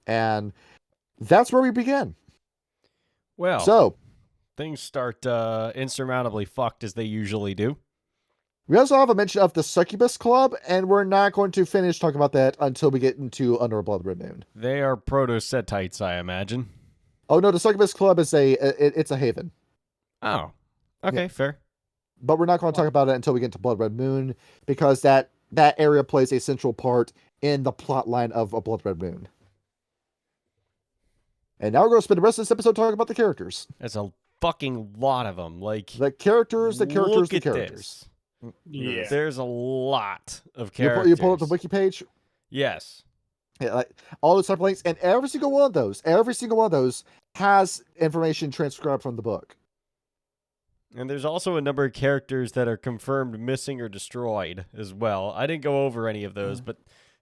And that's where we begin.
Well,
so
things start insurmountably fucked as they usually do.
We also have a mention of the Succubus Club, and we're not going to finish talking about that until we get into Under a Blood Red Moon.
They are proto-Setites, I imagine.
Oh no, the Succubus Club is it's a haven.
Oh, okay,
Yeah.
fair.
But we're not going to talk about it until we get to Blood Red Moon, because that area plays a central part in the plot line of A Blood Red Moon. And now we're going to spend the rest of this episode talking about the characters.
There's a fucking lot of them. Like,
The characters.
look at this.
Yeah.
There's a lot of characters.
You pull up the wiki page?
Yes.
Yeah, like all those type of links, and every single one of those has information transcribed from the book.
And there's also a number of characters that are confirmed missing or destroyed as well. I didn't go over any of those, but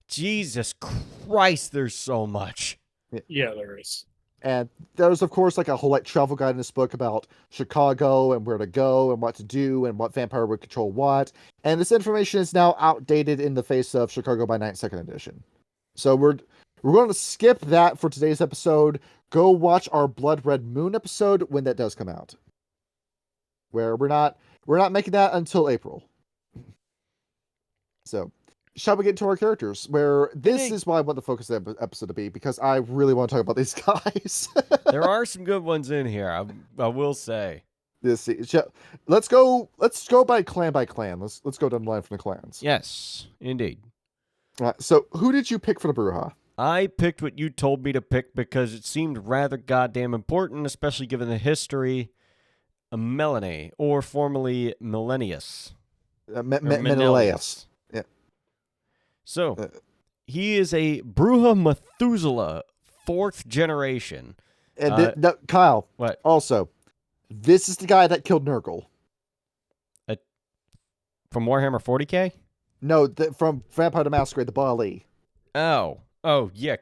Jesus Christ, there's so much.
Yeah, there is.
And there's, of course, like a whole travel guide in this book about Chicago and where to go and what to do and what vampire would control what. And this information is now outdated in the face of Chicago by Night 2nd edition. So we're going to skip that for today's episode. Go watch our Blood Red Moon episode when that does come out. Where we're not making that until April. So, shall we get into our characters? Where this is why I want the focus of the episode to be, because I really want to talk about these guys.
There are some good ones in here, I will say.
Let's go by clan. Let's go down the line from the clans.
Yes, indeed.
So who did you pick for the Bruja?
I picked what you told me to pick because it seemed rather goddamn important, especially given the history of Melanie, or formerly Millennius.
Menelaus. Yeah.
So, he is a Bruja Methuselah, 4th generation.
And Kyle.
What?
Also, this is the guy that killed Nurgle.
From Warhammer 40k?
No, from Vampire the Masquerade, the Baali.
Oh, yeah.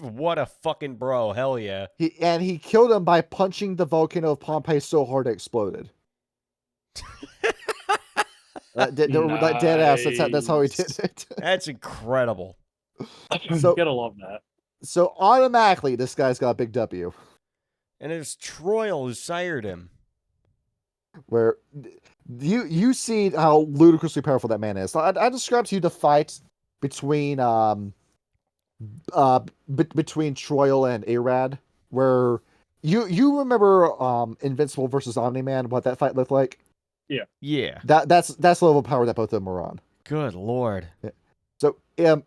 What a fucking bro. Hell yeah.
He killed him by punching the volcano of Pompeii so hard it exploded. Dead ass. That's how he did it.
That's incredible.
So
Gotta love that.
So automatically, this guy's got a big W.
And it's Troil who sired him.
Where you see how ludicrously powerful that man is. I described to you the fight between between Troil and Arad, where you remember Invincible versus Omni-Man, what that fight looked like?
Yeah.
That's the level of power that both of them are on.
Good lord.
Yeah. So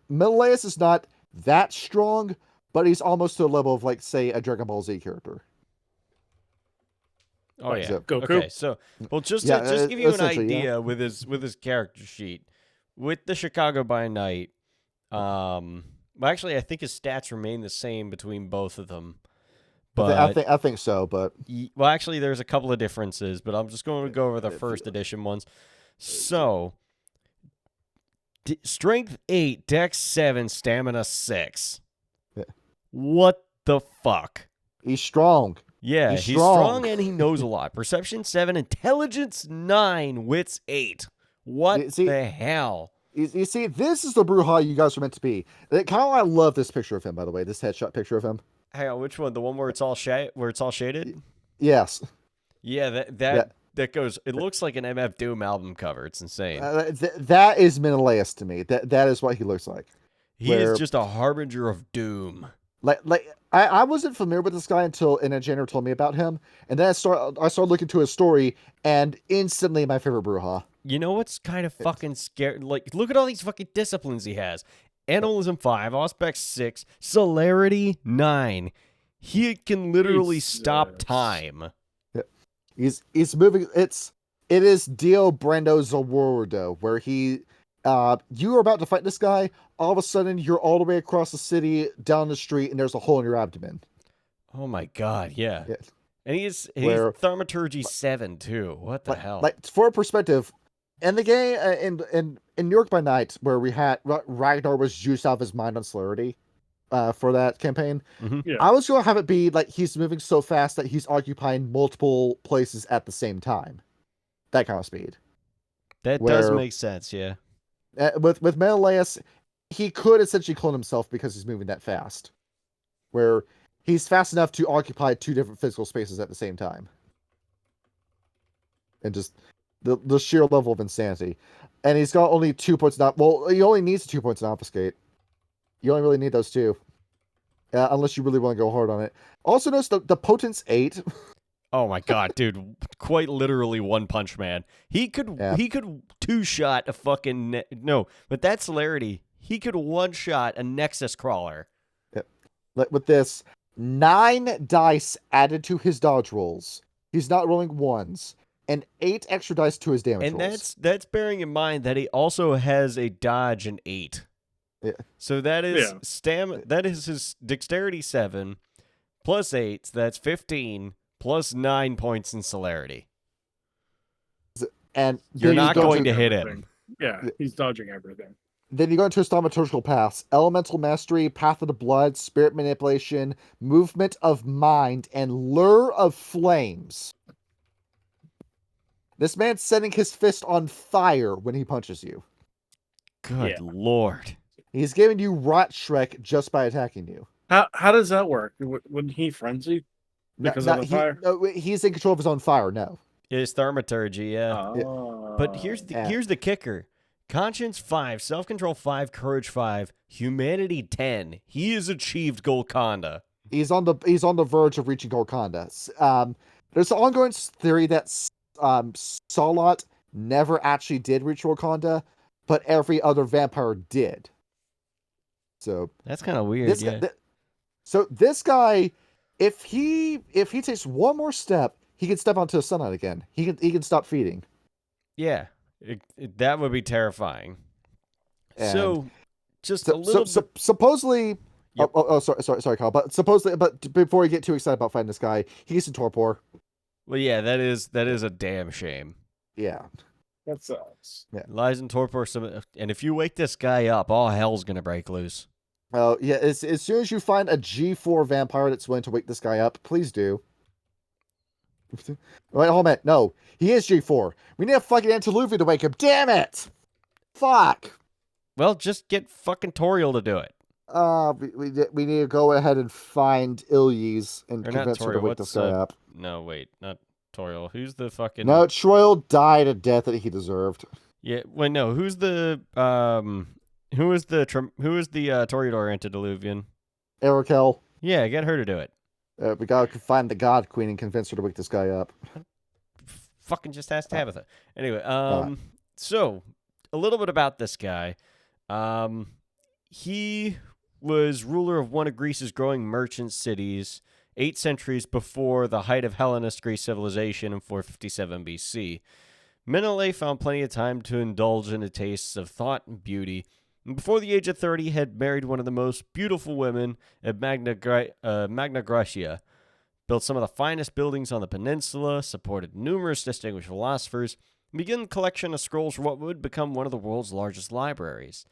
Menelaus is not that strong, but he's almost to the level of, like, say, a Dragon Ball Z character.
Oh yeah.
So,
Goku.
Okay, so just to give you an
essentially,
idea
yeah.
with his character sheet, with the Chicago by Night, well, actually I think his stats remain the same between both of them. But
I think so, but
well, actually, there's a couple of differences, but I'm just going to go over the first edition ones. So, strength 8, dex 7, stamina 6.
Yeah.
What the fuck?
he's strong.
Yeah,
He's
he's
strong.
strong and he knows a lot. Perception 7, intelligence 9, wits 8. What the hell?
You see, this is the Bruja you guys are meant to be. I love this picture of him, by the way. This headshot picture of him.
Hang on, which one? The one where it's all shaded?
Yes.
Yeah, that goes. It looks like an MF Doom album cover. It's insane.
That is Menelaus to me. That is what he looks like.
He is just a harbinger of doom.
I wasn't familiar with this guy until an engineer told me about him, and then I started looking to his story, and instantly my favorite Bruja.
You know what's kind of fucking scary? Like, look at all these fucking disciplines he has. Animalism 5, Auspex 6, Celerity 9. He can literally stop time.
Yeah. He's moving. It is Dio Brando Zawardo, where you are about to fight this guy. All of a sudden, you're all the way across the city, down the street, and there's a hole in your abdomen.
Oh my god, yeah. And he's Thaumaturgy 7 too. What the hell?
Like, for perspective, in the game in New York by Night, where we had Ragnar was juiced out of his mind on celerity for that campaign,
Yeah.
I was going to have it be like he's moving so fast that he's occupying multiple places at the same time. That kind of speed.
That does make sense, yeah.
With Menelaus, he could essentially clone himself because he's moving that fast. Where he's fast enough to occupy 2 different physical spaces at the same time. And just the sheer level of insanity. And he's got only 2 points well, he only needs 2 points to obfuscate. You only really need those 2. Unless you really want to go hard on it. Also notice the potence 8.
Oh my god, dude! Quite literally One Punch Man. He could 2-shot a fucking but that celerity. He could 1-shot a Nexus crawler.
Yep. With this 9 dice added to his dodge rolls. He's not rolling 1s, and 8 extra dice to his damage rolls.
And that's bearing in mind that he also has a dodge and 8.
Yeah.
So that is that is his dexterity 7 plus 8. So that's 15 plus 9 points in celerity.
And
you're not going to hit him.
Yeah, he's dodging everything.
Then you go into his thaumaturgical paths: elemental mastery, path of the blood, spirit manipulation, movement of mind, and lure of flames. This man's setting his fist on fire when he punches you.
Good lord.
He's giving you Rot Shrek just by attacking you.
How does that work? Wouldn't he frenzy because of the fire?
He's in control of his own fire, no.
It's thaumaturgy, yeah.
Oh.
But here's the kicker. Conscience 5, self-control 5, courage 5, humanity 10. He has achieved Golconda.
He's on the verge of reaching Golconda. There's an ongoing theory that Salot never actually did reach Golconda, but every other vampire did. So
that's kind of weird.
So this guy, if he takes one more step, he can step onto the sunlight again. He can stop feeding.
Yeah. That would be terrifying.
And
so, just a little bit...
supposedly...
Yep.
Sorry, Kyle. But supposedly... But before you get too excited about fighting this guy, he's in torpor.
Well, yeah, that is a damn shame.
Yeah.
That sucks.
Yeah.
Lies in torpor, and if you wake this guy up, all hell's going to break loose.
Oh, yeah, as soon as you find a G4 vampire that's willing to wake this guy up, please do. Wait, hold a minute. No, he is G4. We need a fucking antediluvian to wake him. Damn it! Fuck.
Well, just get fucking Toriel to do it.
We need to go ahead and find Ilyes and
Or not
convince her to
Toriel,
wake this guy up.
No, wait, not Toriel. Who's the fucking...
No, Troil died a death that he deserved.
Yeah, wait, no. Who's the who is the Toreador antediluvian?
Arakel.
Yeah, get her to do it.
We gotta find the God Queen and convince her to wake this guy up.
Fucking just ask Tabitha. Anyway, so a little bit about this guy. He was ruler of one of Greece's growing merchant cities 8 centuries before the height of Hellenist Greece civilization in 457 BC. Menelaus found plenty of time to indulge in the tastes of thought and beauty, and before the age of 30 had married one of the most beautiful women at Magna Graecia, built some of the finest buildings on the peninsula, supported numerous distinguished philosophers, and began a collection of scrolls for what would become one of the world's largest libraries.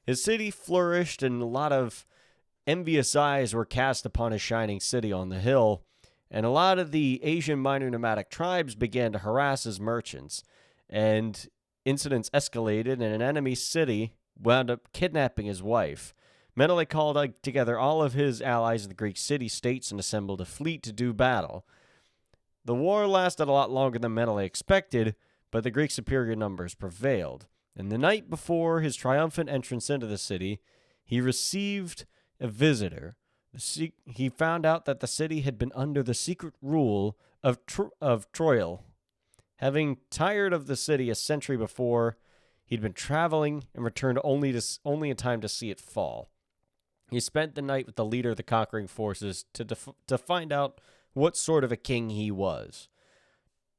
His city flourished, and a lot of envious eyes were cast upon his shining city on the hill, and a lot of the Asian minor nomadic tribes began to harass his merchants, and incidents escalated, and an enemy city wound up kidnapping his wife. Menelaus called together all of his allies in the Greek city-states and assembled a fleet to do battle. The war lasted a lot longer than Menelaus expected, but the Greek superior numbers prevailed. And the night before his triumphant entrance into the city, he received a visitor. He found out that the city had been under the secret rule of Troil. Having tired of the city a century before, he'd been traveling and returned only in time to see it fall. He spent the night with the leader of the conquering forces to find out what sort of a king he was.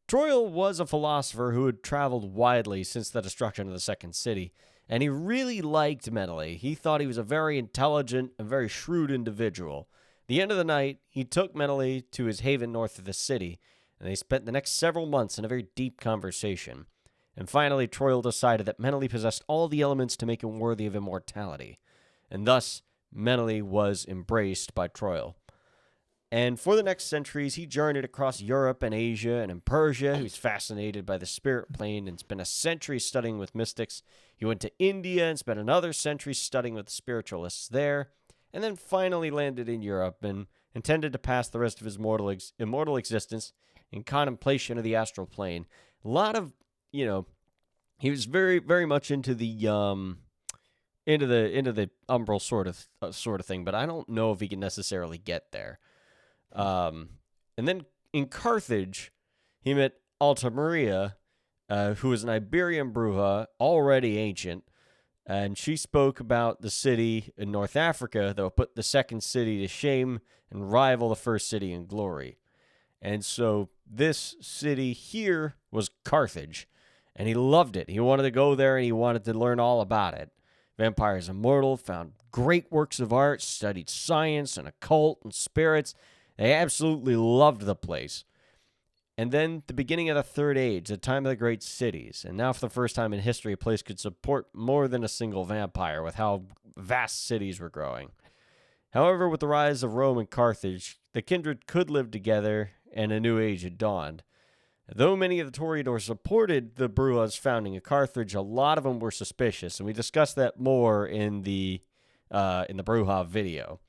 Troil was a philosopher who had traveled widely since the destruction of the second city, and he really liked Menelaus. He thought he was a very intelligent and very shrewd individual. At the end of the night, he took Menelaus to his haven north of the city, and they spent the next several months in a very deep conversation. And finally, Troil decided that Menelaus possessed all the elements to make him worthy of immortality, and thus Menelaus was embraced by Troil. And for the next centuries, he journeyed across Europe and Asia, and in Persia, he was fascinated by the spirit plane and spent a century studying with mystics. He went to India and spent another century studying with spiritualists there, and then finally landed in Europe and intended to pass the rest of his immortal existence in contemplation of the astral plane. A lot of, he was very, very much into the umbral sort of thing, but I don't know if he can necessarily get there. And then in Carthage, he met Camarilla, who was an Iberian Bruja, already ancient, and she spoke about the city in North Africa that would put the second city to shame and rival the first city in glory. And so this city here was Carthage, and he loved it. He wanted to go there, and he wanted to learn all about it. Vampires Immortal found great works of art, studied science and occult and spirits. They absolutely loved the place. And then the beginning of the Third Age, the time of the great cities. And now for the first time in history, a place could support more than a single vampire with how vast cities were growing. However, with the rise of Rome and Carthage, the kindred could live together and a new age had dawned. Though many of the Toreadors supported the Brujas founding of Carthage, a lot of them were suspicious, and we discussed that more in the Bruja video.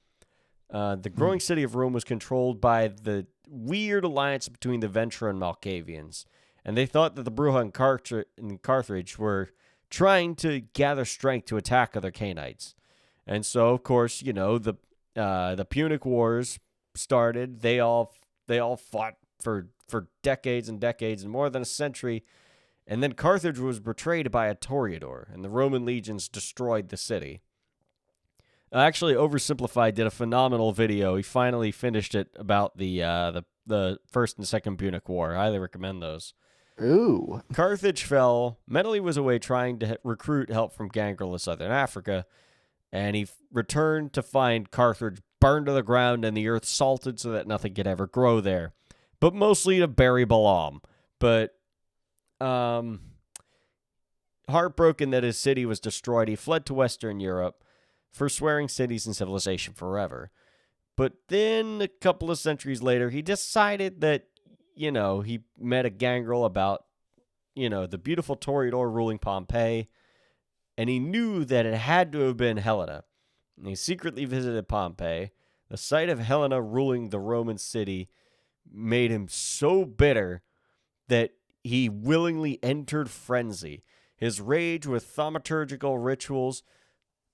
The growing city of Rome was controlled by the weird alliance between the Ventra and Malkavians, and they thought that the Bruja in Carthage were trying to gather strength to attack other Canaanites. And so, of course, the Punic Wars started. They all fought for decades and decades and more than a century, and then Carthage was betrayed by a Toreador, and the Roman legions destroyed the city. Actually, Oversimplified did a phenomenal video. He finally finished it about the First and Second Punic War. I highly recommend those.
Ooh.
Carthage fell. Menelaus was away trying to recruit help from Gangrel in southern Africa, and he returned to find Carthage burned to the ground and the earth salted so that nothing could ever grow there, but mostly to bury Balaam. But heartbroken that his city was destroyed, he fled to Western Europe, forswearing cities and civilization forever. But then, a couple of centuries later, he decided that, he met a gangrel about, the beautiful Toreador ruling Pompeii, and he knew that it had to have been Helena. And he secretly visited Pompeii. The sight of Helena ruling the Roman city made him so bitter that he willingly entered frenzy. His rage with thaumaturgical rituals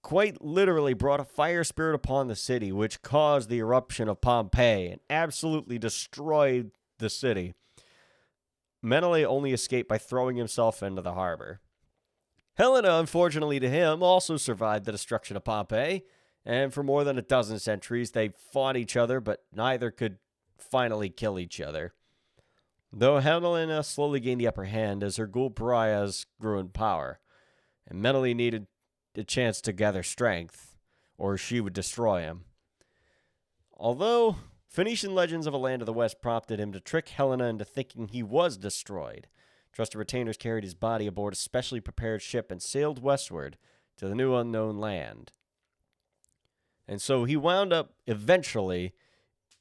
quite literally brought a fire spirit upon the city, which caused the eruption of Pompeii and absolutely destroyed the city. Menelaus only escaped by throwing himself into the harbor. Helena, unfortunately to him, also survived the destruction of Pompeii, and for more than a dozen centuries they fought each other, but neither could finally kill each other. Though Helena slowly gained the upper hand as her ghoul pariahs grew in power, and Menelaus needed a chance to gather strength, or she would destroy him. Although Phoenician legends of a land of the west prompted him to trick Helena into thinking he was destroyed, trusted retainers carried his body aboard a specially prepared ship and sailed westward to the new unknown land. And so he wound up eventually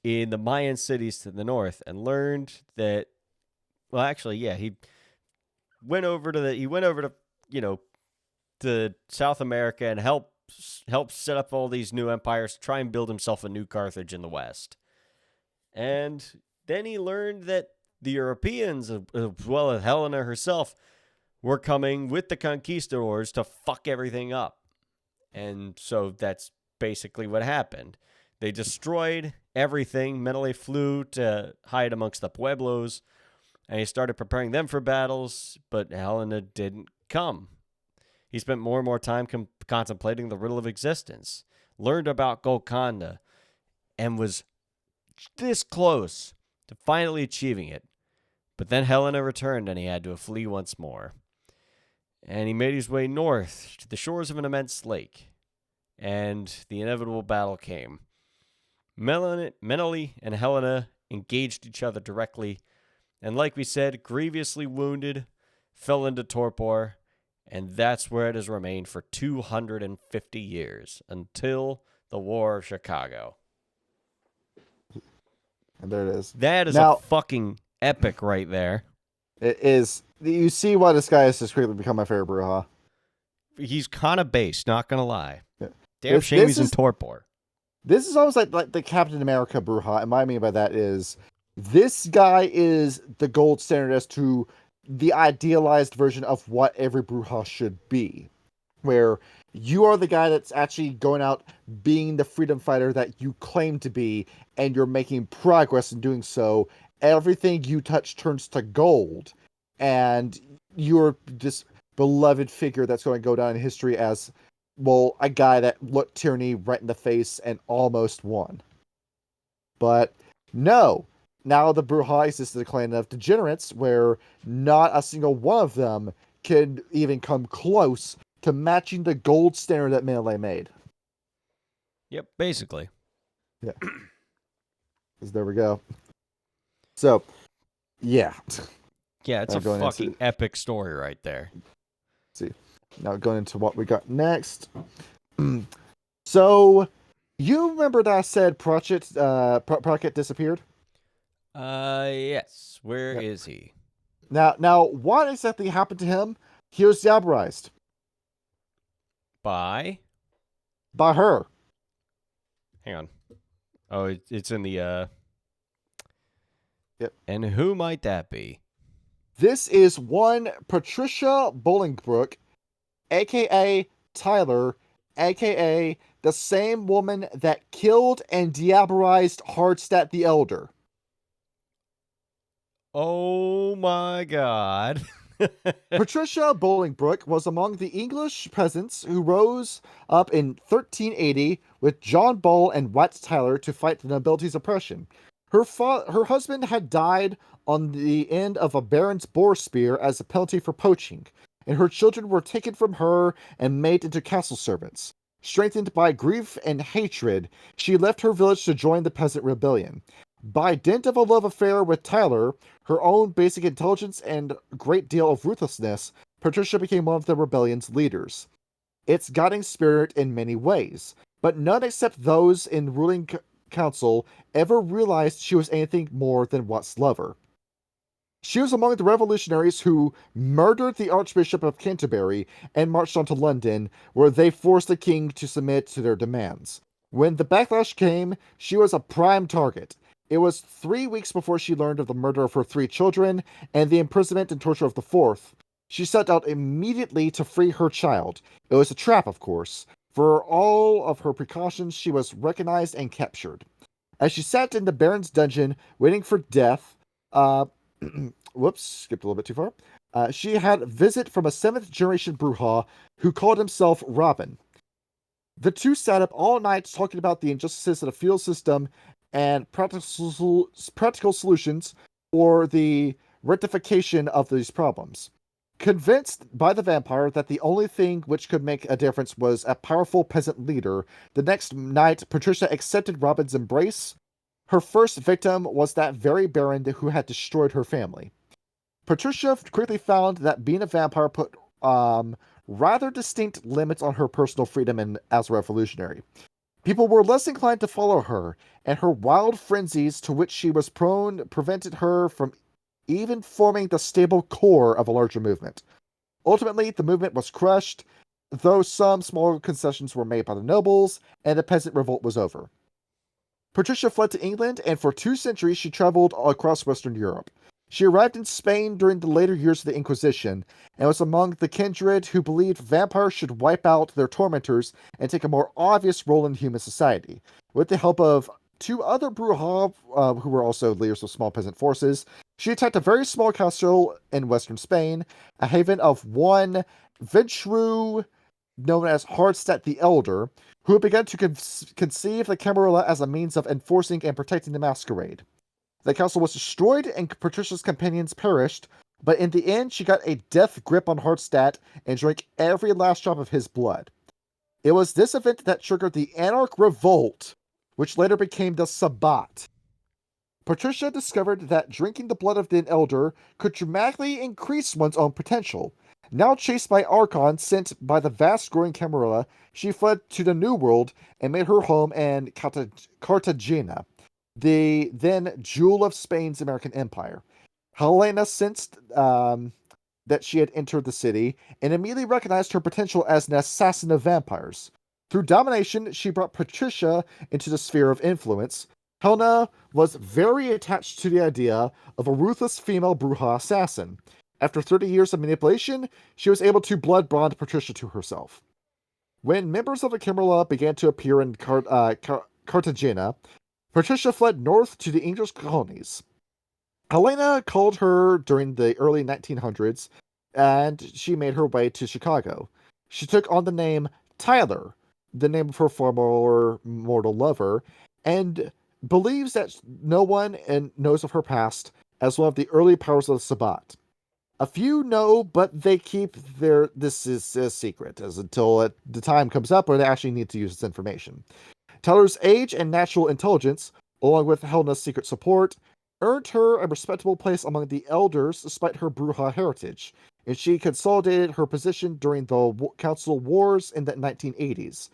in the Mayan cities to the north and learned that, he went over to to South America and helped set up all these new empires to try and build himself a new Carthage in the west. And then he learned that the Europeans, as well as Helena herself, were coming with the conquistadors to fuck everything up. And so that's basically what happened. They destroyed everything. Menelaus flew to hide amongst the pueblos, and he started preparing them for battles, but Helena didn't come. He spent more and more time contemplating the riddle of existence, learned about Golconda, and was this close to finally achieving it. But then Helena returned, and he had to flee once more. And he made his way north to the shores of an immense lake, and the inevitable battle came. Menelaus and Helena engaged each other directly, and like we said, grievously wounded, fell into torpor, and that's where it has remained for 250 years, until the War of Chicago.
And there it is.
That is
Now,
a fucking epic right there.
It is. You see why this guy has just quickly become my favorite Bruja.
He's kind of base, not gonna lie.
Yeah.
Damn shame
this
he's in
is-
torpor.
This is almost like the Captain America Bruja, and what I mean by that is this guy is the gold standard as to the idealized version of what every Bruja should be. Where you are the guy that's actually going out being the freedom fighter that you claim to be, and you're making progress in doing so. Everything you touch turns to gold, and you're this beloved figure that's going to go down in history as, well, a guy that looked tyranny right in the face and almost won. But no, now the Bruja is the clan of degenerates where not a single one of them can even come close to matching the gold standard that Menelaus made.
Yep, basically.
Yeah. There we go. So, yeah.
Yeah, it's
Now
a
going
fucking
into-
epic story right there.
Now going into what we got next. So, you remember that I said Pratchett disappeared?
Yes. Where
Yeah.
is he?
Now, what exactly happened to him? He was diabolized
By?
by her.
Hang on. Oh, it's in the,
Yep.
And who might that be?
This is one Patricia Bolingbroke, aka Tyler, aka the same woman that killed and diabolized Hardstadt the Elder.
Oh my god.
Patricia Bolingbroke was among the English peasants who rose up in 1380 with John Bull and Wat Tyler to fight the nobility's oppression. Her husband had died on the end of a baron's boar spear as a penalty for poaching, and her children were taken from her and made into castle servants. Strengthened by grief and hatred, she left her village to join the peasant rebellion. By dint of a love affair with Tyler, her own basic intelligence and great deal of ruthlessness, Patricia became one of the rebellion's leaders. Its guiding spirit in many ways, but none except those in ruling council ever realized she was anything more than Wat's lover. She was among the revolutionaries who murdered the Archbishop of Canterbury and marched on to London, where they forced the king to submit to their demands. When the backlash came, she was a prime target. It was 3 weeks before she learned of the murder of her 3 children and the imprisonment and torture of the 4th. She set out immediately to free her child. It was a trap, of course. For all of her precautions, she was recognized and captured. As she sat in the Baron's dungeon, waiting for death, whoops, skipped a little bit too far. She had a visit from a 7th-generation Brujah who called himself Robin. The two sat up all night talking about the injustices of the feudal system and practical solutions for the rectification of these problems. Convinced by the vampire that the only thing which could make a difference was a powerful peasant leader, the next night Patricia accepted Robin's embrace. Her first victim was that very Baron who had destroyed her family. Patricia quickly found that being a vampire put rather distinct limits on her personal freedom and as a revolutionary. People were less inclined to follow her, and her wild frenzies to which she was prone prevented her from even forming the stable core of a larger movement. Ultimately, the movement was crushed, though some small concessions were made by the nobles, and the peasant revolt was over. Patricia fled to England, and for 2 centuries she traveled across Western Europe. She arrived in Spain during the later years of the Inquisition, and was among the kindred who believed vampires should wipe out their tormentors and take a more obvious role in human society. With the help of 2 other Brujah, who were also leaders of small peasant forces, she attacked a very small castle in western Spain, a haven of one Ventru, known as Hardstadt the Elder, who had begun to conceive the Camarilla as a means of enforcing and protecting the masquerade. The castle was destroyed and Patricia's companions perished, but in the end she got a death grip on Hardstadt and drank every last drop of his blood. It was this event that triggered the Anarch Revolt, which later became the Sabbat. Patricia discovered that drinking the blood of the elder could dramatically increase one's own potential. Now chased by Archon sent by the vast growing Camarilla, she fled to the New World and made her home in Cartagena, the then jewel of Spain's American Empire. Helena sensed that she had entered the city and immediately recognized her potential as an assassin of vampires. Through domination, she brought Patricia into the sphere of influence. Helena was very attached to the idea of a ruthless female Brujah assassin. After 30 years of manipulation, she was able to blood bond Patricia to herself. When members of the Camarilla began to appear in Cartagena, Patricia fled north to the English colonies. Helena called her during the early 1900s, and she made her way to Chicago. She took on the name Tyler, the name of her former mortal lover, and believes that no one knows of her past, as one of the early powers of the Sabbat. A few know, but they keep this is a secret, as until the time comes up where they actually need to use this information. Tyler's age and natural intelligence, along with Helena's secret support, earned her a respectable place among the elders despite her Brujah heritage, and she consolidated her position during the Council Wars in the 1980s.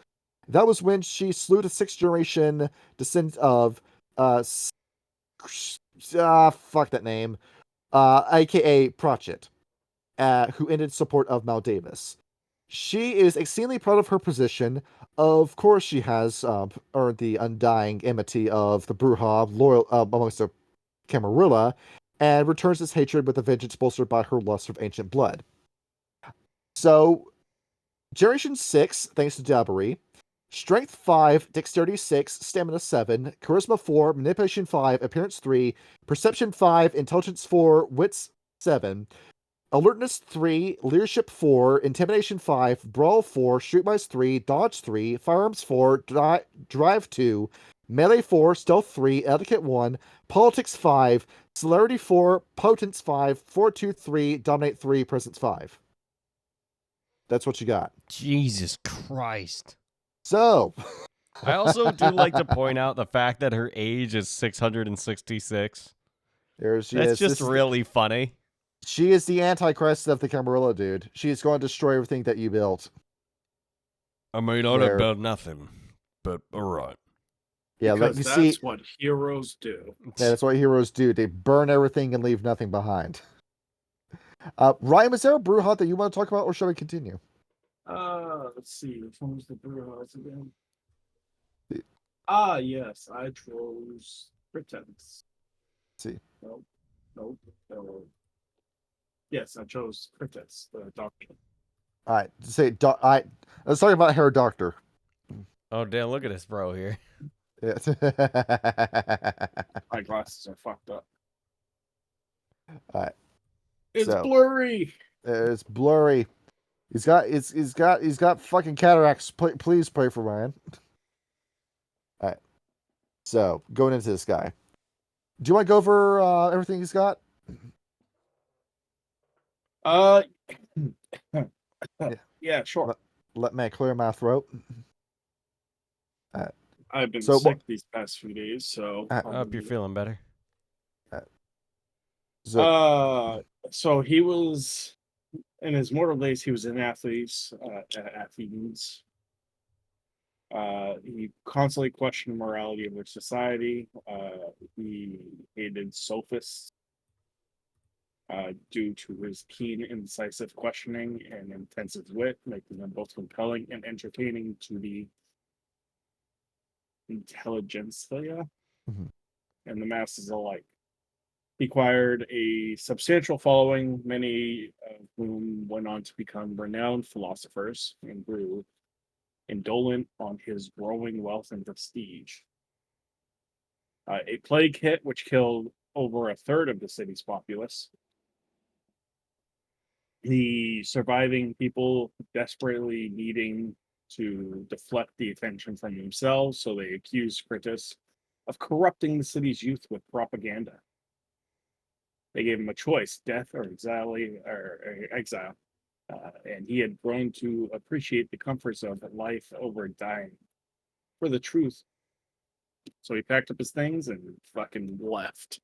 That was when she slew the 6th-generation descendant of, fuck that name, aka Pratchett, who ended support of Maldavis. She is exceedingly proud of her position. Of course, she has earned the undying enmity of the Brujah loyal amongst the Camarilla, and returns this hatred with a vengeance bolstered by her lust of ancient blood. So, Generation 6, thanks to Dabbery, Strength 5, Dexterity 6, Stamina 7, Charisma 4, Manipulation 5, Appearance 3, Perception 5, Intelligence 4, Wits 7, Alertness 3, Leadership 4, Intimidation 5, Brawl 4, Streetwise 3, Dodge 3, Firearms 4, Drive 2, Melee 4, Stealth 3, Etiquette 1, Politics 5, Celerity 4, Potence 5, Fortitude 3, Dominate 3, Presence 5. That's what you got.
Jesus Christ.
So,
I also do like to point out the fact that her age is 666. That's just really funny.
She is the Antichrist of the Camarilla, dude. She is going to destroy everything that you built.
I mean, I don't build nothing, but all right.
Yeah,
because
you
that's
see,
what heroes do.
that's what heroes do. They burn everything and leave nothing behind. Ryan, was there a brew hut that you want to talk about, or shall we continue?
Let's see. Which one was the brew house again?
The-
Yes, I chose Pretense.
See.
Nope. Nope. Yes, I chose Pretense, the doctor.
All right, let's talk about Hair Doctor.
Oh damn! Look at this bro here.
Yes.
My glasses are fucked up.
All right.
It's
So,
blurry.
it's blurry. He's got fucking cataracts. Please pray for Ryan. All right. So going into this guy, do you want to go over everything he's got?
Yeah, sure.
Let me clear my throat.
I've been
So
sick these past few days, so
I hope you're feeling better.
So he was in his mortal days. He was in Athens. He constantly questioned the morality of their society. He hated sophists due to his keen, incisive questioning and intensive wit, making them both compelling and entertaining to the intelligentsia and the masses alike. He acquired a substantial following, many of whom went on to become renowned philosophers and grew indolent on his growing wealth and prestige. A plague hit, which killed over a third of the city's populace. The surviving people desperately needing to deflect the attention from themselves, so they accused Critus of corrupting the city's youth with propaganda. They gave him a choice: death or exile. And he had grown to appreciate the comforts of life over dying for the truth. So he packed up his things and fucking left.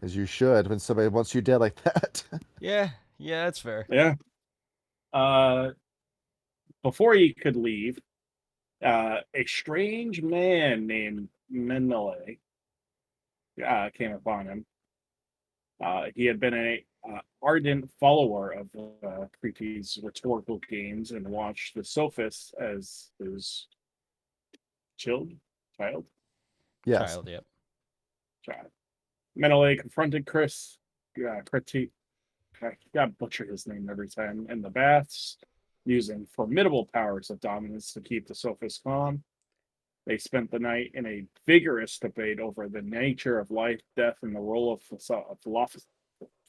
As you should when somebody wants you dead like that.
Yeah, that's fair.
Yeah. Before he could leave, a strange man named Menelaus came upon him. He had been a ardent follower of Cretes' rhetorical games and watched the sophists as his child.
Yes.
Child, yep.
Child. Menelaus confronted Crete. I gotta butcher his name every time. In the baths, using formidable powers of dominance to keep the sophists calm. They spent the night in a vigorous debate over the nature of life, death, and the role of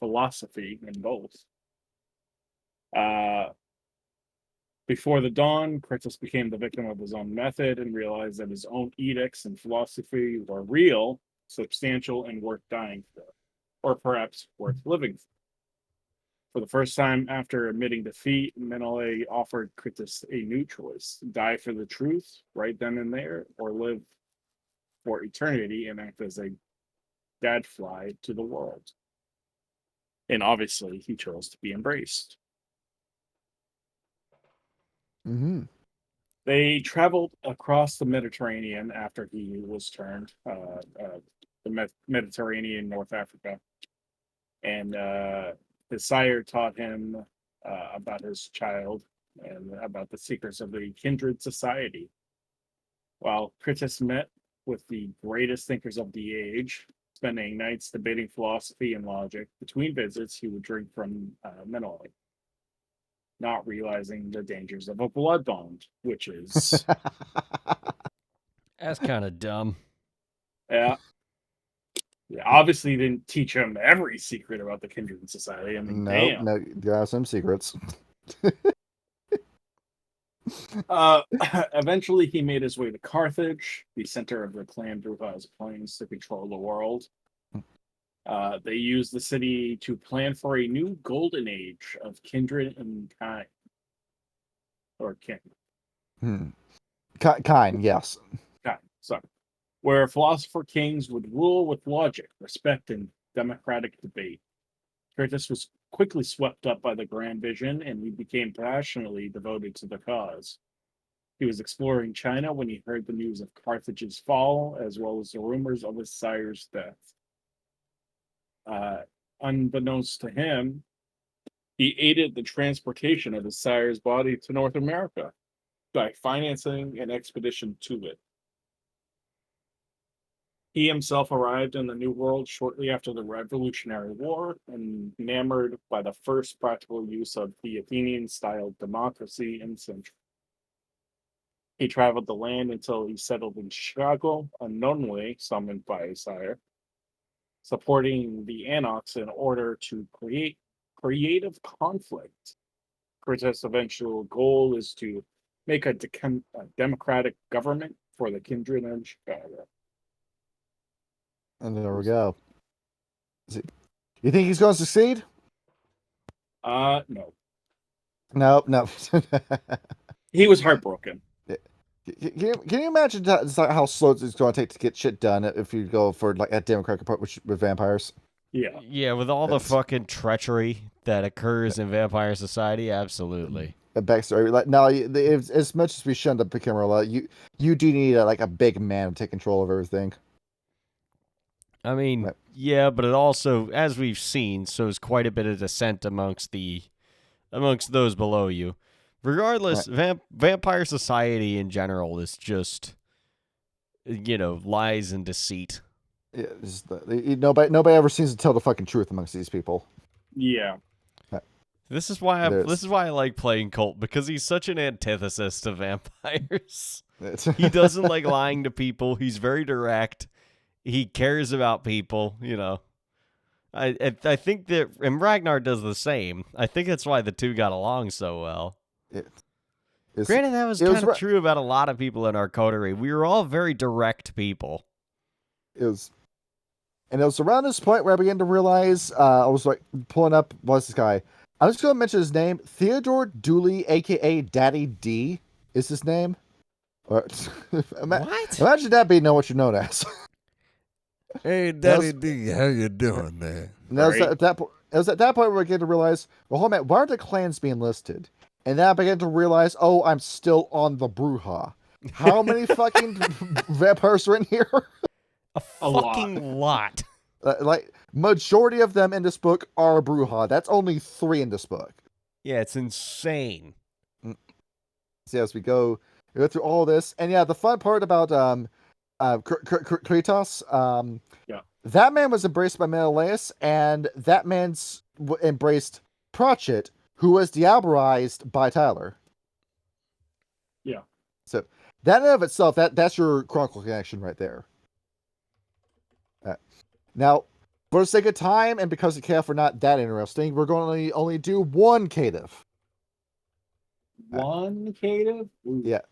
philosophy in both. Before the dawn, Critus became the victim of his own method and realized that his own edicts and philosophy were real, substantial, and worth dying for, or perhaps worth living for. For the first time after admitting defeat, Menelaus offered Critus a new choice: die for the truth right then and there, or live for eternity and act as a gadfly to the world. And obviously, he chose to be embraced.
Mm-hmm.
They traveled across the Mediterranean after he was turned, the Mediterranean, North Africa. And his sire taught him about his child and about the secrets of the kindred society. While Critus met with the greatest thinkers of the age, spending nights debating philosophy and logic, between visits he would drink from Menelaus, not realizing the dangers of a blood bond, which is
That's kind of dumb.
yeah. Obviously didn't teach him every secret about the kindred society. I mean,
Nope,
damn.
no, you have some secrets.
Eventually, he made his way to Carthage, the center of the clan Bruja's plans to control the world. They used the city to plan for a new golden age of kindred and kind. Or kin.
Kind, yes.
Kind, sorry. Where philosopher kings would rule with logic, respect, and democratic debate. Curtis was quickly swept up by the grand vision, and he became passionately devoted to the cause. He was exploring China when he heard the news of Carthage's fall, as well as the rumors of his sire's death. Unbeknownst to him, he aided the transportation of his sire's body to North America by financing an expedition to it. He himself arrived in the New World shortly after the Revolutionary War, and enamored by the first practical use of the Athenian-style democracy in Central. He traveled the land until he settled in Chicago, unknowingly summoned by his sire, supporting the Anarchs in order to create creative conflict. Curtis' eventual goal is to make a democratic government for the kindred in Chicago.
And there we go. You think he's going to succeed?
No.
No.
He was heartbroken.
Can you imagine how slow it's going to take to get shit done if you go for like a democratic approach with vampires?
Yeah.
Yeah, with all the fucking treachery that occurs in vampire society, absolutely.
A backstory. Like now, as much as we shunned up Camarilla, you do need a big man to take control of everything.
I mean,
Right.
yeah, but it also, as we've seen, shows quite a bit of dissent amongst those below you. Regardless, vampire society in general is just, lies and deceit.
Yeah, nobody ever seems to tell the fucking truth amongst these people.
Yeah.
This is why I like playing Colt, because he's such an antithesis to vampires. He doesn't like lying to people. He's very direct. He cares about people, I think that, and Ragnar does the same. I think that's why the two got along so well. Granted, that was kind of true about a lot of people in our coterie. We were all very direct people.
It was around this point where I began to realize, I was like pulling up, what's this guy? I'm just going to mention his name. Theodore Dooley, a.k.a. Daddy D, is his name. What? Imagine that being what you're known as.
Hey, Daddy D, how you doing, man?
And it was at that point where I began to realize, well, hold on, why are the clans being listed? And then I began to realize, oh, I'm still on the Bruja. How many fucking vampires are in here?
A fucking lot.
Like, majority of them in this book are Bruja. That's only 3 in this book.
Yeah, it's insane.
So as we go through all this, and yeah, the fun part about Kratos, that man was embraced by Menelaus, and that man's embraced Pratchett, who was diabolized by Tyler.
Yeah.
So that in of itself, that's your chronicle connection right there. Now, for the sake of time, and because the KF are not that interesting, we're going to only do one cative.
One cative?
Yeah.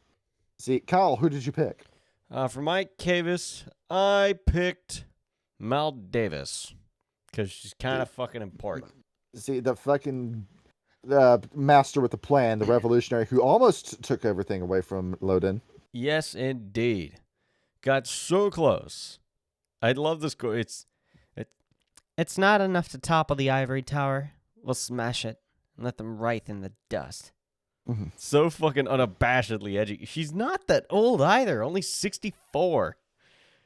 See, Kyle, who did you pick?
For my Cavis, I picked Mal Davis, because she's kind of fucking important.
See, the fucking master with the plan, the revolutionary who almost took everything away from Loden.
Yes, indeed. Got so close. I love this quote. It's not enough to topple the ivory tower. We'll smash it and let them writhe in the dust.
Mm-hmm.
So fucking unabashedly edgy. She's not that old either. Only 64.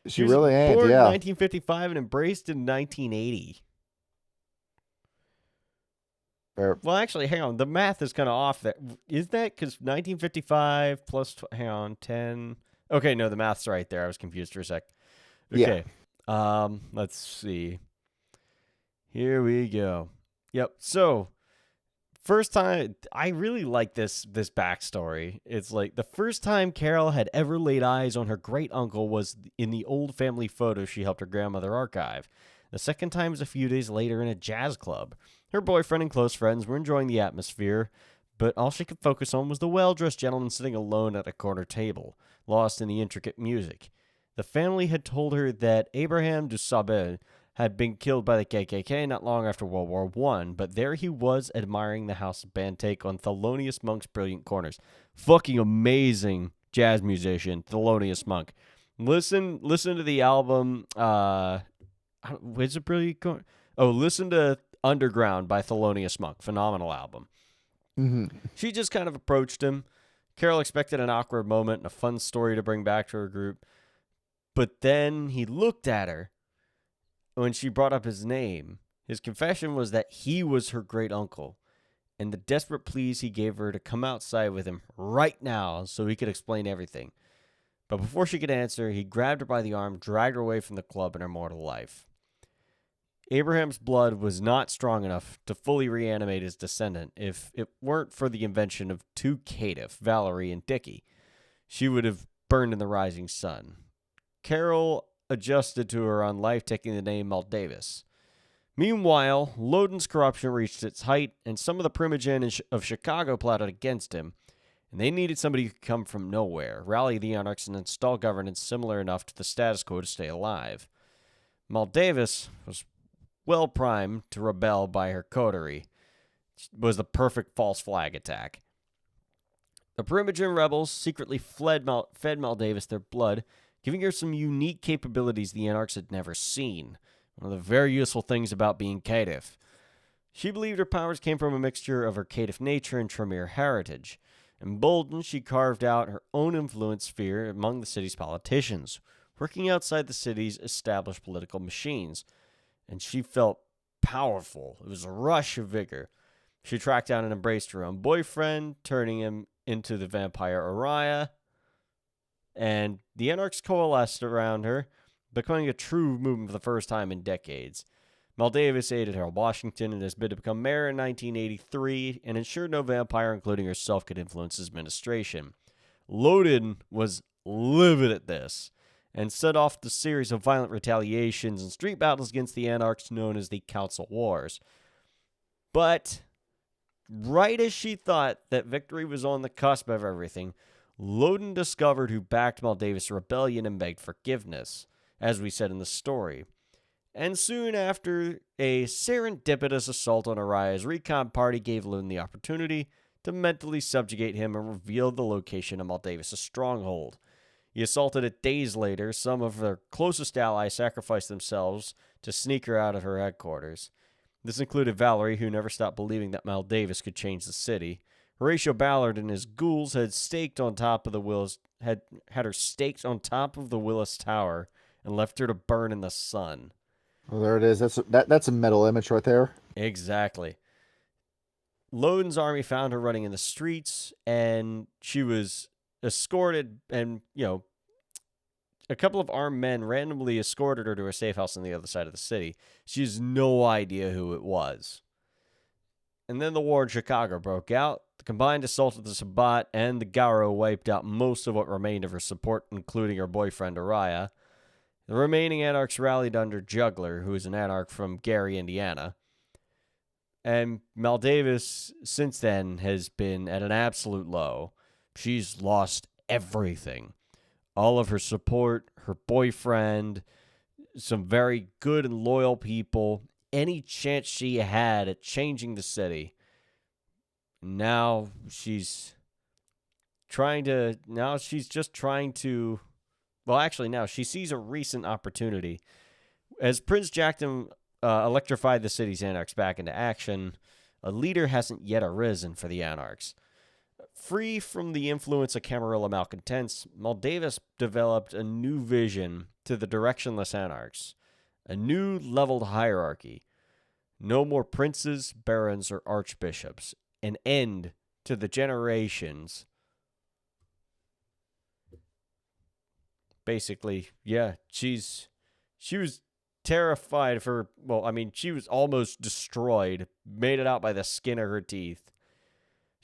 She really ain't,
born
yeah.
in 1955 and embraced in 1980. Well, actually, hang on. The math is kind of off there. Is that because 1955 plus, hang on, 10. Okay, no, the math's right there. I was confused for a sec. Okay. Yeah. Let's see. Here we go. Yep. So, first time, I really like this backstory. It's like the first time Carol had ever laid eyes on her great uncle was in the old family photo she helped her grandmother archive. The second time was a few days later in a jazz club. Her boyfriend and close friends were enjoying the atmosphere, but all she could focus on was the well-dressed gentleman sitting alone at a corner table, lost in the intricate music. The family had told her that Abraham de Sabel had been killed by the KKK not long after World War I, but there he was admiring the house band take on Thelonious Monk's Brilliant Corners. Fucking amazing jazz musician, Thelonious Monk. Listen to the album, is it Brilliant Corners? Oh, listen to Underground by Thelonious Monk. Phenomenal album.
Mm-hmm.
She just kind of approached him, Carol expected an awkward moment and a fun story to bring back to her group, but then he looked at her when she brought up his name. His confession was that he was her great uncle, and the desperate pleas he gave her to come outside with him right now so he could explain everything. But before she could answer, he grabbed her by the arm, dragged her away from the club and her mortal life. Abraham's blood was not strong enough to fully reanimate his descendant if it weren't for the invention of two caitiff, Valerie and Dickie. She would have burned in the rising sun. Carol adjusted to her on life, taking the name Maldavis. Meanwhile, Loden's corruption reached its height, and some of the Primogen of Chicago plotted against him, and they needed somebody who could come from nowhere, rally the Anarchs, and install governance similar enough to the status quo to stay alive. Maldavis was well primed to rebel by her coterie. It was the perfect false flag attack. The Primogen rebels secretly fed Maldavis their blood, giving her some unique capabilities the Anarchs had never seen. One of the very useful things about being caitiff. She believed her powers came from a mixture of her caitiff nature and Tremere heritage. Emboldened, she carved out her own influence sphere among the city's politicians, working outside the city's established political machines. And she felt powerful. It was a rush of vigor. She tracked down and embraced her own boyfriend, turning him into the vampire Uriah. And the Anarchs coalesced around her, becoming a true movement for the first time in decades. Maldavis aided Harold Washington in his bid to become mayor in 1983 and ensured no vampire, including herself, could influence his administration. Loden was livid at this and set off the series of violent retaliations and street battles against the Anarchs known as the Council Wars. But right as she thought that victory was on the cusp of everything, Loden discovered who backed Maldavis' rebellion and begged forgiveness, as we said in the story. And soon after, a serendipitous assault on Uriah's recon party gave Loden the opportunity to mentally subjugate him and reveal the location of Maldavis' stronghold. He assaulted it days later. Some of their closest allies sacrificed themselves to sneak her out of her headquarters. This included Valerie, who never stopped believing that Maldavis could change the city. Horatio Ballard and his ghouls had staked on top of the Willis had her staked on top of the Willis Tower and left her to burn in the sun.
Well, there it is. That's a metal image right there.
Exactly. Loden's army found her running in the streets, and she was escorted, and, a couple of armed men randomly escorted her to a safe house on the other side of the city. She has no idea who it was. And then the war in Chicago broke out. The combined assault of the Sabbat and the Garo wiped out most of what remained of her support, including her boyfriend Uriah. The remaining Anarchs rallied under Juggler, who is an Anarch from Gary, Indiana. And Maldavis, since then, has been at an absolute low. She's lost everything. All of her support, her boyfriend, some very good and loyal people, any chance she had at changing the city. Now she's just trying to, well, actually, now she sees a recent opportunity. As Prince Jackton electrified the city's Anarchs back into action, a leader hasn't yet arisen for the Anarchs. Free from the influence of Camarilla malcontents, Maldavis developed a new vision to the directionless Anarchs, a new leveled hierarchy. No more princes, barons, or archbishops. An end to the generations. Basically, yeah, she was terrified she was almost destroyed, made it out by the skin of her teeth.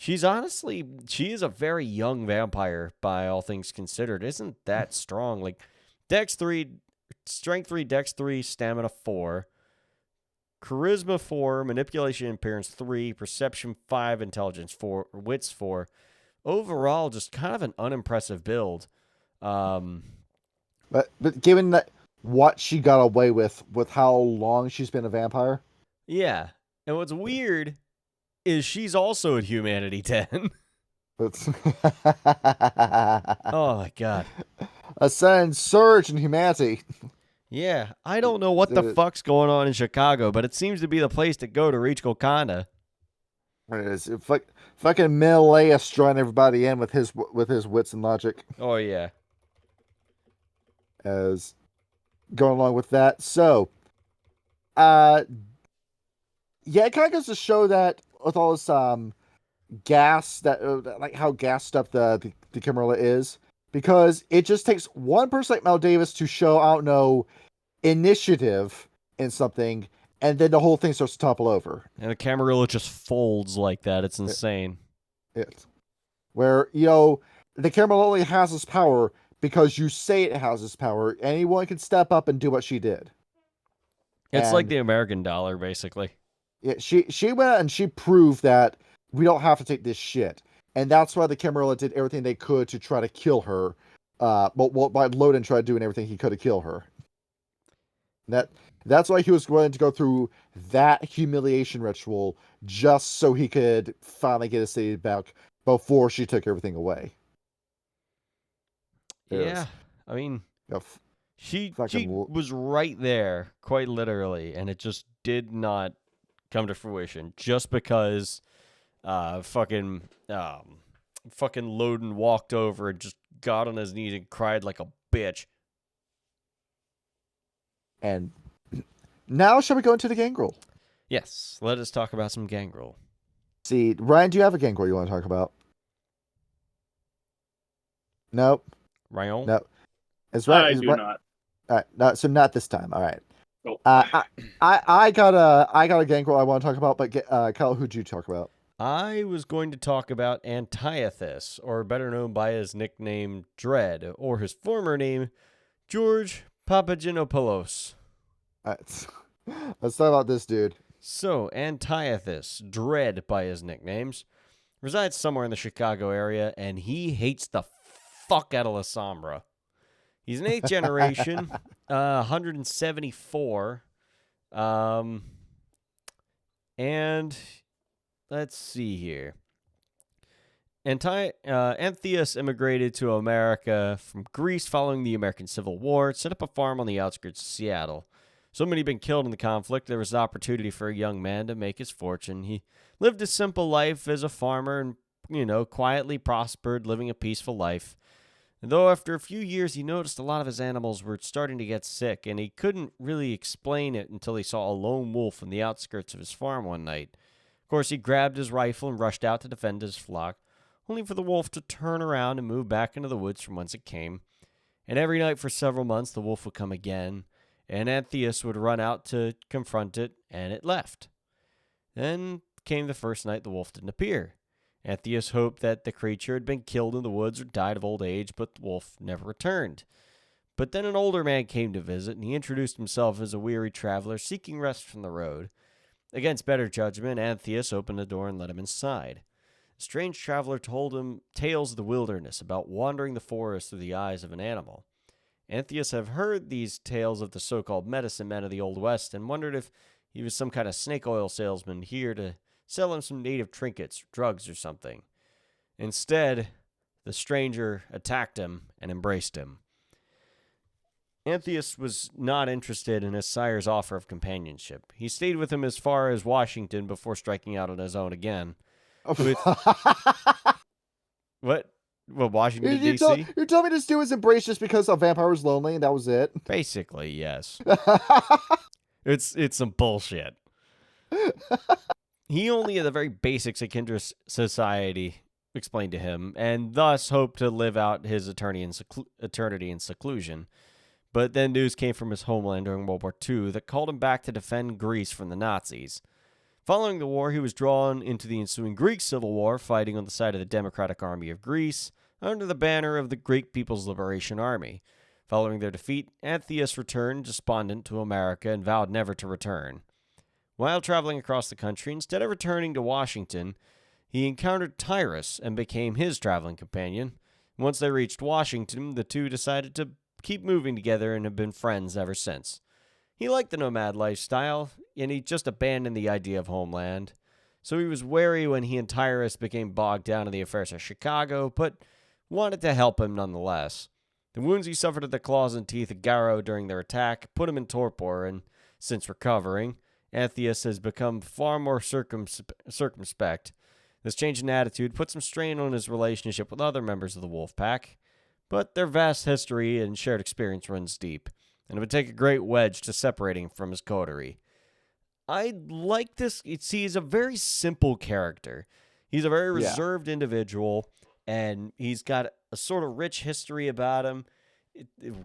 She is a very young vampire by all things considered. Isn't that strong? Like, Dex 3, Strength 3, Dex 3, Stamina 4, Charisma 4, Manipulation and Appearance 3, Perception 5, Intelligence 4, Wits 4. Overall, just kind of an unimpressive build.
But given that what she got away with how long she's been a vampire.
Yeah. And what's weird is she's also at Humanity 10. Oh my god.
A sudden surge in humanity.
Yeah, I don't know what the fuck's going on in Chicago, but it seems to be the place to go to reach Golconda.
It is. Fucking Menelaus drawing everybody in with his wits and logic
Oh yeah.
as going along with that. So, yeah, it kind of goes to show that with all this gas that like how gassed up the Camarilla is, because it just takes one person like Mel Davis to show, I don't know, initiative in something, and then the whole thing starts to topple over.
And the Camarilla just folds like that. It's insane.
It where the Camarilla only has this power because you say it has this power. Anyone can step up and do what she did.
It's like
And-
the American dollar, basically.
Yeah, she went out and she proved that we don't have to take this shit, and that's why the Camarilla did everything they could to try to kill her. But by Loden tried doing everything he could to kill her. That's why he was going to go through that humiliation ritual just so he could finally get his city back before she took everything away. It
Yeah.
was-
I mean, she
fucking
was right there, quite literally, and it just did not come to fruition just because fucking Loden walked over and just got on his knees and cried like a bitch.
And now, shall we go into the gangrel?
Yes, let us talk about some gangrel.
See, Ryan, do you have a gangrel you want to talk about? Nope.
Ryan?
No. It's right.
I
it's
do
right-
not.
All right, no, so not this time. All right.
Nope.
I got a gangrel I want to talk about, but Kyle, who'd you talk about?
I was going to talk about Antiochus, or better known by his nickname Dread, or his former name, George Papagenopoulos.
All right. Let's talk about this dude.
So, Antiochus, Dread by his nicknames, resides somewhere in the Chicago area, and he hates the fuck out of La Sombra. He's an 8th generation, 174, and let's see here. Antheus immigrated to America from Greece following the American Civil War, set up a farm on the outskirts of Seattle. So many had been killed in the conflict, there was an opportunity for a young man to make his fortune. He lived a simple life as a farmer and, quietly prospered, living a peaceful life. And though after a few years he noticed a lot of his animals were starting to get sick, and he couldn't really explain it until he saw a lone wolf in the outskirts of his farm one night. Of course, he grabbed his rifle and rushed out to defend his flock, only for the wolf to turn around and move back into the woods from whence it came. And every night for several months the wolf would come again, and Antheus would run out to confront it, and it left. Then came the first night the wolf didn't appear. Antheus hoped that the creature had been killed in the woods or died of old age, but the wolf never returned. But then an older man came to visit, and he introduced himself as a weary traveler seeking rest from the road. Against better judgment, Antheus opened the door and let him inside. The strange traveler told him tales of the wilderness about wandering the forest through the eyes of an animal. Antheus had heard these tales of the so-called medicine men of the Old West and wondered if he was some kind of snake oil salesman here to sell him some native trinkets, drugs, or something. Instead, the stranger attacked him and embraced him. Antheus was not interested in his sire's offer of companionship. He stayed with him as far as Washington before striking out on his own again. With- What? Well, Washington, D.C.?
You're telling me this dude was embraced just because a vampire was lonely and that was it?
Basically, yes. It's some bullshit. He only had the very basics of kindred society explained to him, and thus hoped to live out his eternity in seclusion. But then news came from his homeland during World War II that called him back to defend Greece from the Nazis. Following the war, he was drawn into the ensuing Greek Civil War, fighting on the side of the Democratic Army of Greece, under the banner of the Greek People's Liberation Army. Following their defeat, Antheus returned despondent to America and vowed never to return. While traveling across the country, instead of returning to Washington, he encountered Tyrus and became his traveling companion. Once they reached Washington, the two decided to keep moving together and have been friends ever since. He liked the nomad lifestyle, and he just abandoned the idea of homeland. So he was wary when he and Tyrus became bogged down in the affairs of Chicago, but wanted to help him nonetheless. The wounds he suffered at the claws and teeth of Garrow during their attack put him in torpor, and since recovering, Antheus has become far more circumspect, This change in attitude put some strain on his relationship with other members of the wolf pack, but their vast history and shared experience runs deep, and it would take a great wedge to separate him from his coterie. I like this. He's a very simple character. He's a very reserved individual, and he's got a sort of rich history about him.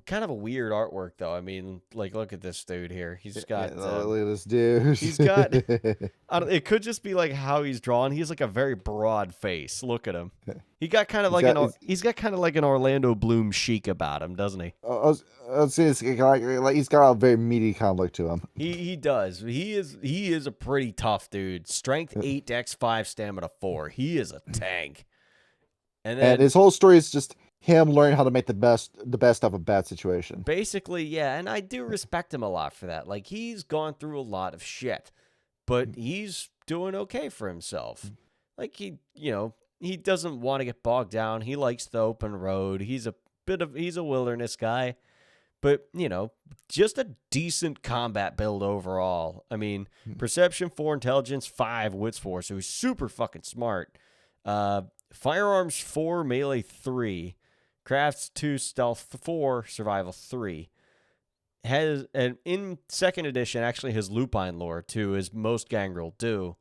Kind of a weird artwork, though. I mean, like, look at this dude here. He's got.
Look at this dude.
He's got. It could just be like how he's drawn. He's like a very broad face. Look at him. He got kind of he's got kind of like an Orlando Bloom chic about him, doesn't he?
I was saying, like he's got a very meaty kind of look to him.
He does. He is a pretty tough dude. Strength 8, Dex 5, Stamina 4. He is a tank. And
his whole story is just him learning how to make the best of a bad situation.
Basically, yeah, and I do respect him a lot for that. Like, he's gone through a lot of shit, but he's doing okay for himself. Like, he doesn't want to get bogged down. He likes the open road. He's a wilderness guy, but, just a decent combat build overall. I mean, Perception 4, Intelligence 5, Wits 4, so he's super fucking smart. Firearms 4, Melee 3, Crafts 2, Stealth 4, Survival 3. And in second edition, actually his Lupine lore too, as most Gangrel do.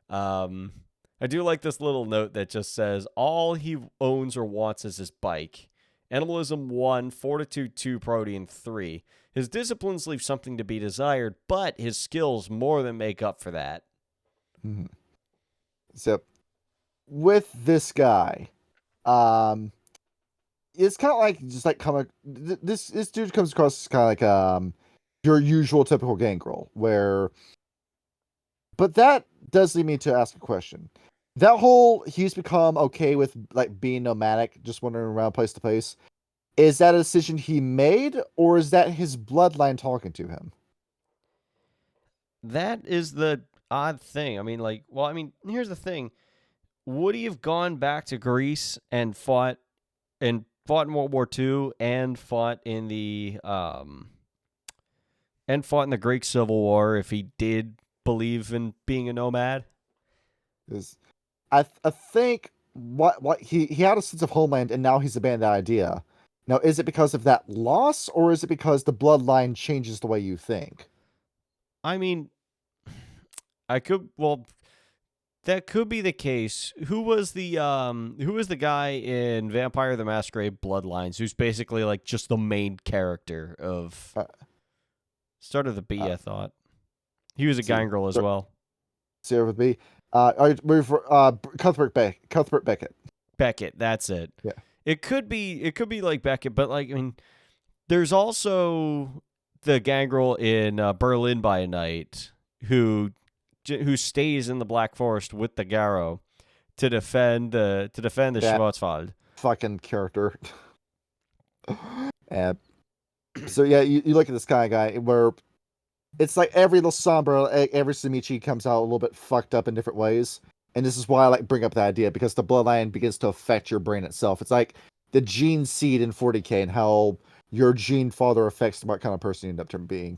I do like this little note that just says all he owns or wants is his bike. Animalism 1, Fortitude 2, Protean 3. His disciplines leave something to be desired, but his skills more than make up for that.
Mm-hmm. So, with this guy, it's kind of like just like this dude comes across as kind of like your usual typical gangrel, but that does lead me to ask a question. That whole he's become okay with like being nomadic, just wandering around place to place. Is that a decision he made, or is that his bloodline talking to him?
That is the odd thing. I mean, here's the thing. Would he have gone back to Greece and fought in World War II and fought in the Greek Civil War if he did believe in being a nomad?
Because I think what he had a sense of homeland and now he's abandoned that idea. Now, is it because of that loss, or is it because the bloodline changes the way you think?
I mean, that could be the case. Who was the guy in Vampire the Masquerade Bloodlines who's basically like just the main character of start of the B, I thought. He was a gangrel as well.
Start with B. Cuthbert Beckett.
Beckett, that's it.
Yeah.
It could be like Beckett, but like, I mean, there's also the gangrel in Berlin by Night who stays in the Black Forest with the Garrow to defend the Schwarzwald.
Fucking character. So yeah, you look at this kind of guy where it's like every little Sombra, every Simichi comes out a little bit fucked up in different ways. And this is why I like bring up the idea, because the bloodline begins to affect your brain itself. It's like the gene seed in 40K and how your gene father affects what kind of person you end up being.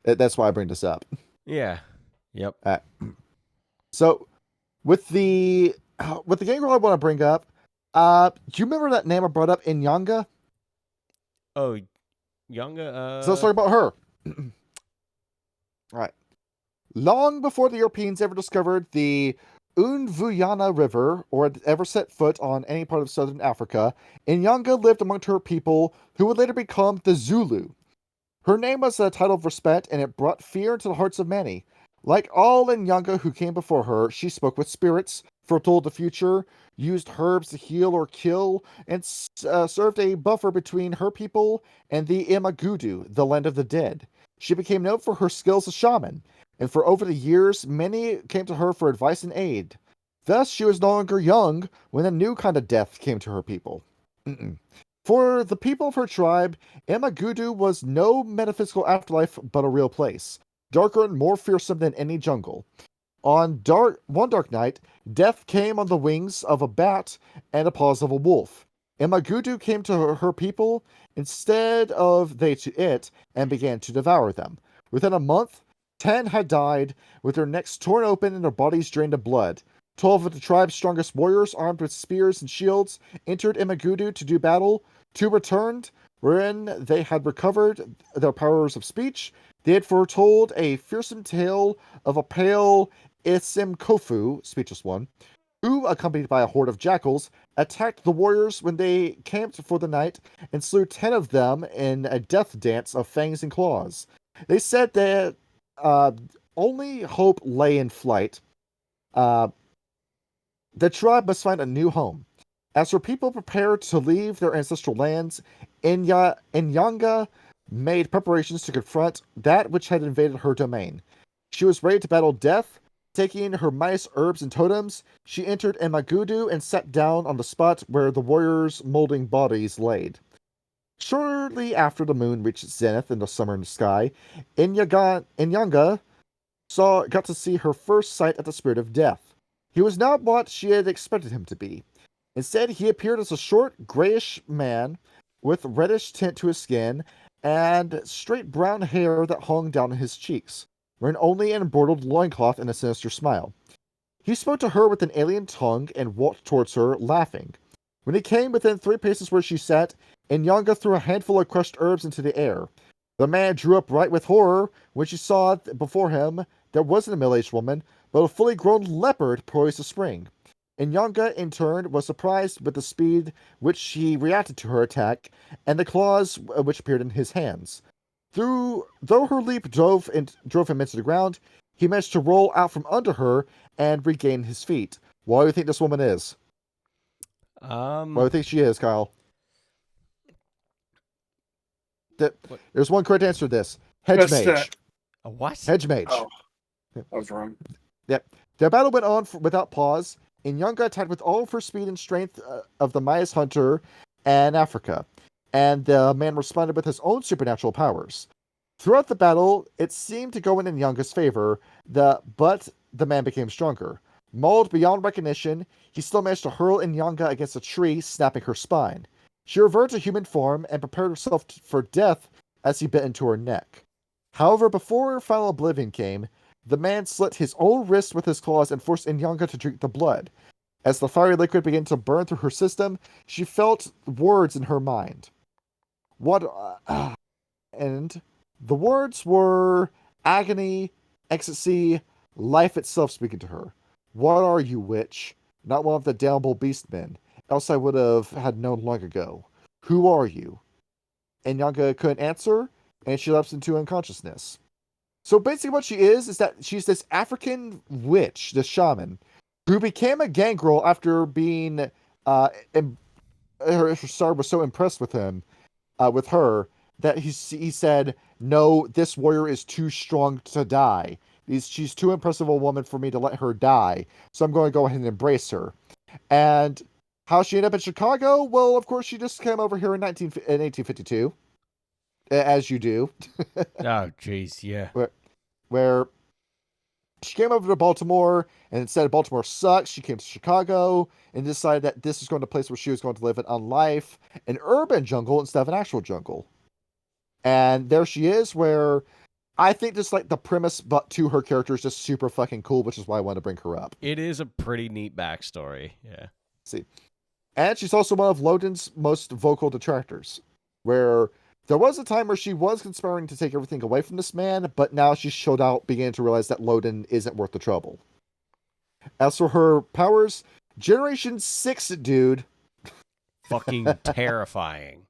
That's why I bring this up.
Yeah. Yep.
So with the gangrel I want to bring up, do you remember that name I brought up in Yanga?
Oh, Yanga.
So let's talk about her. Right. Long before the Europeans ever discovered the Unvuyana River or had ever set foot on any part of southern Africa, Inyanga lived among her people who would later become the Zulu. Her name was a title of respect, and it brought fear into the hearts of many. Like all Inyanga who came before her, she spoke with spirits, foretold the future, used herbs to heal or kill, and served a buffer between her people and the Imagudu, the land of the dead. She became known for her skills as shaman, and for over the years, many came to her for advice and aid. Thus, she was no longer young when a new kind of death came to her people. For the people of her tribe, Imagudu was no metaphysical afterlife, but a real place, darker and more fearsome than any jungle. One dark night, death came on the wings of a bat and the paws of a wolf. Imagudu came to her people instead of they to it, and began to devour them. Within a month, 10 had died, with their necks torn open and their bodies drained of blood. 12 of the tribe's strongest warriors, armed with spears and shields, entered Imagudu to do battle. 2 returned, wherein they had recovered their powers of speech. They had foretold a fearsome tale of a pale Isimkofu, speechless one, who, accompanied by a horde of jackals, attacked the warriors when they camped for the night and slew 10 of them in a death dance of fangs and claws. They said that only hope lay in flight. The tribe must find a new home. As her people prepared to leave their ancestral lands, Inyanga made preparations to confront that which had invaded her domain. She was ready to battle death. Taking her mice, herbs, and totems, she entered Imagudu and sat down on the spot where the warriors' molding bodies laid. Shortly after the moon reached its zenith in the summer sky, Inyanga got to see her first sight at the spirit of death. He was not what she had expected him to be. Instead, he appeared as a short, grayish man with reddish tint to his skin and straight brown hair that hung down his cheeks, wearing only an embroidered loincloth and a sinister smile. He spoke to her with an alien tongue and walked towards her, laughing. When he came within 3 paces where she sat, Inyanga threw a handful of crushed herbs into the air. The man drew upright with horror when she saw before him there wasn't a middle-aged woman, but a fully grown leopard poised to spring. Inyanga, in turn, was surprised with the speed which he reacted to her attack, and the claws which appeared in his hands. Though her leap drove him into the ground, he managed to roll out from under her and regain his feet. What do you think this woman is? What do you think she is, Kyle? There's one correct answer to this. Hedge mage.
A what?
Hedge mage.
Oh, I was wrong.
Yep. The battle went on without pause. Inyanga attacked with all of her speed and strength of the Maya's hunter and Africa, and the man responded with his own supernatural powers. Throughout the battle, it seemed to go in Inyanga's favor, but the man became stronger. Mauled beyond recognition, he still managed to hurl Inyanga against a tree, snapping her spine. She reverted to human form and prepared herself for death as he bit into her neck. However, before her final oblivion came, the man slit his own wrist with his claws and forced Inyanga to drink the blood. As the fiery liquid began to burn through her system, she felt words in her mind. And the words were agony, ecstasy, life itself speaking to her. What are you, witch? Not one of the damnable beast men. Else I would have had known long ago. Who are you? Inyanga couldn't answer, and she lapsed into unconsciousness. So basically what she is that she's this African witch, this shaman, who became a gangrel after being, her star was so impressed with her, that he said, no, this warrior is too strong to die. She's too impressive a woman for me to let her die, so I'm going to go ahead and embrace her. And how she ended up in Chicago? Well, of course, she just came over here in 1852, as you do.
Oh, jeez, yeah.
Where she came over to Baltimore, and instead of Baltimore sucks, she came to Chicago and decided that this is going to be a place where she was going to live on life, an urban jungle instead of an actual jungle. And there she is, where I think just like the premise but to her character is just super fucking cool, which is why I want to bring her up.
It is a pretty neat backstory, yeah.
See. And she's also one of Loden's most vocal detractors, where there was a time where she was conspiring to take everything away from this man, but now she showed out, beginning to realize that Loden isn't worth the trouble. As for her powers, Generation 6, dude.
Fucking terrifying.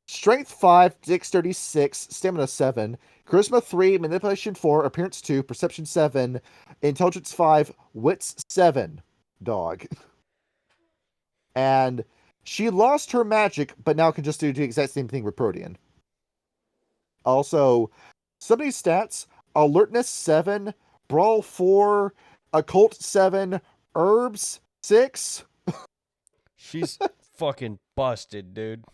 Strength 5, Dexterity 6, Stamina 7, Charisma 3, Manipulation 4, Appearance 2, Perception 7, Intelligence 5, Wits 7, dog. And she lost her magic, but now can just do the exact same thing with Protean. Also, some of these stats, Alertness 7, Brawl 4, Occult 7, Herbs 6.
She's fucking busted, dude.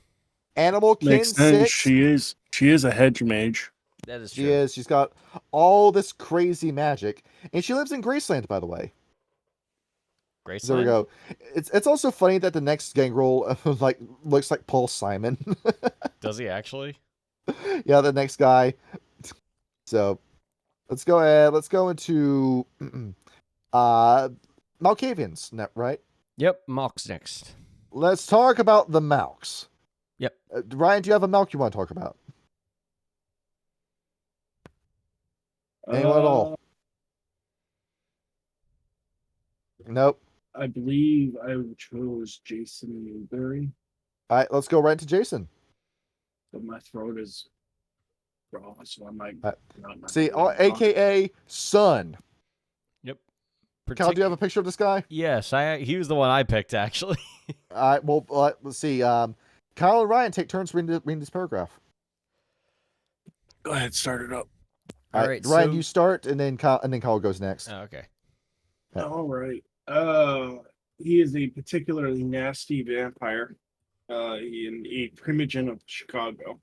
Animal Kin
Makes sense.
6.
She is a hedge mage.
That is
She
true.
is. She's got all this crazy magic. And she lives in Graceland, by the way.
Graceland?
There we go. It's also funny that the next gangrel looks like Paul Simon.
Does he actually?
Yeah, the next guy. So let's go ahead. Let's go into Malkavians, right?
Yep, Malk's next.
Let's talk about the Malks.
Yep.
Ryan, do you have a Malk you want to talk about? Anyone at all? Nope.
I believe I chose Jason Newberry,
All right, let's go right to Jason.
but my throat is raw, so I might not.
See, AKA Sun.
Yep.
Cal, do you have a picture of this guy?
Yes, he was the one I picked, actually.
All right, well, let's see. Kyle and Ryan take turns reading this paragraph.
Go ahead, start it up.
All right, Ryan, you start, and then Kyle goes next.
Oh, okay.
Yeah.
All right. He is a particularly nasty vampire. A primogen of Chicago.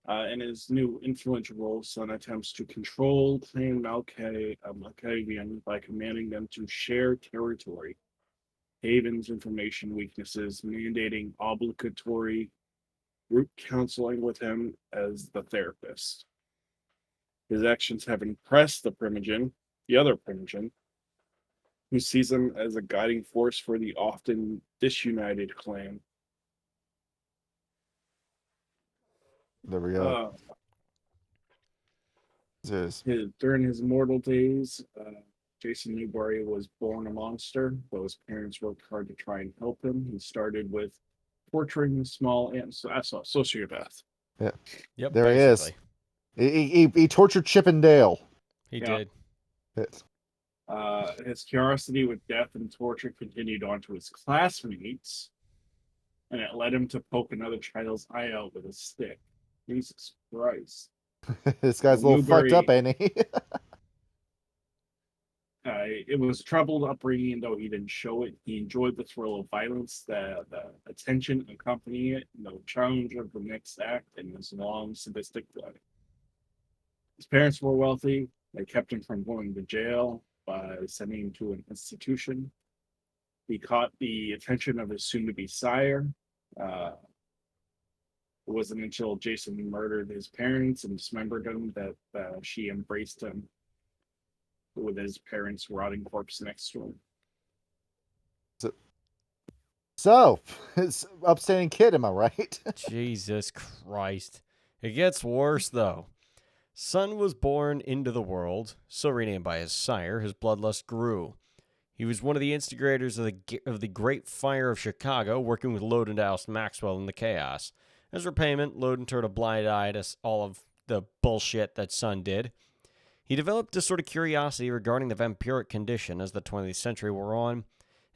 In his new influential role, Sun attempts to control Clan Malkavian by commanding them to share territory, havens, information, weaknesses, mandating obligatory group counseling with him as the therapist. His actions have impressed the other primogen, who sees him as a guiding force for the often disunited clan.
There we go.
During his mortal days, Jason Newberry was born a monster, though his parents worked hard to try and help him. He started with torturing small ants. I saw sociopath.
Yeah.
Yep.
There
basically.
he is. He tortured Chip and Dale.
He did.
Yes.
His curiosity with death and torture continued on to his classmates, and it led him to poke another child's eye out with a stick. Jesus Christ.
This guy's a little fucked up, ain't he?
It was a troubled upbringing, though he didn't show it. He enjoyed the thrill of violence, the attention accompanying it, the challenge of the next act, and his long, sadistic life. His parents were wealthy. They kept him from going to jail by sending him to an institution. He caught the attention of his soon-to-be sire. It wasn't until Jason murdered his parents and dismembered them that she embraced him, with his parents' rotting corpse next to him.
So, it's upstanding kid, am I right?
Jesus Christ. It gets worse, though. Sun was born into the world, so renamed by his sire. His bloodlust grew. He was one of the instigators of the Great Fire of Chicago, working with Loden to oust Maxwell in the chaos. As repayment, Loden turned a blind eye to all of the bullshit that Sun did. He developed a sort of curiosity regarding the vampiric condition as the 20th century wore on,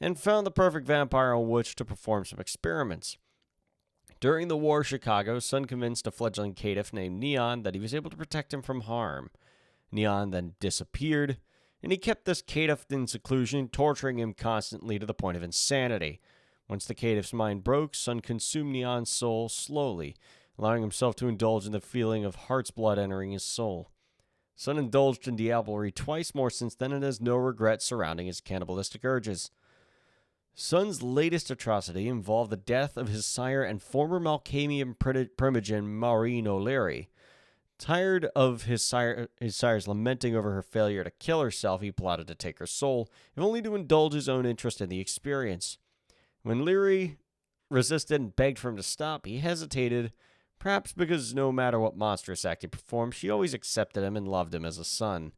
and found the perfect vampire on which to perform some experiments. During the War of Chicago, Sun convinced a fledgling caitiff named Neon that he was able to protect him from harm. Neon then disappeared, and he kept this caitiff in seclusion, torturing him constantly to the point of insanity. Once the caitiff's mind broke, Sun consumed Neon's soul slowly, allowing himself to indulge in the feeling of heart's blood entering his soul. Sun indulged in diablerie twice more since then and has no regret surrounding his cannibalistic urges. Sun's latest atrocity involved the death of his sire and former Malkavian primogen Maureen O'Leary. Tired of his sire's lamenting over her failure to kill herself, he plotted to take her soul, if only to indulge his own interest in the experience. When Leary resisted and begged for him to stop, he hesitated, perhaps because no matter what monstrous act he performed, she always accepted him and loved him as a son.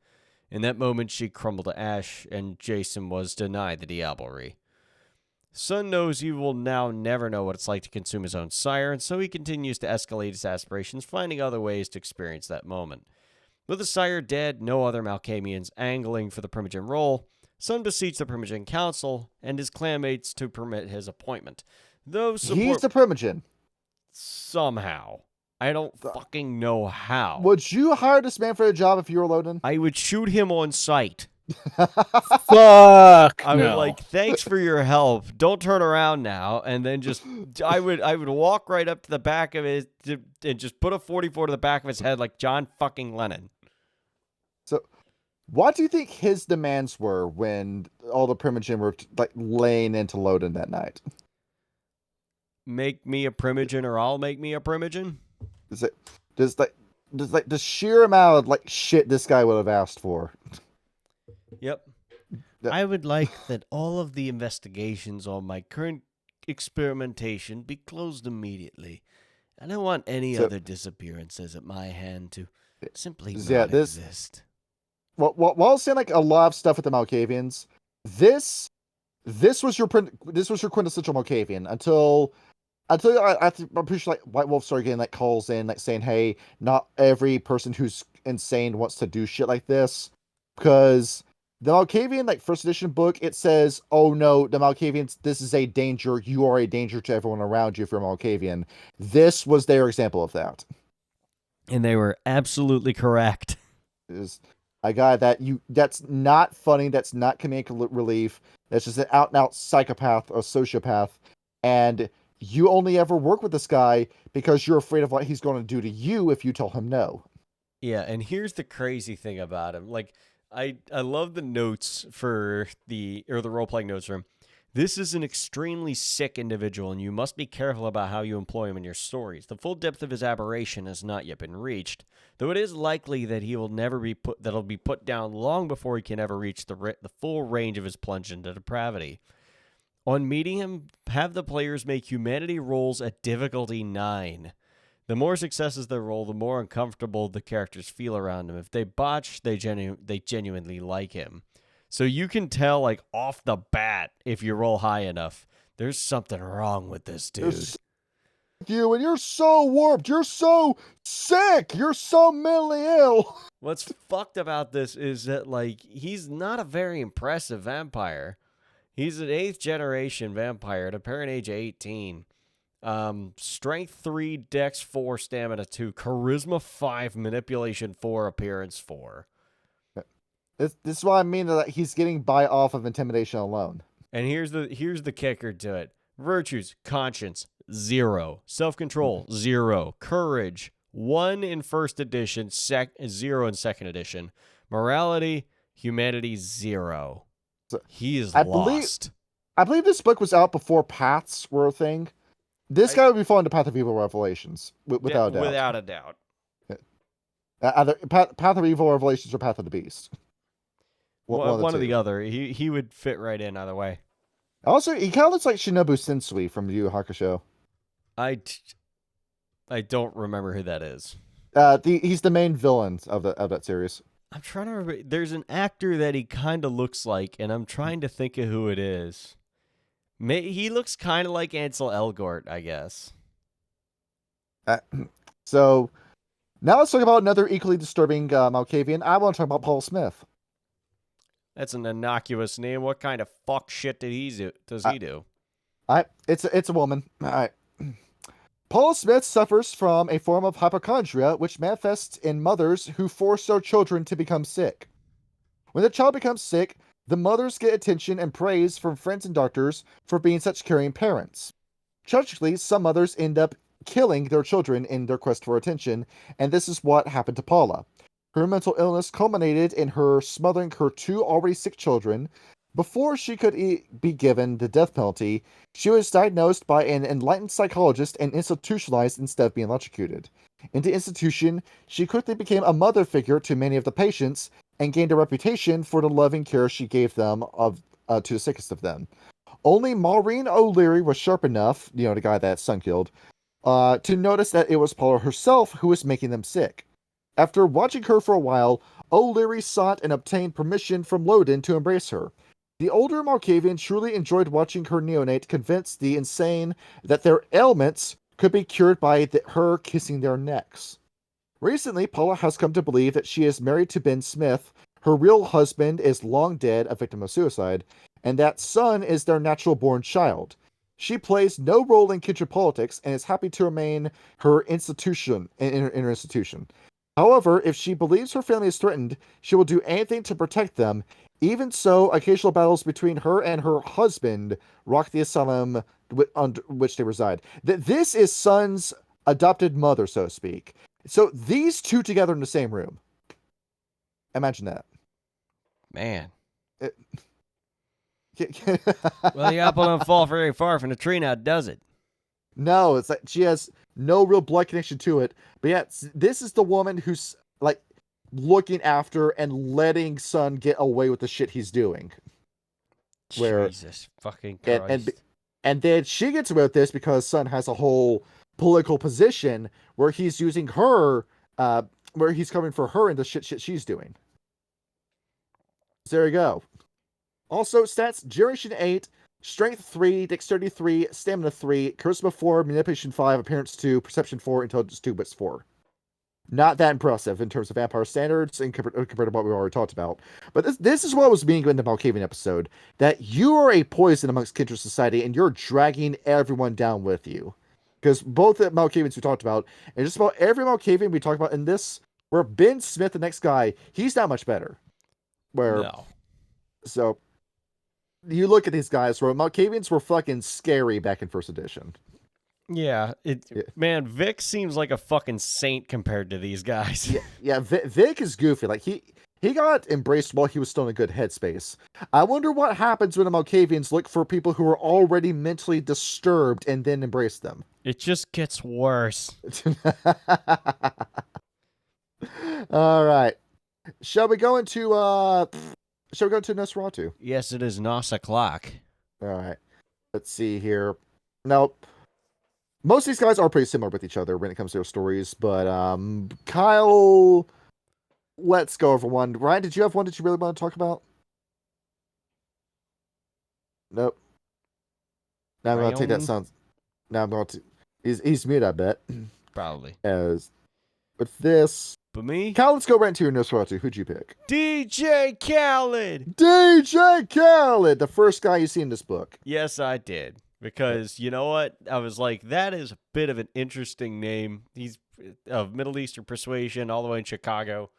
In that moment, she crumbled to ash, and Jason was denied the diablerie. Sun knows he will now never know what it's like to consume his own sire, and so he continues to escalate his aspirations, finding other ways to experience that moment. With his sire dead, no other Malkavians angling for the primogen role, Sun beseeched the Primogen Council and his clanmates to permit his appointment.
He's the Primogen.
Somehow. I don't fucking know how.
Would you hire this man for a job if you were Loden?
I would shoot him on sight.
Fuck.
I would like, thanks for your help. Don't turn around now. And then I would walk right up to the back of it and just put a 44 to the back of his head like John fucking Lennon.
So, what do you think his demands were when all the Primogen were like laying into Loden that night?
Make me a primogen or I'll make me a primogen?
Does the sheer amount of like shit this guy would have asked for?
Yep. I would like that all of the investigations on my current experimentation be closed immediately. I don't want any other disappearances at my hand to simply not exist.
While saying like a lot of stuff with the Malkavians, this was your quintessential Malkavian until I'm pretty sure like White Wolf started getting like calls in like saying, hey, not every person who's insane wants to do shit like this, because the Malkavian like first edition book, it says, oh no, the Malkavians, this is a danger. You are a danger to everyone around you if you're a Malkavian. This was their example of that.
And they were absolutely correct.
Is a guy that's not funny, that's not comedic relief, that's just an out and out psychopath or sociopath, and you only ever work with this guy because you're afraid of what he's going to do to you if you tell him no.
Yeah, and here's the crazy thing about him. Like, I love the notes for the role-playing notes for him. This is an extremely sick individual, and you must be careful about how you employ him in your stories. The full depth of his aberration has not yet been reached, though it is likely that he'll be put down long before he can ever reach the full range of his plunge into depravity. On meeting him, have the players make humanity rolls at difficulty 9. The more successes they roll, the more uncomfortable the characters feel around him. If they botch, they genuinely like him. So you can tell, like, off the bat, if you roll high enough, there's something wrong with this dude.
And you're so warped. You're so sick. You're so mentally ill.
What's fucked about this is that, like, he's not a very impressive vampire. He's an 8th generation vampire at apparent age 18. Strength 3, Dex 4, Stamina 2, Charisma 5, Manipulation 4, Appearance 4.
This is what I mean that he's getting by off of intimidation alone.
And here's the kicker to it. Virtues: conscience 0, self-control 0, courage 1 in first edition, 0 in second edition, morality, humanity 0.
So,
he is lost.
I believe this book was out before Paths were a thing. This guy would be falling to Path of Evil Revelations, without a doubt.
Without a doubt.
Either Path of Evil Revelations or Path of the Beast.
One or the other. He would fit right in either way.
Also, he kind of looks like Shinobu Sensui from Yu Yu Hakusho.
I don't remember who that is.
He's the main villain of that series.
I'm trying to remember. There's an actor that he kind of looks like, and I'm trying to think of who it is. He looks kind of like Ansel Elgort, I guess.
So, now let's talk about another equally disturbing Malkavian. I want to talk about Paul Smith.
That's an innocuous name. What kind of fuck shit does he do?
It's a woman. All right. Paula Smith suffers from a form of hypochondria, which manifests in mothers who force their children to become sick. When the child becomes sick, the mothers get attention and praise from friends and doctors for being such caring parents. Tragically, some mothers end up killing their children in their quest for attention, and this is what happened to Paula. Her mental illness culminated in her smothering her 2 already sick children. Before she could be given the death penalty, she was diagnosed by an enlightened psychologist and institutionalized instead of being electrocuted. In the institution, she quickly became a mother figure to many of the patients and gained a reputation for the loving care she gave them to the sickest of them. Only Maureen O'Leary was sharp enough, the guy that Sun killed, to notice that it was Paula herself who was making them sick. After watching her for a while, O'Leary sought and obtained permission from Loden to embrace her. The older Malkavian truly enjoyed watching her neonate convince the insane that their ailments could be cured by her kissing their necks. Recently, Paula has come to believe that she is married to Ben Smith, her real husband is long dead, a victim of suicide, and that Sun is their natural-born child. She plays no role in kitchen politics and is happy to remain her institution in her institution. However, if she believes her family is threatened, she will do anything to protect them. Even so, occasional battles between her and her husband rock the asylum under which they reside. This is Sun's adopted mother, so to speak. So these two together in the same room. Imagine that.
Man. Well, the apple don't fall very far from the tree now, does it?
No, it's like she has no real blood connection to it. But yeah, this is the woman who's like looking after and letting Sun get away with the shit he's doing. Where
Jesus fucking
and
Christ.
and then she gets away with this because Sun has a whole political position where he's using her, where he's coming for her in the shit she's doing. So there you go. Also, stats: Generation 8, Strength 3, Dexterity 3, Stamina 3, Charisma 4, Manipulation 5, Appearance 2, Perception 4, Intelligence 2, Wits 4. Not that impressive in terms of vampire standards and compared to what we already talked about. But this is what was being in the Malkavian episode, that you are a poison amongst kindred society and you're dragging everyone down with you. Because both the Malkavians we talked about, and just about every Malkavian we talked about in this, where Ben Smith, the next guy, he's not much better. Where
No.
So you look at these guys where Malkavians were fucking scary back in first edition.
Yeah,
Yeah.
Man, Vic seems like a fucking saint compared to these guys.
Yeah, Vic is goofy. Like he got embraced while he was still in a good headspace. I wonder what happens when the Malkavians look for people who are already mentally disturbed and then embrace them.
It just gets worse.
All right. Shall we go into Nosferatu?
Yes, it is Nos o'clock.
All right. Let's see here. Nope. Most of these guys are pretty similar with each other when it comes to their stories, but Kyle, let's go over one. Ryan, did you have one that you really want to talk about? Nope. Now I'm going to take that
Ryan?
sound. Now I'm going to. He's mute, I bet.
Probably.
As with this,
But me?
Kyle, let's go right into your Nosferatu. Who'd you pick?
DJ Khaled!
DJ Khaled, the first guy you see in this book.
Yes, I did. Because, you know what? I was like, that is a bit of an interesting name. He's of Middle Eastern persuasion, all the way in Chicago.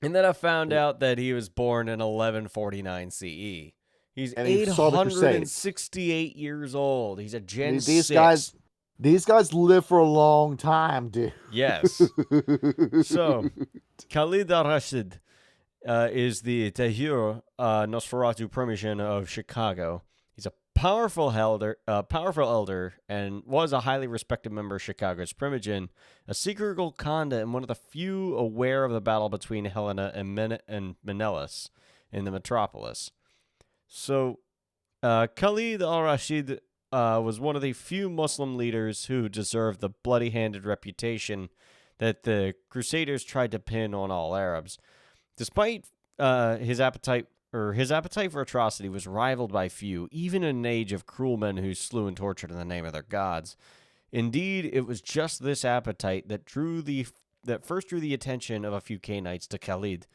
And then I found out that he was born in 1149 CE. He's
And he saw the Crusades.
868 years old. He's a Gen 6.
These guys live for a long time, dude.
Yes. So, Khalid al-Rashid is the Tahir Nosferatu Primogen of Chicago. He's a powerful elder, and was a highly respected member of Chicago's Primogen, a secret Golconda, and one of the few aware of the battle between Helena and Menelaus in the metropolis. So, Khalid al-Rashid was one of the few Muslim leaders who deserved the bloody-handed reputation that the Crusaders tried to pin on all Arabs. Despite his appetite for atrocity was rivaled by few, even in an age of cruel men who slew and tortured in the name of their gods. Indeed, it was just this appetite that first drew the attention of a few Canaanites to Khalid.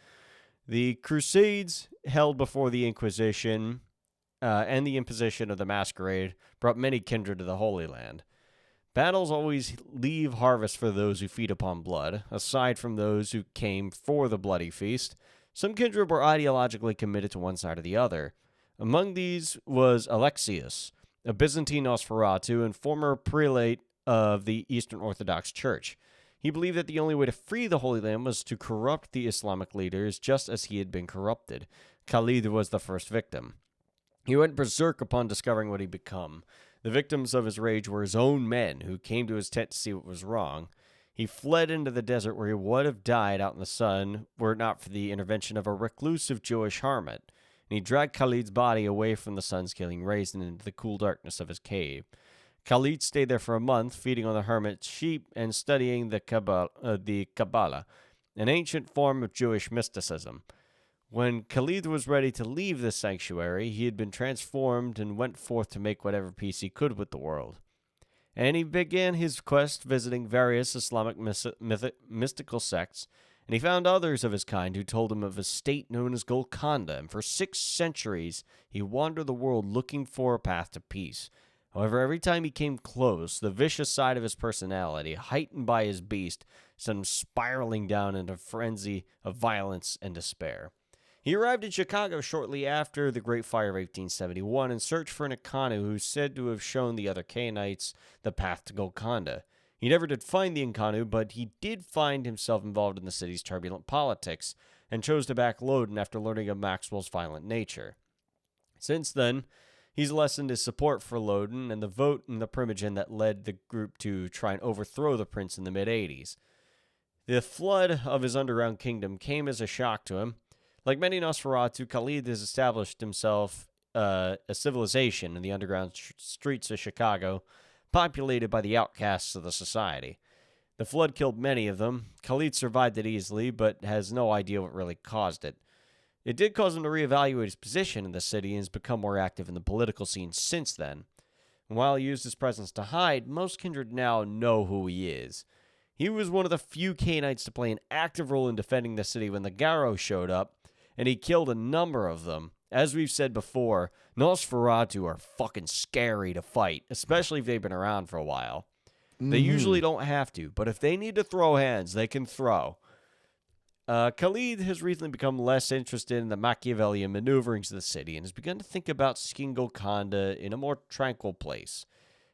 The Crusades held before the Inquisition and the imposition of the Masquerade brought many kindred to the Holy Land. Battles always leave harvest for those who feed upon blood. Aside from those who came for the bloody feast, some kindred were ideologically committed to one side or the other. Among these was Alexius, a Byzantine Nosferatu and former prelate of the Eastern Orthodox Church. He believed that the only way to free the Holy Land was to corrupt the Islamic leaders just as he had been corrupted. Khalid was the first victim. He went berserk upon discovering what he'd become. The victims of his rage were his own men, who came to his tent to see what was wrong. He fled into the desert where he would have died out in the sun were it not for the intervention of a reclusive Jewish hermit, and he dragged Khalid's body away from the sun's killing rays and into the cool darkness of his cave. Khalid stayed there for a month, feeding on the hermit's sheep and studying the Kabbalah, an ancient form of Jewish mysticism. When Khalid was ready to leave this sanctuary, he had been transformed and went forth to make whatever peace he could with the world. And he began his quest visiting various Islamic mystical sects, and he found others of his kind who told him of a state known as Golconda, and for 6 centuries he wandered the world looking for a path to peace. However, every time he came close, the vicious side of his personality, heightened by his beast, sent him spiraling down into a frenzy of violence and despair. He arrived in Chicago shortly after the Great Fire of 1871 and searched for an Incanu who is said to have shown the other Canaanites the path to Golconda. He never did find the Incanu, but he did find himself involved in the city's turbulent politics and chose to back Loden after learning of Maxwell's violent nature. Since then, he's lessened his support for Loden and the vote in the Primogen that led the group to try and overthrow the prince in the mid-80s. The flood of his underground kingdom came as a shock to him. Like many Nosferatu, Khalid has established himself a civilization in the underground streets of Chicago, populated by the outcasts of the society. The flood killed many of them. Khalid survived it easily, but has no idea what really caused it. It did cause him to reevaluate his position in the city and has become more active in the political scene since then. And while he used his presence to hide, most kindred now know who he is. He was one of the few Canaanites to play an active role in defending the city when the Garrow showed up, and he killed a number of them. As we've said before, Nosferatu are fucking scary to fight, especially if they've been around for a while. They usually don't have to, but if they need to throw hands, they can throw. Khalid has recently become less interested in the Machiavellian maneuverings of the city and has begun to think about Skingokanda in a more tranquil place,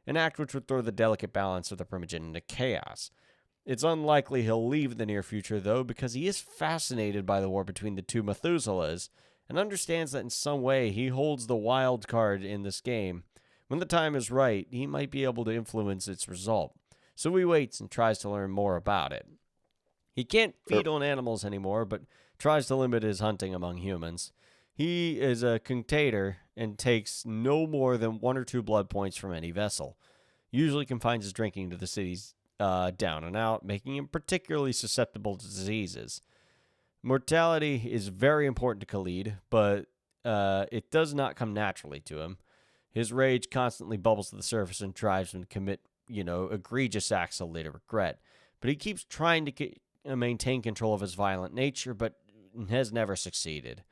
an act which would throw the delicate balance of the Primogen into chaos. It's unlikely he'll leave in the near future, though, because he is fascinated by the war between the two Methuselahs and understands that in some way he holds the wild card in this game. When the time is right, he might be able to influence its result. So he waits and tries to learn more about it. He can't feed on animals anymore, but tries to limit his hunting among humans. He is a cunctator and takes no more than 1 or 2 blood points from any vessel. Usually confines his drinking to the city's down and out, making him particularly susceptible to diseases. Mortality is very important to Khalid, but it does not come naturally to him. His rage constantly bubbles to the surface and drives him to commit, egregious acts he'll later regret. But he keeps trying to maintain control of his violent nature, but has never succeeded.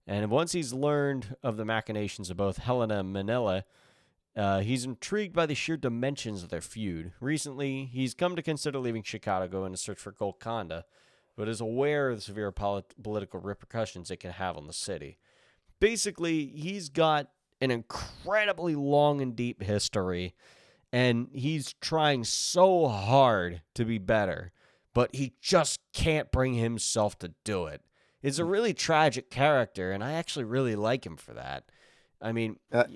And once he's learned of the machinations of both Helena and Manila, he's intrigued by the sheer dimensions of their feud. Recently, he's come to consider leaving Chicago in a search for Golconda, but is aware of the severe political repercussions it can have on the city. Basically, he's got an incredibly long and deep history, and he's trying so hard to be better, but he just can't bring himself to do it. It's a really tragic character, and I actually really like him for that. I mean...
at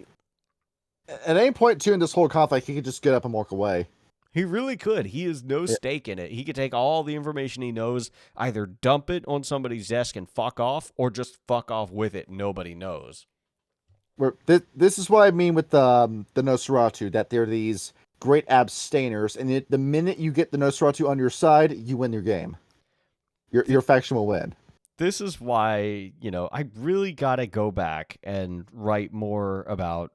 any point, too, in this whole conflict, he could just get up and walk away.
He really could. He has no stake in it. He could take all the information he knows, either dump it on somebody's desk and fuck off, or just fuck off with it. Nobody knows.
This is what I mean with the Nosferatu, that they're these great abstainers, and the minute you get the Nosferatu on your side, you win your game. Your faction will win.
This is why, I really got to go back and write more about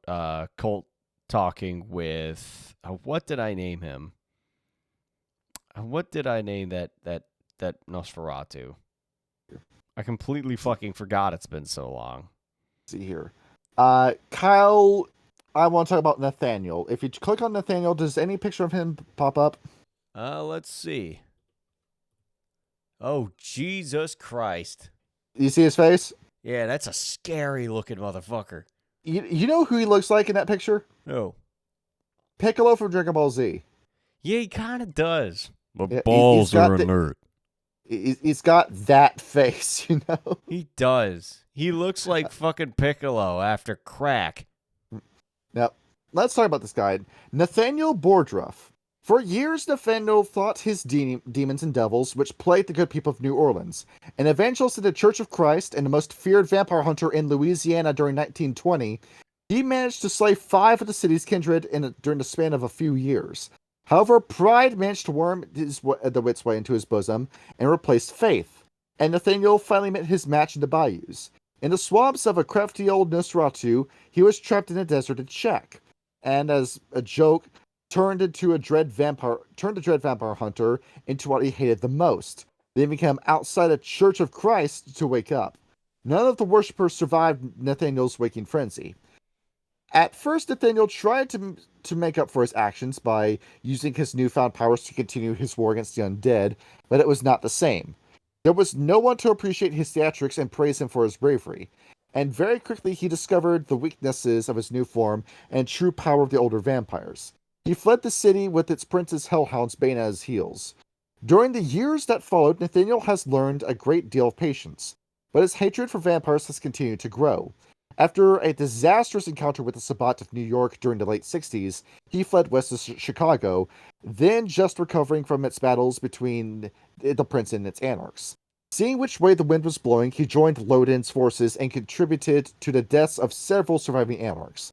cult talking with... what did I name him? What did I name that Nosferatu? I completely fucking forgot. It's been so long.
Let's see here. Kyle, I want to talk about Nathaniel. If you click on Nathaniel, does any picture of him pop up?
Let's see. Oh, Jesus Christ.
You see his face?
Yeah, that's a scary looking motherfucker.
You know who he looks like in that picture?
Oh.
Piccolo from Dragon Ball Z.
Yeah, he kind of does.
My balls are inert.
He's got that face,
He does. He looks like fucking Piccolo after crack.
Now, let's talk about this guy. Nathaniel Bordruff. For years, Nathaniel fought his demons and devils, which plagued the good people of New Orleans. An evangelist in the Church of Christ and the most feared vampire hunter in Louisiana during 1920, he managed to slay 5 of the city's kindred during the span of a few years. However, pride managed to worm the wit's way into his bosom and replaced faith, and Nathaniel finally met his match in the bayous. In the swamps of a crafty old Nosferatu, he was trapped in a desert in check, and as a joke, turned a dread vampire hunter into what he hated the most, leaving him outside a Church of Christ to wake up. None of the worshippers survived Nathaniel's waking frenzy. At first, Nathaniel tried to make up for his actions by using his newfound powers to continue his war against the undead, but it was not the same. There was no one to appreciate his theatrics and praise him for his bravery, and very quickly he discovered the weaknesses of his new form and true power of the older vampires. He fled the city with its prince's hellhounds baying at his heels. During the years that followed, Nathaniel has learned a great deal of patience, but his hatred for vampires has continued to grow. After a disastrous encounter with the Sabbat of New York during the late 60s, he fled west to Chicago, then just recovering from its battles between the prince and its anarchs. Seeing which way the wind was blowing, he joined Loden's forces and contributed to the deaths of several surviving anarchs.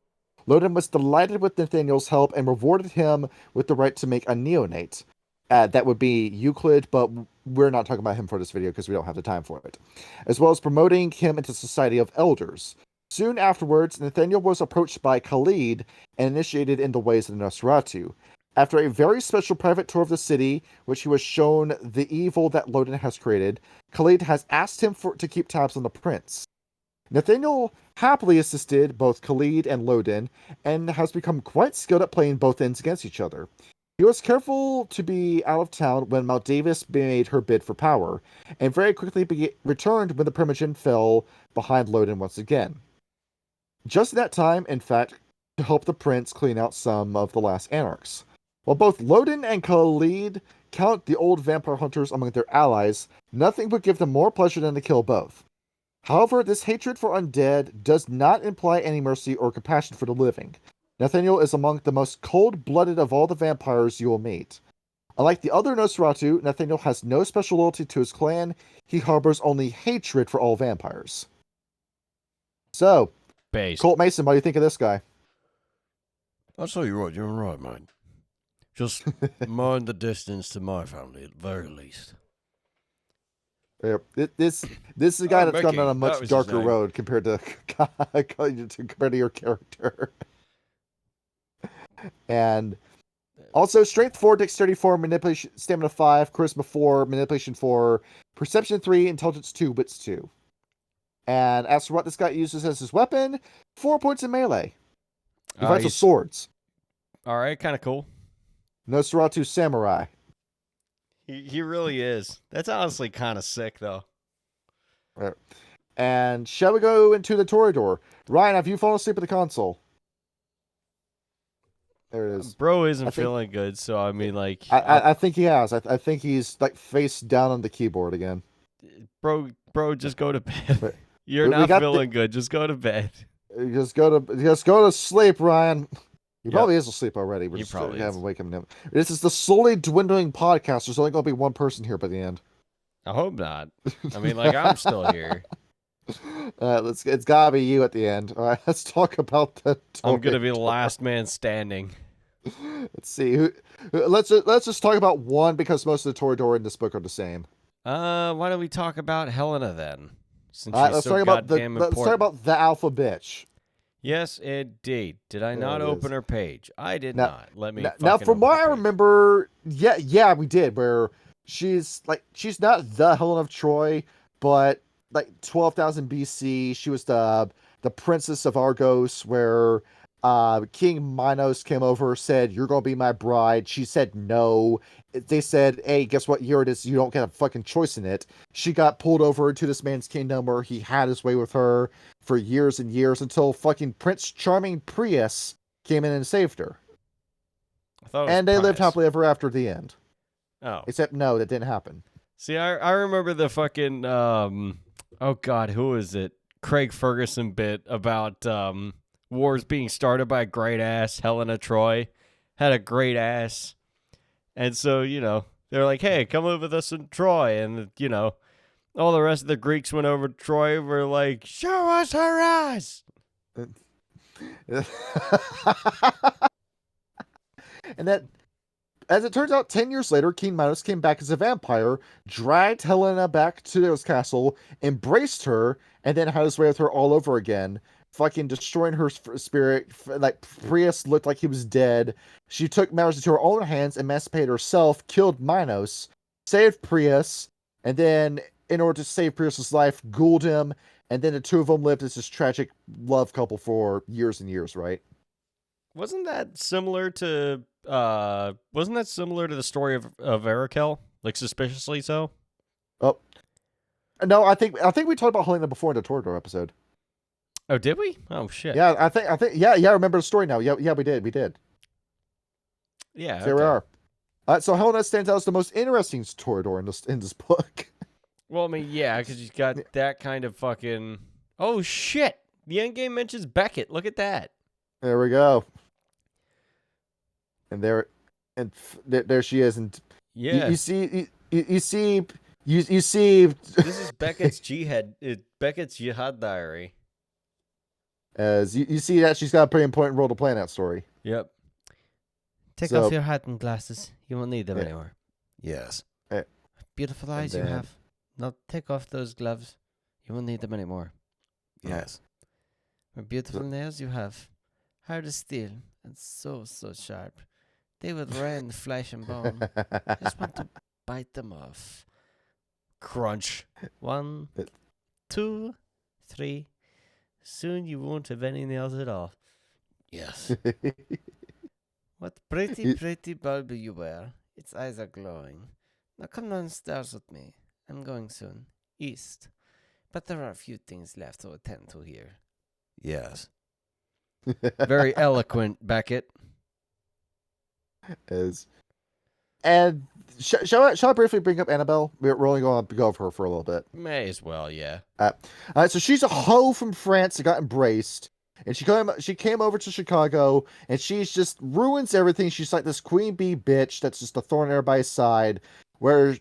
Loden was delighted with Nathaniel's help and rewarded him with the right to make a neonate. That would be Euclid, but we're not talking about him for this video because we don't have the time for it. As well as promoting him into Society of Elders. Soon afterwards, Nathaniel was approached by Khalid and initiated in the ways of the Nosferatu. After a very special private tour of the city, which he was shown the evil that Loden has created, Khalid has asked him to keep tabs on the prince. Nathaniel happily assisted both Khalid and Loden, and has become quite skilled at playing both ends against each other. He was careful to be out of town when Maldavis made her bid for power, and very quickly returned when the Primogen fell behind Loden once again. Just at that time, in fact, to help the prince clean out some of the last anarchs. While both Loden and Khalid count the old vampire hunters among their allies, nothing would give them more pleasure than to kill both. However, this hatred for undead does not imply any mercy or compassion for the living. Nathaniel is among the most cold-blooded of all the vampires you will meet. Unlike the other Nosferatu, Nathaniel has no special loyalty to his clan. He harbors only hatred for all vampires. So,
Based.
Colt Mason, what do you think of this guy?
I'll tell you what, you're right, mate. Just mind the distance to my family, at the very least.
This is a guy that's gone
Mickey,
on a
that
much
was his
darker
name.
road compared to your character. And also, Strength 4, Dexterity 4, Manipulation, Stamina 5, Charisma 4, Manipulation 4, Perception 3, Intelligence 2, Wits 2. And as for what this guy uses as his weapon, 4 points in melee. He fights with swords.
All right, kind of cool.
Nosferatu Samurai.
He really is. That's honestly kind of sick, though.
Right. And shall we go into the Toreador? Ryan, have you fallen asleep at the console? There it is.
Bro isn't feeling good, so I mean, like...
I think he has. I think he's like face down on the keyboard again.
Bro, just go to bed.
But
You're not feeling good. Just go to bed.
Just go to sleep, Ryan. He probably is asleep already.
He probably
haven't wake him up. This is the slowly dwindling podcast. There's only going to be one person here by the end.
I hope not. I mean, like, I'm still here.
It's gotta be you at the end. All right, let's talk about the.
I'm gonna be the last man standing.
Let's see. Let's just talk about one because most of the Toreador in this book are the same.
Why don't we talk about Helena then? Since
let's talk about the alpha bitch.
Yes, indeed. Did I not open her page? I did not. Let me.
Now, from what I remember, yeah, we did. Where she's not the Helen of Troy, but like 12,000 BC, she was the princess of Argos, where King Minos came over, said, "You're gonna be my bride." She said no. They said, "Hey, guess what year it is? You don't get a fucking choice in it." She got pulled over to this man's kingdom where he had his way with her for years and years until fucking Prince Charming Prius came in and saved her. And they lived happily ever after the end.
Oh.
Except no, that didn't happen.
See, I remember the fucking oh god, who is it? Craig Ferguson bit about wars being started by a great ass. Helena Troy had a great ass. And so, they're like, hey, come live with us in Troy. And, all the rest of the Greeks went over to Troy, were like, show us her ass.
And that, as it turns out, 10 years later, King Minos came back as a vampire, dragged Helena back to his castle, embraced her, and then had his way with her all over again. Fucking destroying her spirit. Like, Prius looked like he was dead. She took matters into her own hands, emancipated herself, killed Minos, saved Prius, and then, in order to save Prius's life, ghouled him, and then the two of them lived as this tragic love couple for years and years, right?
Wasn't that similar to the story of Arakel? Like, suspiciously so?
Oh. No, I think we talked about Helena before in the Toreador episode.
Oh, did we? Oh shit.
Yeah, I think yeah, I remember the story now. Yeah, we did.
Yeah.
So here we are. So Helena stands out as the most interesting Toreador in this book.
Well, I mean, yeah, because he's got that kind of fucking. Oh shit! The endgame mentions Beckett. Look at that.
There we go. And there she is, and
yeah,
you see You see,
This is Beckett's Beckett's Jihad diary.
as you see that she's got a pretty important role to play in that story.
Yep. Take
So-
off your hat and glasses. You won't need them
Yeah.
anymore.
Yes.
Beautiful eyes you
then-
have. Now take off those gloves. You won't need them anymore.
Yes.
What beautiful nails you have. Hard as steel and so sharp. They would rend flesh and bone. I just want to bite them off. Crunch. 1, 2, 3. Soon you won't have any nails at all.
Yes.
What pretty bulb you wear. Its eyes are glowing. Now come downstairs with me. I'm going soon. East. But there are a few things left to attend to here.
Yes.
Very eloquent, Beckett.
And shall I briefly bring up Annabelle? We're only going to go over her for a little bit.
May as well, yeah.
So she's a hoe from France that got embraced, and she came over to Chicago, and she's just ruins everything. She's like this queen bee bitch that's just a thorn in everybody's side. Where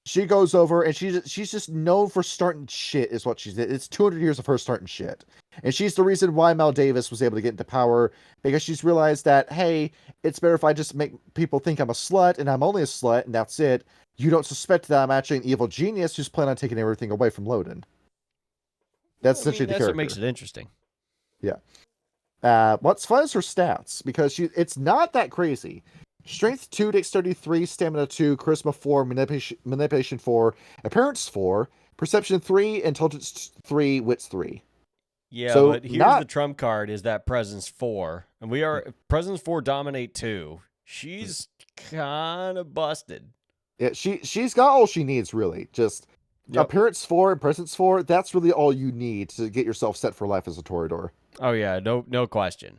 she goes over, and she's just known for starting shit. Is what she did. It's 200 years of her starting shit, and she's the reason why Mel Davis was able to get into power, because she's realized that, hey, it's better if I just make people think I'm a slut, and I'm only a slut, and that's it. You don't suspect that I'm actually an evil genius who's planning on taking everything away from Loden. That's essentially the
that's
character.
what makes it interesting.
What's fun is her stats, because it's not that crazy. Strength 2, Dexterity 3, Stamina 2, Charisma 4, Manipulation 4, Appearance 4, Perception 3, Intelligence 3, Wits 3.
Yeah,
So
but here's
not-
the trump card is that Presence 4. And Presence 4 dominate 2. She's kind of busted.
Yeah, she's got all she needs, really. Just
Yep.
Appearance 4 and Presence 4, that's really all you need to get yourself set for life as a Toreador.
Oh yeah, no question.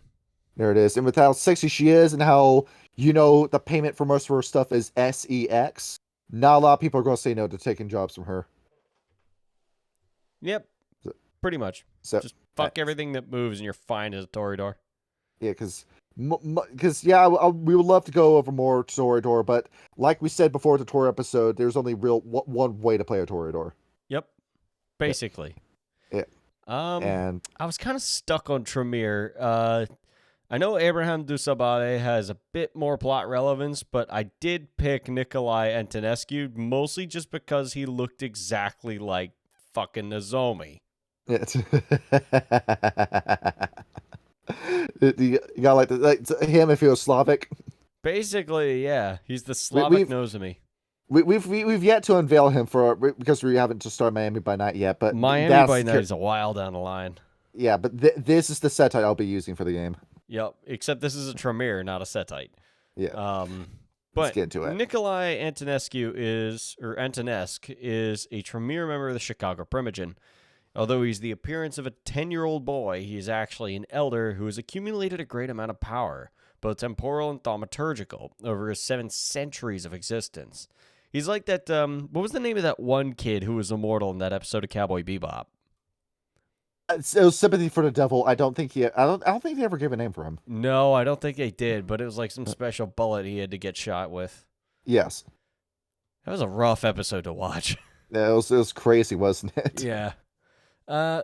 There it is. And with how sexy she is and how, the payment for most of her stuff is SEX, not a lot of people are going to say no to taking jobs from her.
Yep. Pretty much.
So,
Just fuck everything that moves and you're fine as a Toreador.
yeah, because we would love to go over more Toreador, but like we said before the Tor episode, there's only one way to play a Toreador.
Yep. Basically.
Yeah. And
I was kind of stuck on Tremere. I know Abraham Dusabale has a bit more plot relevance, but I did pick Nikolai Antonescu mostly just because he looked exactly like fucking Nozomi.
you got like him if he was Slavic.
Basically, yeah, he's the Slavic
we've-
Nozomi.
We've yet to unveil him because we haven't just started Miami by Night yet. But
Miami
that's
by
the
Night is a while down the line.
Yeah, but this is the set I'll be using for the game.
Yep, except this is a Tremere, not a Setite.
Yeah.
But
Let's get into it.
Nikolai Antonescu is a Tremere member of the Chicago Primogen. Although he's the appearance of a 10-year-old boy, he is actually an elder who has accumulated a great amount of power, both temporal and thaumaturgical, over his 7 centuries of existence. He's like that, what was the name of that one kid who was immortal in that episode of Cowboy Bebop?
It was Sympathy for the Devil. I don't think they ever gave a name for him.
No, I don't think they did, but it was like some special bullet he had to get shot with.
Yes.
That was a rough episode to watch.
Yeah, it was crazy, wasn't it?
Yeah.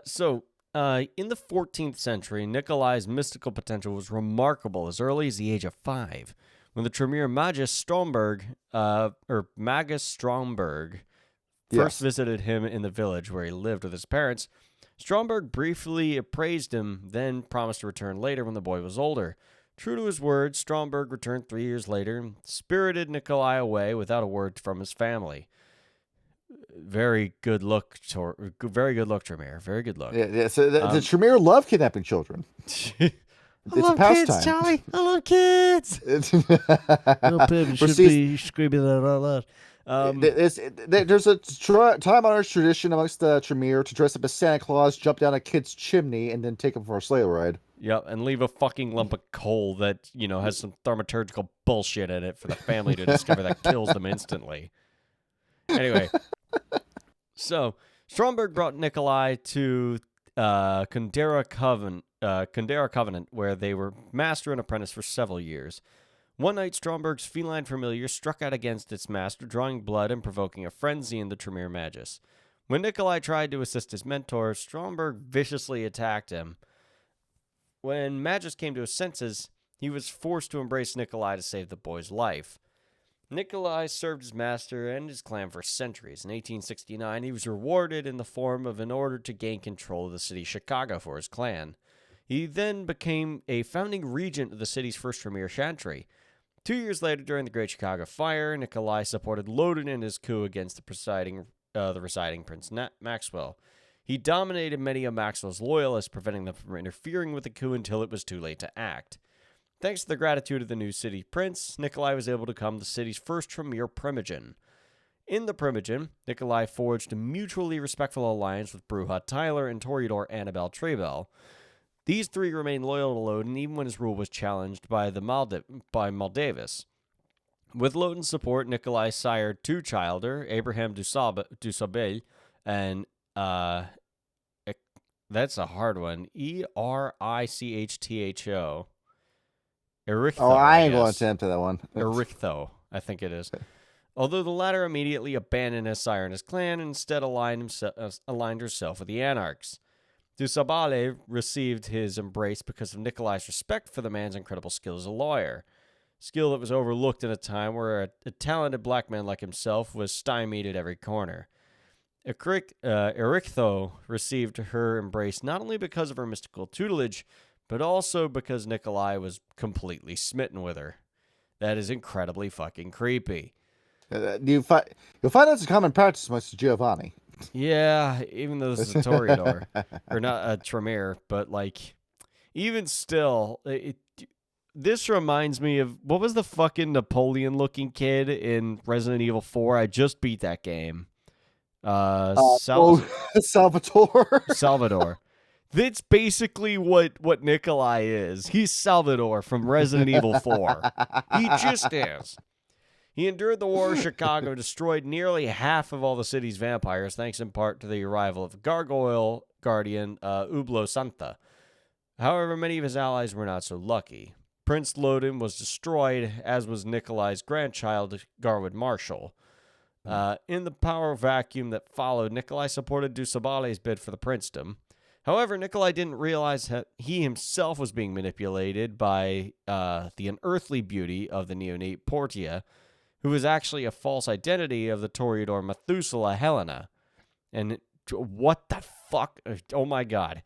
So, in the 14th century, Nikolai's mystical potential was remarkable as early as the age of 5, when the Tremere Magus Stromberg first visited him in the village where he lived with his parents. Stromberg briefly appraised him, then promised to return later when the boy was older. True to his word, Stromberg returned 3 years later and spirited Nikolai away without a word from his family. Very good look, Tremere. Very good look.
Yeah. So the Tremere love kidnapping children.
I love kids, Charlie. I love kids.
Little baby should be screaming that out loud.
There's a time-honored tradition amongst the Tremere to dress up as Santa Claus, jump down a kid's chimney, and then take him for a sleigh ride.
Yep, and leave a fucking lump of coal that, has some thaumaturgical bullshit in it for the family to discover that kills them instantly. Anyway, so Stromberg brought Nikolai to Kundera Covenant, where they were master and apprentice for several years. One night, Stromberg's feline familiar struck out against its master, drawing blood and provoking a frenzy in the Tremere Magus. When Nikolai tried to assist his mentor, Stromberg viciously attacked him. When Magus came to his senses, he was forced to embrace Nikolai to save the boy's life. Nikolai served his master and his clan for centuries. In 1869, he was rewarded in the form of an order to gain control of the city of Chicago for his clan. He then became a founding regent of the city's first Tremere chantry. 2 years later, during the Great Chicago Fire, Nikolai supported Loden in his coup against the residing Prince Maxwell. He dominated many of Maxwell's loyalists, preventing them from interfering with the coup until it was too late to act. Thanks to the gratitude of the new city prince, Nikolai was able to become the city's first Tremere primogen. In the primogen, Nikolai forged a mutually respectful alliance with Bruja Tyler and Toreador Annabelle Trebel. These three remained loyal to Loden even when his rule was challenged by Maldavis. With Loden's support, Nikolai sired two childer, Abraham Dusabel, and that's a hard one, Erichtho. Erichtho,
Oh, I ain't going to attempt that one.
Erichtho, I think it is. Although the latter immediately abandoned his sire and his clan and instead aligned herself with the Anarchs. Dusabale received his embrace because of Nikolai's respect for the man's incredible skill as a lawyer. Skill that was overlooked in a time where a talented black man like himself was stymied at every corner. Erichtho received her embrace not only because of her mystical tutelage, but also because Nikolai was completely smitten with her. That is incredibly fucking creepy.
You'll find that's a common practice amongst Giovanni.
Yeah, even though this is a Toreador, or not a Tremere, but like, even still, this reminds me of, what was the fucking Napoleon-looking kid in Resident Evil 4? I just beat that game.
Salvatore.
Salvador. That's basically what Nikolai is. He's Salvador from Resident Evil 4. He just is. He endured the War of Chicago, destroyed nearly half of all the city's vampires, thanks in part to the arrival of gargoyle guardian Ublo Santa. However, many of his allies were not so lucky. Prince Loden was destroyed, as was Nikolai's grandchild, Garwood Marshall. In the power vacuum that followed, Nikolai supported Dusabale's bid for the princedom. However, Nikolai didn't realize that he himself was being manipulated by the unearthly beauty of the neonate Portia, who was actually a false identity of the Toreador Methuselah Helena. And what the fuck? Oh my god.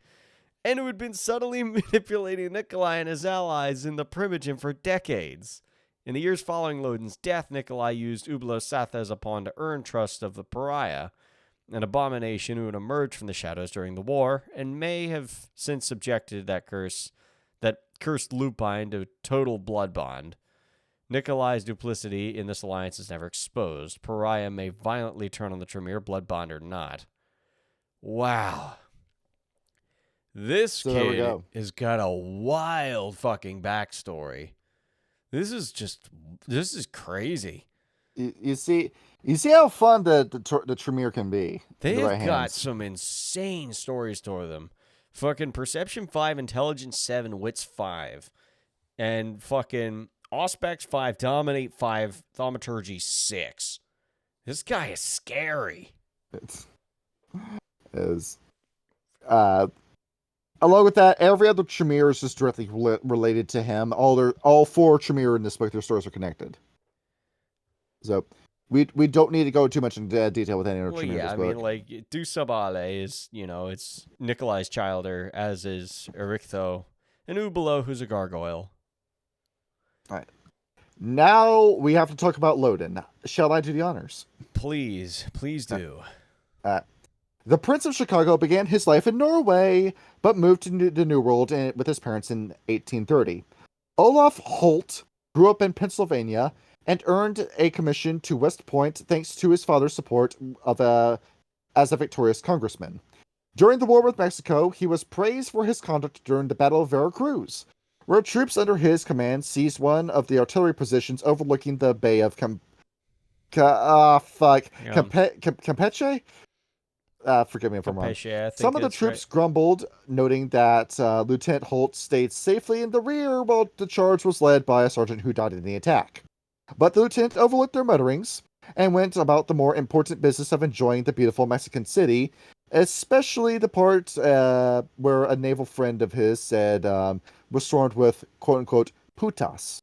And who had been subtly manipulating Nikolai and his allies in the Primogen for decades. In the years following Loden's death, Nikolai used Ublo Satha as a pawn to earn trust of the Pariah, an abomination who had emerged from the shadows during the war, and may have since subjected that cursed lupine to total blood bond. Nikolai's duplicity in this alliance is never exposed. Pariah may violently turn on the Tremere, blood bond or not. Wow. This kid has got a wild fucking backstory. This is crazy.
You see how fun the Tremere can be.
They have got some insane stories to them. Fucking Perception 5, Intelligence 7, Wits 5. And fucking Auspex 5, Dominate 5, Thaumaturgy 6. This guy is scary.
Along with that, every other Tremere is just directly related to him. All four Tremere in this book, their stories are connected. So we don't need to go too much into detail with any other Tremere.
Yeah, I mean, like, Dusabale is, it's Nikolai's childer, as is Erichtho, and Ubalo, who's a gargoyle.
All right. Now we have to talk about Loden. Shall I do the honors?
Please do.
The Prince of Chicago began his life in Norway, but moved to the New World with his parents in 1830. Olaf Holt grew up in Pennsylvania and earned a commission to West Point thanks to his father's support as a victorious congressman. During the war with Mexico, he was praised for his conduct during the Battle of Veracruz, where troops under his command seized one of the artillery positions overlooking the Bay of Campeche. forgive me if I'm wrong.
Campeche, I think
Some of the
that's
troops
right.
grumbled, noting that Lieutenant Holt stayed safely in the rear while the charge was led by a sergeant who died in the attack. But the lieutenant overlooked their mutterings and went about the more important business of enjoying the beautiful Mexican city, especially the part where a naval friend of his said was stormed with quote-unquote putas.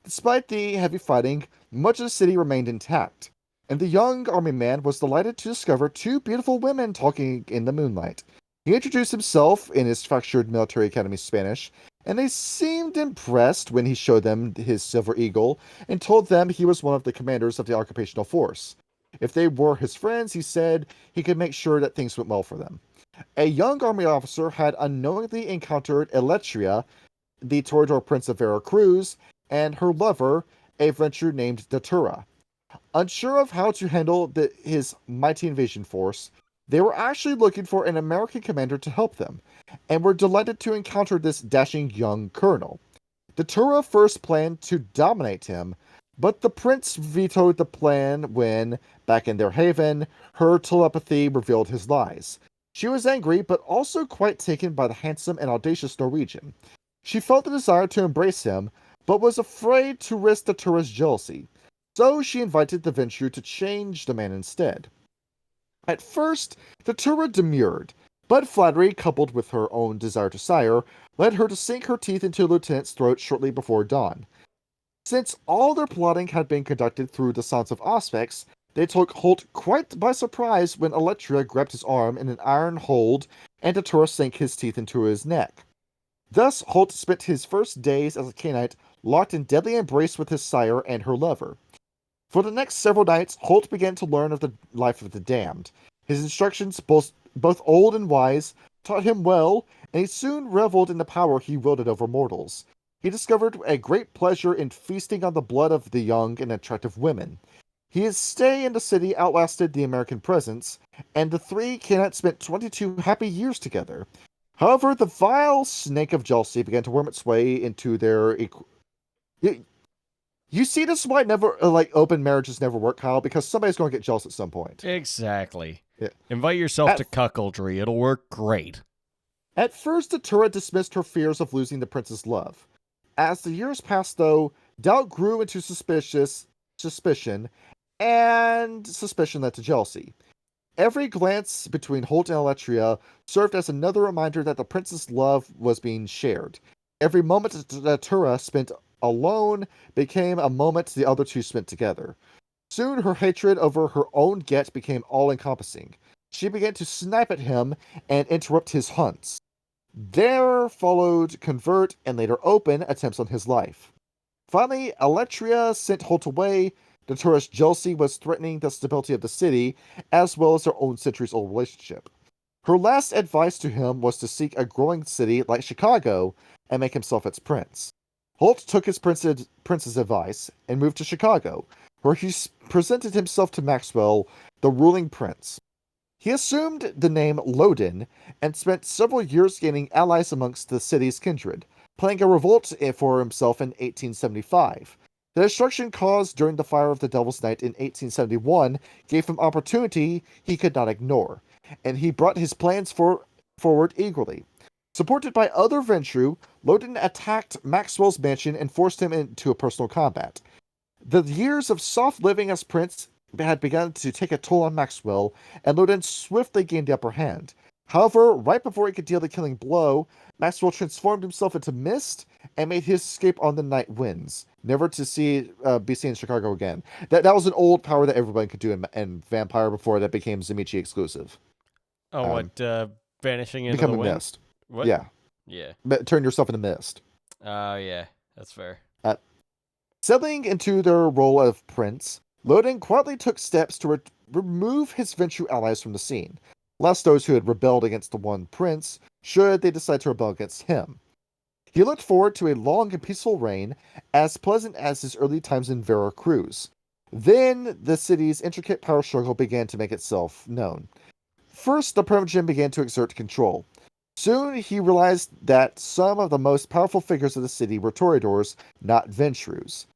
Despite the heavy fighting, much of the city remained intact, and the young army man was delighted to discover two beautiful women talking in the moonlight. He introduced himself in his fractured military academy Spanish, and they seemed impressed when he showed them his silver eagle and told them he was one of the commanders of the occupational force. If they were his friends, he said he could make sure that things went well for them. A young army officer had unknowingly encountered Eletria, the Toreador Prince of Veracruz, and her lover, a venture named Datura. Unsure of how to handle his mighty invasion force, they were actually looking for an American commander to help them, and were delighted to encounter this dashing young colonel. Datura first planned to dominate him, but the prince vetoed the plan when, back in their haven, her telepathy revealed his lies. She was angry, but also quite taken by the handsome and audacious Norwegian. She felt the desire to embrace him, but was afraid to risk Datura's jealousy, so she invited the Ventrue to change the man instead. At first, Datura demurred, but flattery, coupled with her own desire to sire, led her to sink her teeth into the lieutenant's throat shortly before dawn. Since all their plotting had been conducted through the Sons of Auspex, they took Holt quite by surprise when Eletria grabbed his arm in an iron hold and Datura sank his teeth into his neck. Thus, Holt spent his first days as a Cainite locked in deadly embrace with his sire and her lover. For the next several nights, Holt began to learn of the life of the damned. His instructions, both old and wise, taught him well, and he soon reveled in the power he wielded over mortals. He discovered a great pleasure in feasting on the blood of the young and attractive women. His stay in the city outlasted the American presence, and the three Cainites spent 22 happy years together. However, the vile snake of jealousy began to worm its way into their... You see, this is why open marriages never work, Kyle, because somebody's going to get jealous at some point.
Exactly.
Yeah.
Invite yourself to cuckoldry. It'll work great.
At first, Datura dismissed her fears of losing the prince's love. As the years passed, though, doubt grew into suspicion, and suspicion led to jealousy. Every glance between Holt and Eletria served as another reminder that the prince's love was being shared. Every moment that Datura spent alone became a moment the other two spent together. Soon her hatred over her own get became all-encompassing. She began to snipe at him and interrupt his hunts. There followed covert and later open attempts on his life. Finally, Eletria sent Holt away. Datura's jealousy was threatening the stability of the city, as well as their own centuries-old relationship. Her last advice to him was to seek a growing city like Chicago and make himself its prince. Holt took his prince's advice and moved to Chicago, where he presented himself to Maxwell, the ruling prince. He assumed the name Loden and spent several years gaining allies amongst the city's kindred, planning a revolt for himself in 1875. The destruction caused during the Fire of the Devil's Night in 1871 gave him opportunity he could not ignore, and he brought his plans forward eagerly. Supported by other Ventrue, Loden attacked Maxwell's mansion and forced him into a personal combat. The years of soft living as prince had begun to take a toll on Maxwell, and Loden swiftly gained the upper hand. However, right before he could deal the killing blow, Maxwell transformed himself into mist and made his escape on the night winds, never to be seen in Chicago again. That was an old power that everybody could do in Vampire before that became Zemichi exclusive.
Oh, vanishing into
become
the
a
wind?
mist.
What?
Yeah.
Yeah.
Turn yourself into mist.
Oh, yeah. That's fair.
Settling into their role of prince, Loden quietly took steps to remove his Ventrue allies from the scene, lest those who had rebelled against the one prince should they decide to rebel against him. He looked forward to a long and peaceful reign, as pleasant as his early times in Veracruz. Then the city's intricate power struggle began to make itself known. First, the Primogen began to exert control. Soon he realized that some of the most powerful figures of the city were Toreadors, not Ventrues.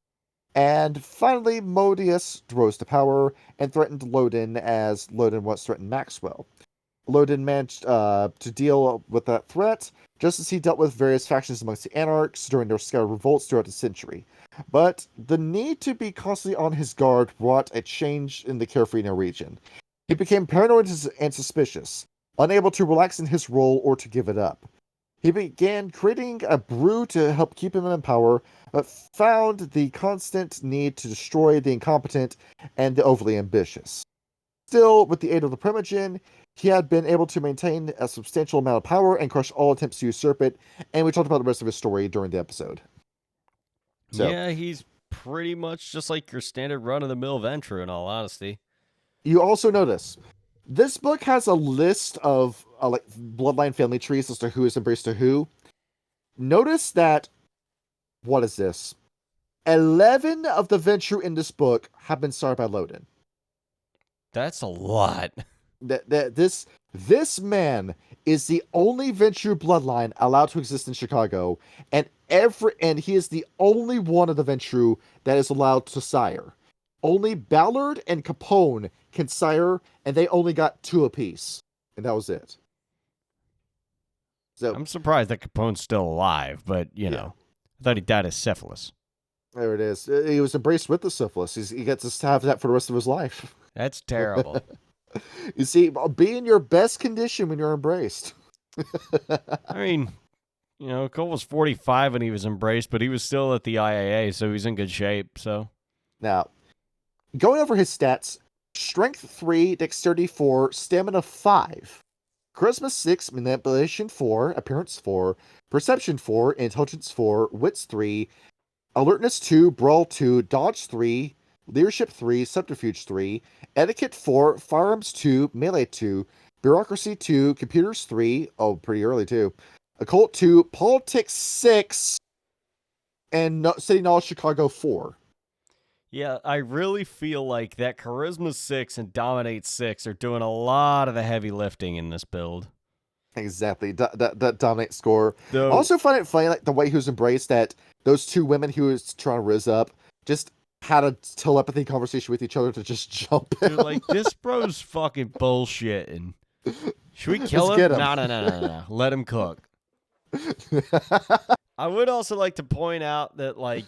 And finally, Modius rose to power and threatened Loden as Loden once threatened Maxwell. Loden managed to deal with that threat, just as he dealt with various factions amongst the Anarchs during their scattered revolts throughout the century. But the need to be constantly on his guard wrought a change in the Carefree region. He became paranoid and suspicious, unable to relax in his role or to give it up. He began creating a brew to help keep him in power, but found the constant need to destroy the incompetent and the overly ambitious. Still, with the aid of the Primogen, he had been able to maintain a substantial amount of power and crush all attempts to usurp it, and we talked about the rest of his story during the episode. So,
yeah, he's pretty much just like your standard run-of-the-mill Ventrue, in all honesty.
You also notice, this book has a list of like bloodline family trees as to who is embraced to who. Notice that, what is this? 11 of the Ventrue in this book have been started by Loden.
That's a lot.
This man is the only Ventrue bloodline allowed to exist in Chicago, and he is the only one of the Ventrue that is allowed to sire. Only Ballard and Capone can sire, and they only got 2 apiece, and that was it. So
I'm surprised that Capone's still alive, but you know, I thought he died of syphilis.
There it is. He was embraced with the syphilis. He gets to have that for the rest of his life.
That's terrible.
You see, be in your best condition when you're embraced.
I mean, you know, Cole was 45 when he was embraced, but he was still at the IAA, so he's in good shape. So
Now, going over his stats, Strength 3, Dexterity 4, Stamina 5, Charisma 6, Manipulation 4, Appearance 4, Perception 4, Intelligence 4, Wits 3, Alertness 2, Brawl 2, Dodge 3, Leadership 3, Subterfuge 3, Etiquette 4, Firearms 2, Melee 2, Bureaucracy 2, Computers 3, oh, pretty early too, Occult 2, Politics 6, and City Knowledge Chicago 4.
yeah, I really feel like that Charisma 6 and Dominate 6 are doing a lot of the heavy lifting in this build.
Exactly, that Dominate score.
Though,
I also find it funny, like, the way he was embraced, that those 2 women he was trying to rizz up just had a telepathy conversation with each other to just jump him.
dude, like, this bro's fucking bullshitting. Should we kill
Let's
him?
get him.
No. Let him cook. I would also like to point out that, like,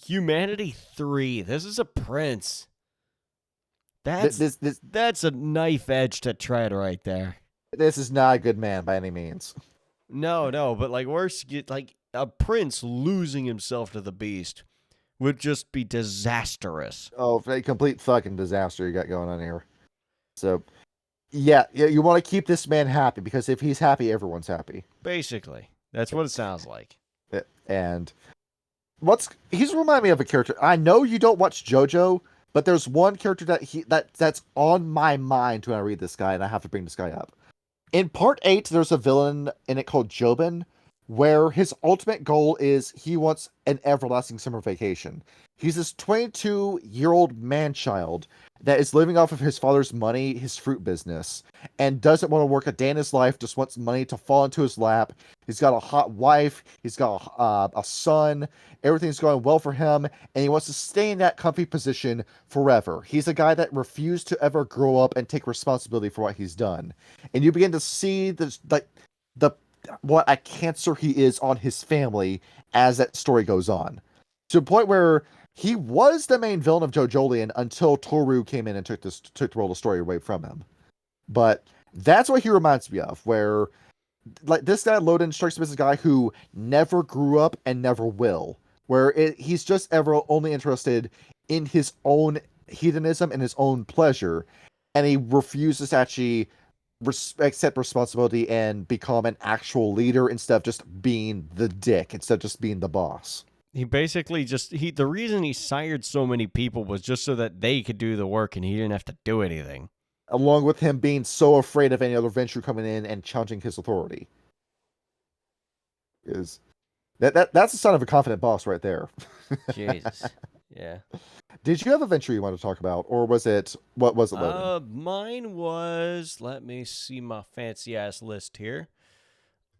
Humanity 3, this is a prince. That's a knife edge to tread right there.
This is not a good man by any means.
No, but like worse, like a prince losing himself to the beast would just be disastrous.
Oh, a complete fucking disaster you got going on here. So, yeah, you want to keep this man happy, because if he's happy, everyone's happy.
Basically, that's what it sounds like.
And he's remind me of a character. I know you don't watch JoJo, but there's one character that's on my mind when I read this guy, and I have to bring this guy up. In part 8, there's a villain in it called Jobin, where his ultimate goal is he wants an everlasting summer vacation. He's this 22-year-old man-child that is living off of his father's money, his fruit business, and doesn't want to work a day in his life, just wants money to fall into his lap. He's got a hot wife, he's got a son, everything's going well for him, and he wants to stay in that comfy position forever. He's a guy that refused to ever grow up and take responsibility for what he's done. And you begin to see what a cancer he is on his family as that story goes on. To the point where he was the main villain of JoJolion until Toru came in and took the role of the story away from him. But that's what he reminds me of, where like this guy Loden strikes me as a guy who never grew up and never will, where he's just ever only interested in his own hedonism and his own pleasure, and he refuses to actually accept responsibility and become an actual leader instead of just being the dick, instead of just being the boss.
He basically the reason he sired so many people was just so that they could do the work and he didn't have to do anything.
Along with him being so afraid of any other Ventrue coming in and challenging his authority. That's the sign of a confident boss right there.
Jesus. Yeah.
Did you have a Ventrue you wanted to talk about, or what was it, Loden?
Mine was, let me see my fancy ass list here.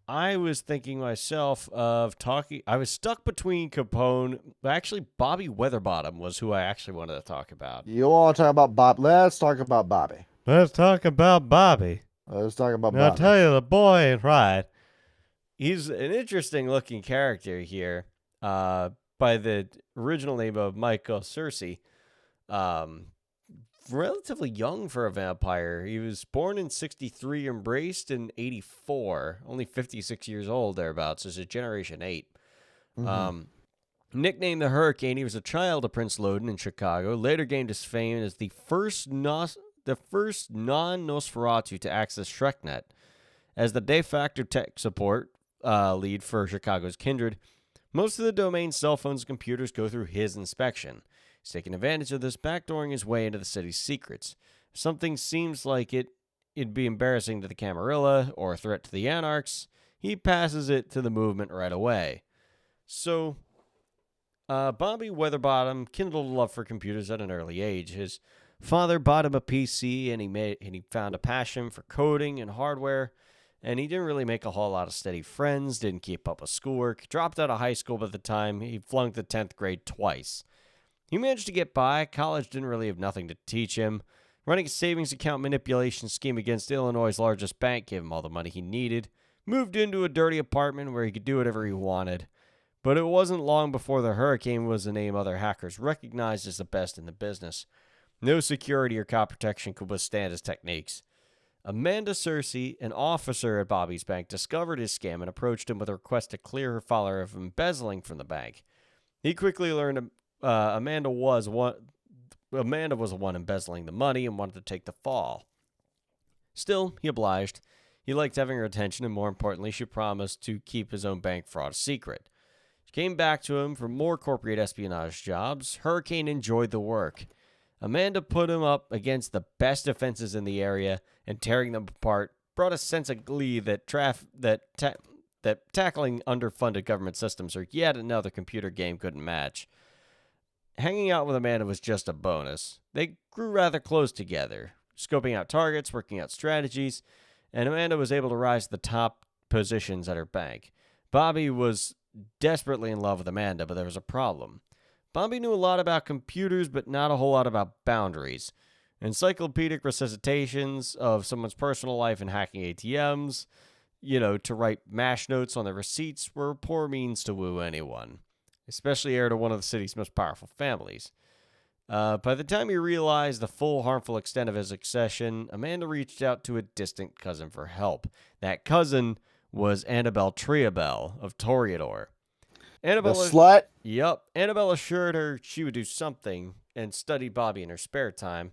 I was thinking myself of talking. I was stuck between Capone. Actually, Bobby Weatherbottom was who I actually wanted to talk about.
You want to talk about Bob? Let's talk about Bobby.
Let's talk about Bobby.
Let's talk about
Now, I'll
Bobby.
tell you, the boy ain't right. He's an interesting looking character here, by the original name of Michael Cersei. Relatively young for a vampire. He was born in 63, embraced in 84, only 56 years old thereabouts. This is Generation 8. Nicknamed the Hurricane, he was a child of Prince Loden in Chicago, later gained his fame as the first non-Nosferatu to access ShrekNet. As the de facto tech support lead for Chicago's Kindred, most of the domain's cell phones and computers go through his inspection. He's taking advantage of this, backdooring his way into the city's secrets. If something seems like it'd be embarrassing to the Camarilla or a threat to the Anarchs, he passes it to the movement right away. So, Bobby Weatherbottom kindled a love for computers at an early age. His father bought him a PC, and he found a passion for coding and hardware. And he didn't really make a whole lot of steady friends, didn't keep up with schoolwork, dropped out of high school by the time he flunked the 10th grade twice. He managed to get by. College didn't really have nothing to teach him. Running a savings account manipulation scheme against Illinois' largest bank gave him all the money he needed. Moved into a dirty apartment where he could do whatever he wanted. But it wasn't long before the Hurricane was a name other hackers recognized as the best in the business. No security or cop protection could withstand his techniques. Amanda Cersei, an officer at Bobby's bank, discovered his scam and approached him with a request to clear her father of embezzling from the bank. He quickly learned Amanda was the one embezzling the money and wanted to take the fall. Still, he obliged. He liked having her attention, and more importantly, she promised to keep his own bank fraud a secret. She came back to him for more corporate espionage jobs. Hurricane enjoyed the work. Amanda put him up against the best defenses in the area, and tearing them apart brought a sense of glee that tackling underfunded government systems or yet another computer game couldn't match. Hanging out with Amanda was just a bonus. They grew rather close together, scoping out targets, working out strategies, and Amanda was able to rise to the top positions at her bank. Bobby was desperately in love with Amanda, but there was a problem. Bobby knew a lot about computers, but not a whole lot about boundaries. Encyclopedic recitations of someone's personal life and hacking ATMs, to write mash notes on their receipts were a poor means to woo anyone, especially heir to one of the city's most powerful families. By the time he realized the full harmful extent of his succession, Amanda reached out to a distant cousin for help. That cousin was Annabelle Triabel of Toreador.
The slut?
Yep. Annabelle assured her she would do something and study Bobby in her spare time.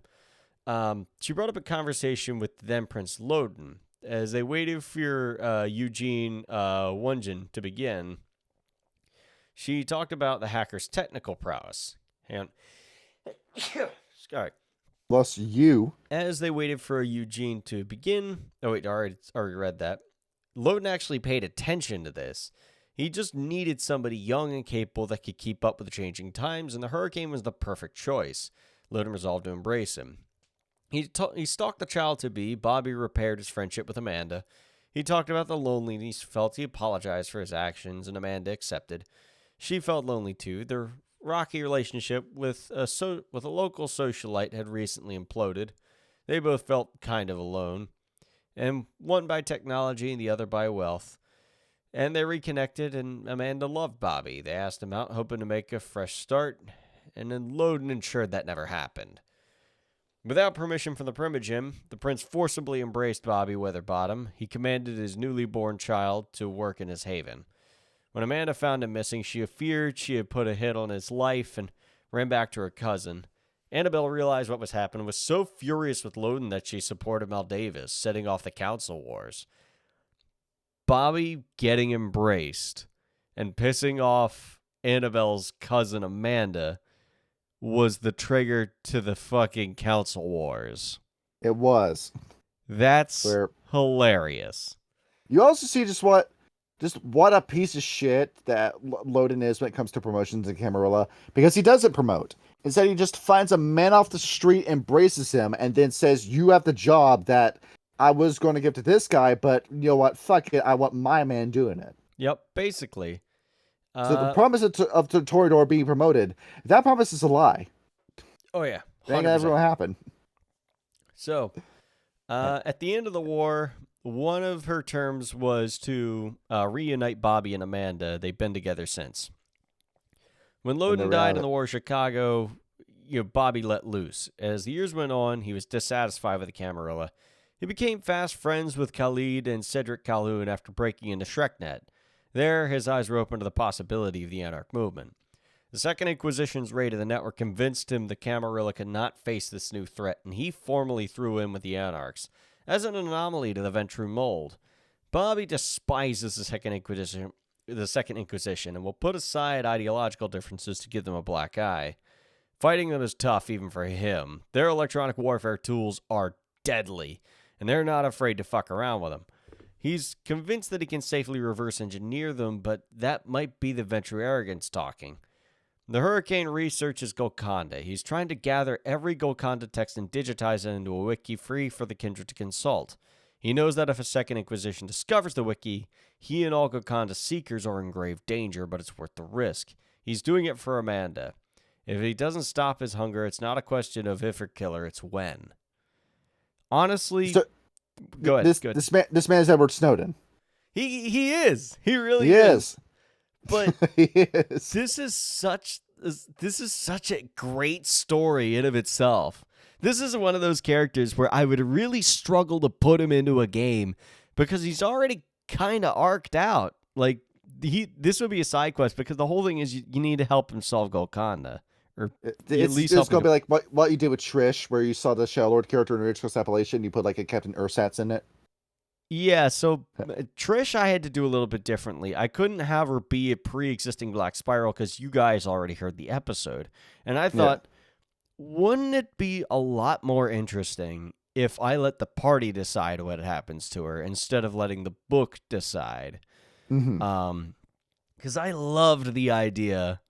She brought up a conversation with then Prince Loden. As they waited for Eugene Wungen to begin, she talked about the hacker's technical prowess. And sorry.
Plus you.
As they waited for Eugene to begin, I already read that. Loden actually paid attention to this. He just needed somebody young and capable that could keep up with the changing times, and the Hurricane was the perfect choice. Loden resolved to embrace him. He stalked the child-to-be. Bobby repaired his friendship with Amanda. He talked about the loneliness he felt. He apologized for his actions, and Amanda accepted. She felt lonely too. Their rocky relationship with a local socialite had recently imploded. They both felt kind of alone, and one by technology and the other by wealth. And they reconnected, and Amanda loved Bobby. They asked him out, hoping to make a fresh start, and then Loden ensured that never happened. Without permission from the Primogem, the prince forcibly embraced Bobby Weatherbottom. He commanded his newly born child to work in his haven. When Amanda found him missing, she feared she had put a hit on his life and ran back to her cousin. Annabelle realized what was happening and was so furious with Loden that she supported Maldavis, setting off the council wars. Bobby getting embraced and pissing off Annabelle's cousin Amanda was the trigger to the fucking council wars.
It was.
That's hilarious.
You also see just what a piece of shit that Loden is when it comes to promotions in Camarilla, because he doesn't promote. Instead, he just finds a man off the street, embraces him, and then says, "You have the job that I was going to give to this guy, but you know what? Fuck it. I want my man doing it.
Yep, basically.
So the promise of Toreador being promoted, that promise is a lie.
Oh yeah,
It ain't ever
100%.
going to happen.
So, at the end of the war, one of her terms was to reunite Bobby and Amanda. They've been together since. When Loden died in the War of Chicago, Bobby let loose. As the years went on, he was dissatisfied with the Camarilla. He became fast friends with Khalid and Cedric Calhoun after breaking into ShrekNet. There, his eyes were open to the possibility of the Anarch movement. The Second Inquisition's raid of the network convinced him the Camarilla could not face this new threat, and he formally threw in with the Anarchs, as an anomaly to the Ventru mold. Bobby despises the Second Inquisition, and will put aside ideological differences to give them a black eye. Fighting them is tough even for him. Their electronic warfare tools are deadly, and they're not afraid to fuck around with them. He's convinced that he can safely reverse engineer them, but that might be the Ventru arrogance talking. The Hurricane researches Golconda. He's trying to gather every Golconda text and digitize it into a wiki free for the Kindred to consult. He knows that if a Second Inquisition discovers the wiki, he and all Golconda seekers are in grave danger, but it's worth the risk. He's doing it for Amanda. If he doesn't stop his hunger, it's not a question of if or killer, it's when. Honestly, go ahead.
This man is Edward Snowden.
He is. He really
He is.
But
He is.
this is such a great story in of itself. This is one of those characters where I would really struggle to put him into a game because he's already kind of arced out. Like this would be a side quest because the whole thing is you need to help him solve Golconda. Or
It's going to be like what you did with Trish, where you saw the Shadow Lord character in Rich Coast Appellation, you put like a Captain Ursatz in it.
Yeah, so Trish I had to do a little bit differently. I couldn't have her be a pre-existing Black Spiral because you guys already heard the episode. And I thought, wouldn't it be a lot more interesting if I let the party decide what happens to her instead of letting the book decide?
Mm-hmm.
Because I loved the idea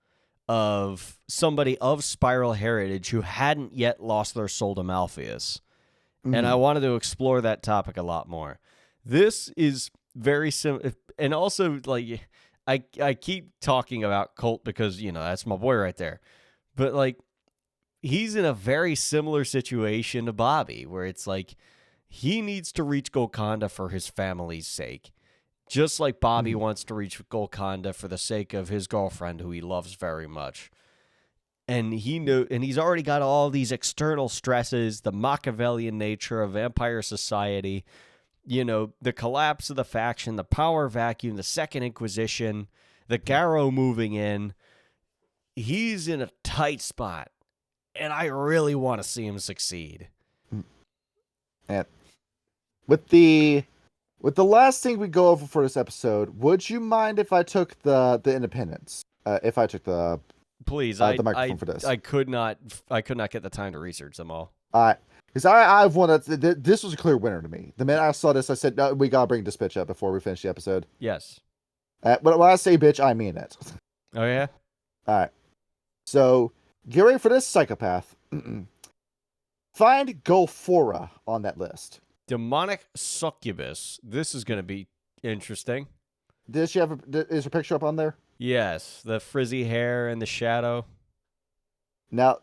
of somebody of Spiral heritage who hadn't yet lost their soul to Malpheus. And I wanted to explore that topic a lot more. This is very similar. And also, like, I keep talking about Colt because, that's my boy right there. But, like, he's in a very similar situation to Bobby, where it's like he needs to reach Golconda for his family's sake. Just like Bobby wants to reach Golconda for the sake of his girlfriend, who he loves very much. And he's already got all these external stresses, the Malkavian nature of vampire society, the collapse of the faction, the power vacuum, the Second Inquisition, the Garrow moving in. He's in a tight spot, and I really want to see him succeed.
And with the last thing we go over for this episode, would you mind if I took the Independence? If I took the microphone for this,
I could not get the time to research them all.
Because I've wanted this was a clear winner to me. The minute I saw this, I said, no, we gotta bring this bitch up before we finish the episode.
Yes.
But when I say bitch, I mean it.
Oh yeah.
All right. So get ready for this, psychopath. Find Golfora on that list.
Demonic succubus. This is going to be interesting.
Is her picture up on there?
Yes, the frizzy hair and the shadow.
Now,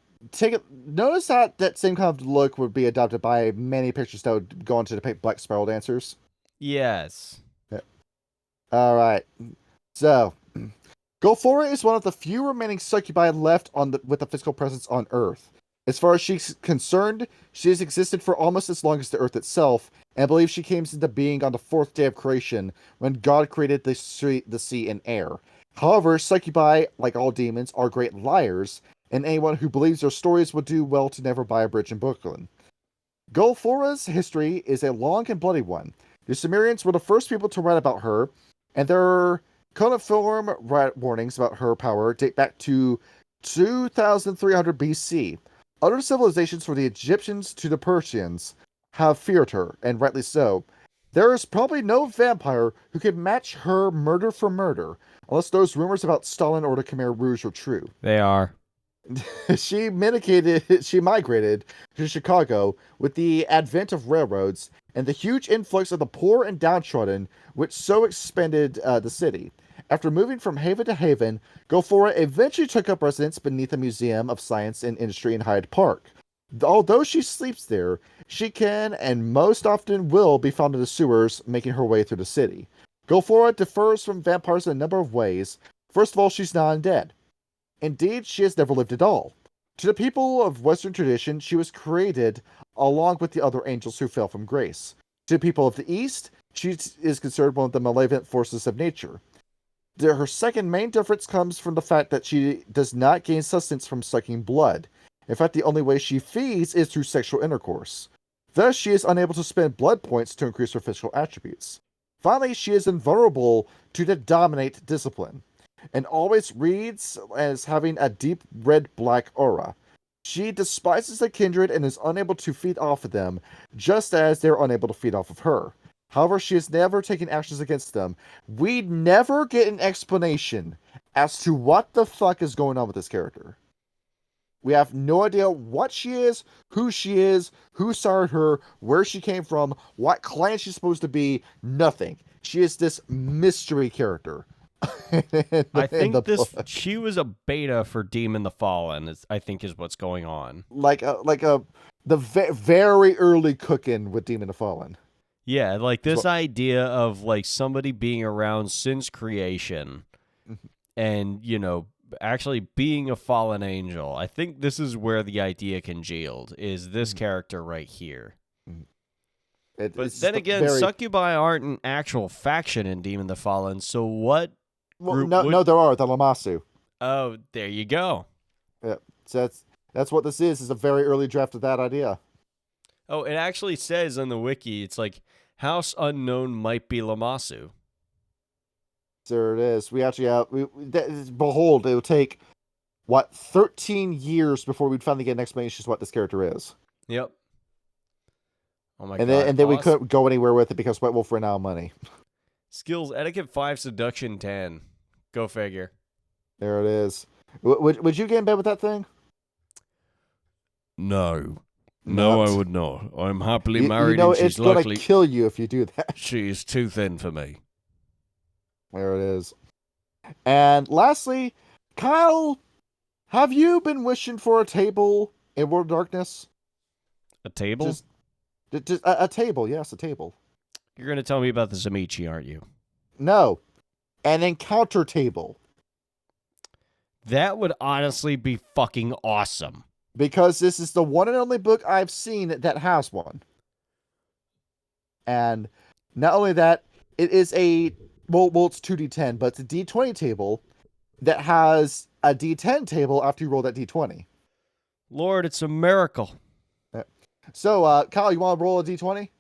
notice that same kind of look would be adopted by many pictures that would go on to depict Black Spiral dancers.
Yes.
Yeah. All right. So, Golfora is one of the few remaining succubi left with a physical presence on Earth. As far as she's concerned, she has existed for almost as long as the Earth itself, and I believe she came into being on the fourth day of creation, when God created the sea, and air. However, succubi, like all demons, are great liars, and anyone who believes their stories would do well to never buy a bridge in Brooklyn. Golfora's history is a long and bloody one. The Sumerians were the first people to write about her, and their cuneiform warnings about her power date back to 2300 BC. Other civilizations, from the Egyptians to the Persians, have feared her, and rightly so. There is probably no vampire who could match her murder for murder, unless those rumors about Stalin or the Khmer Rouge are true.
They are.
She migrated to Chicago with the advent of railroads and the huge influx of the poor and downtrodden, which so expanded the city. After moving from haven to haven, Gofora eventually took up residence beneath the Museum of Science and Industry in Hyde Park. Although she sleeps there, she can and most often will be found in the sewers, making her way through the city. Gofora differs from vampires in a number of ways. First of all, she's not undead. Indeed, she has never lived at all. To the people of Western tradition, she was created along with the other angels who fell from grace. To the people of the East, she is considered one of the malevolent forces of nature. Her second main difference comes from the fact that she does not gain sustenance from sucking blood. In fact, the only way she feeds is through sexual intercourse. Thus, she is unable to spend blood points to increase her physical attributes. Finally, she is invulnerable to the dominate discipline, and always reads as having a deep red-black aura. She despises the kindred and is unable to feed off of them, just as they're unable to feed off of her. However, she has never taken actions against them. We never get an explanation as to what the fuck is going on with this character. We have no idea what she is, who started her, where she came from, what clan she's supposed to be, nothing. She is this mystery character.
I think she was a beta for Demon the Fallen. I think is what's going on.
The very early cooking with Demon the Fallen.
Yeah, like this idea of like somebody being around since creation, and actually being a fallen angel. I think this is where the idea congealed. Is this character right here? But then again, Succubi aren't an actual faction in Demon the Fallen. So what?
Well, no, there are the Lamasu.
Oh, there you go.
Yeah, so that's what this is a very early draft of that idea.
Oh, it actually says on the wiki, it's like House Unknown might be Lamasu.
There it is. We actually behold, it would take 13 years before we'd finally get an explanation of what this character is.
Yep. Oh my
god.
And
then we couldn't go anywhere with it because White Wolf ran out of money.
Skills Etiquette 5, Seduction 10. Go figure.
There it is. Would you get in bed with that thing?
No. No, I would not. I'm happily married,
and
she's
it's going to kill you if you do that.
She is too thin for me.
There it is. And lastly, Kyle, have you been wishing for a table in World of Darkness?
A table?
Just a table, yes, a table.
You're going to tell me about the Zamichi, aren't you?
No. An encounter table.
That would honestly be fucking awesome.
Because this is the one and only book I've seen that has one. And not only that, it is it's 2d10, but it's a d20 table that has a d10 table after you roll that d20.
Lord, it's a miracle.
So, Kyle, you want to roll a d20?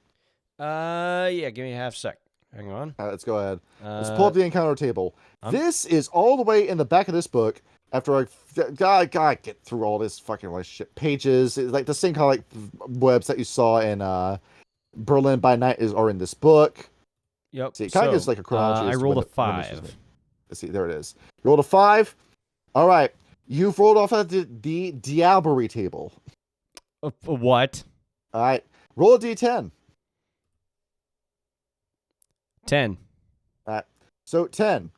Yeah, give me a half sec. Hang on.
All right, let's go ahead. Let's pull up the encounter table. This is all the way in the back of this book. After I gotta get through all this fucking relationship pages, it's like the same kind of like webs that you saw in Berlin by Night are in this book.
Yep.
See, it kind of gives like a chronology.
I rolled a 5.
Let's see, there it is. You rolled a 5. All right, you've rolled off of the Diablerie table.
What?
All right, roll a d10.
10.
All right, so 10.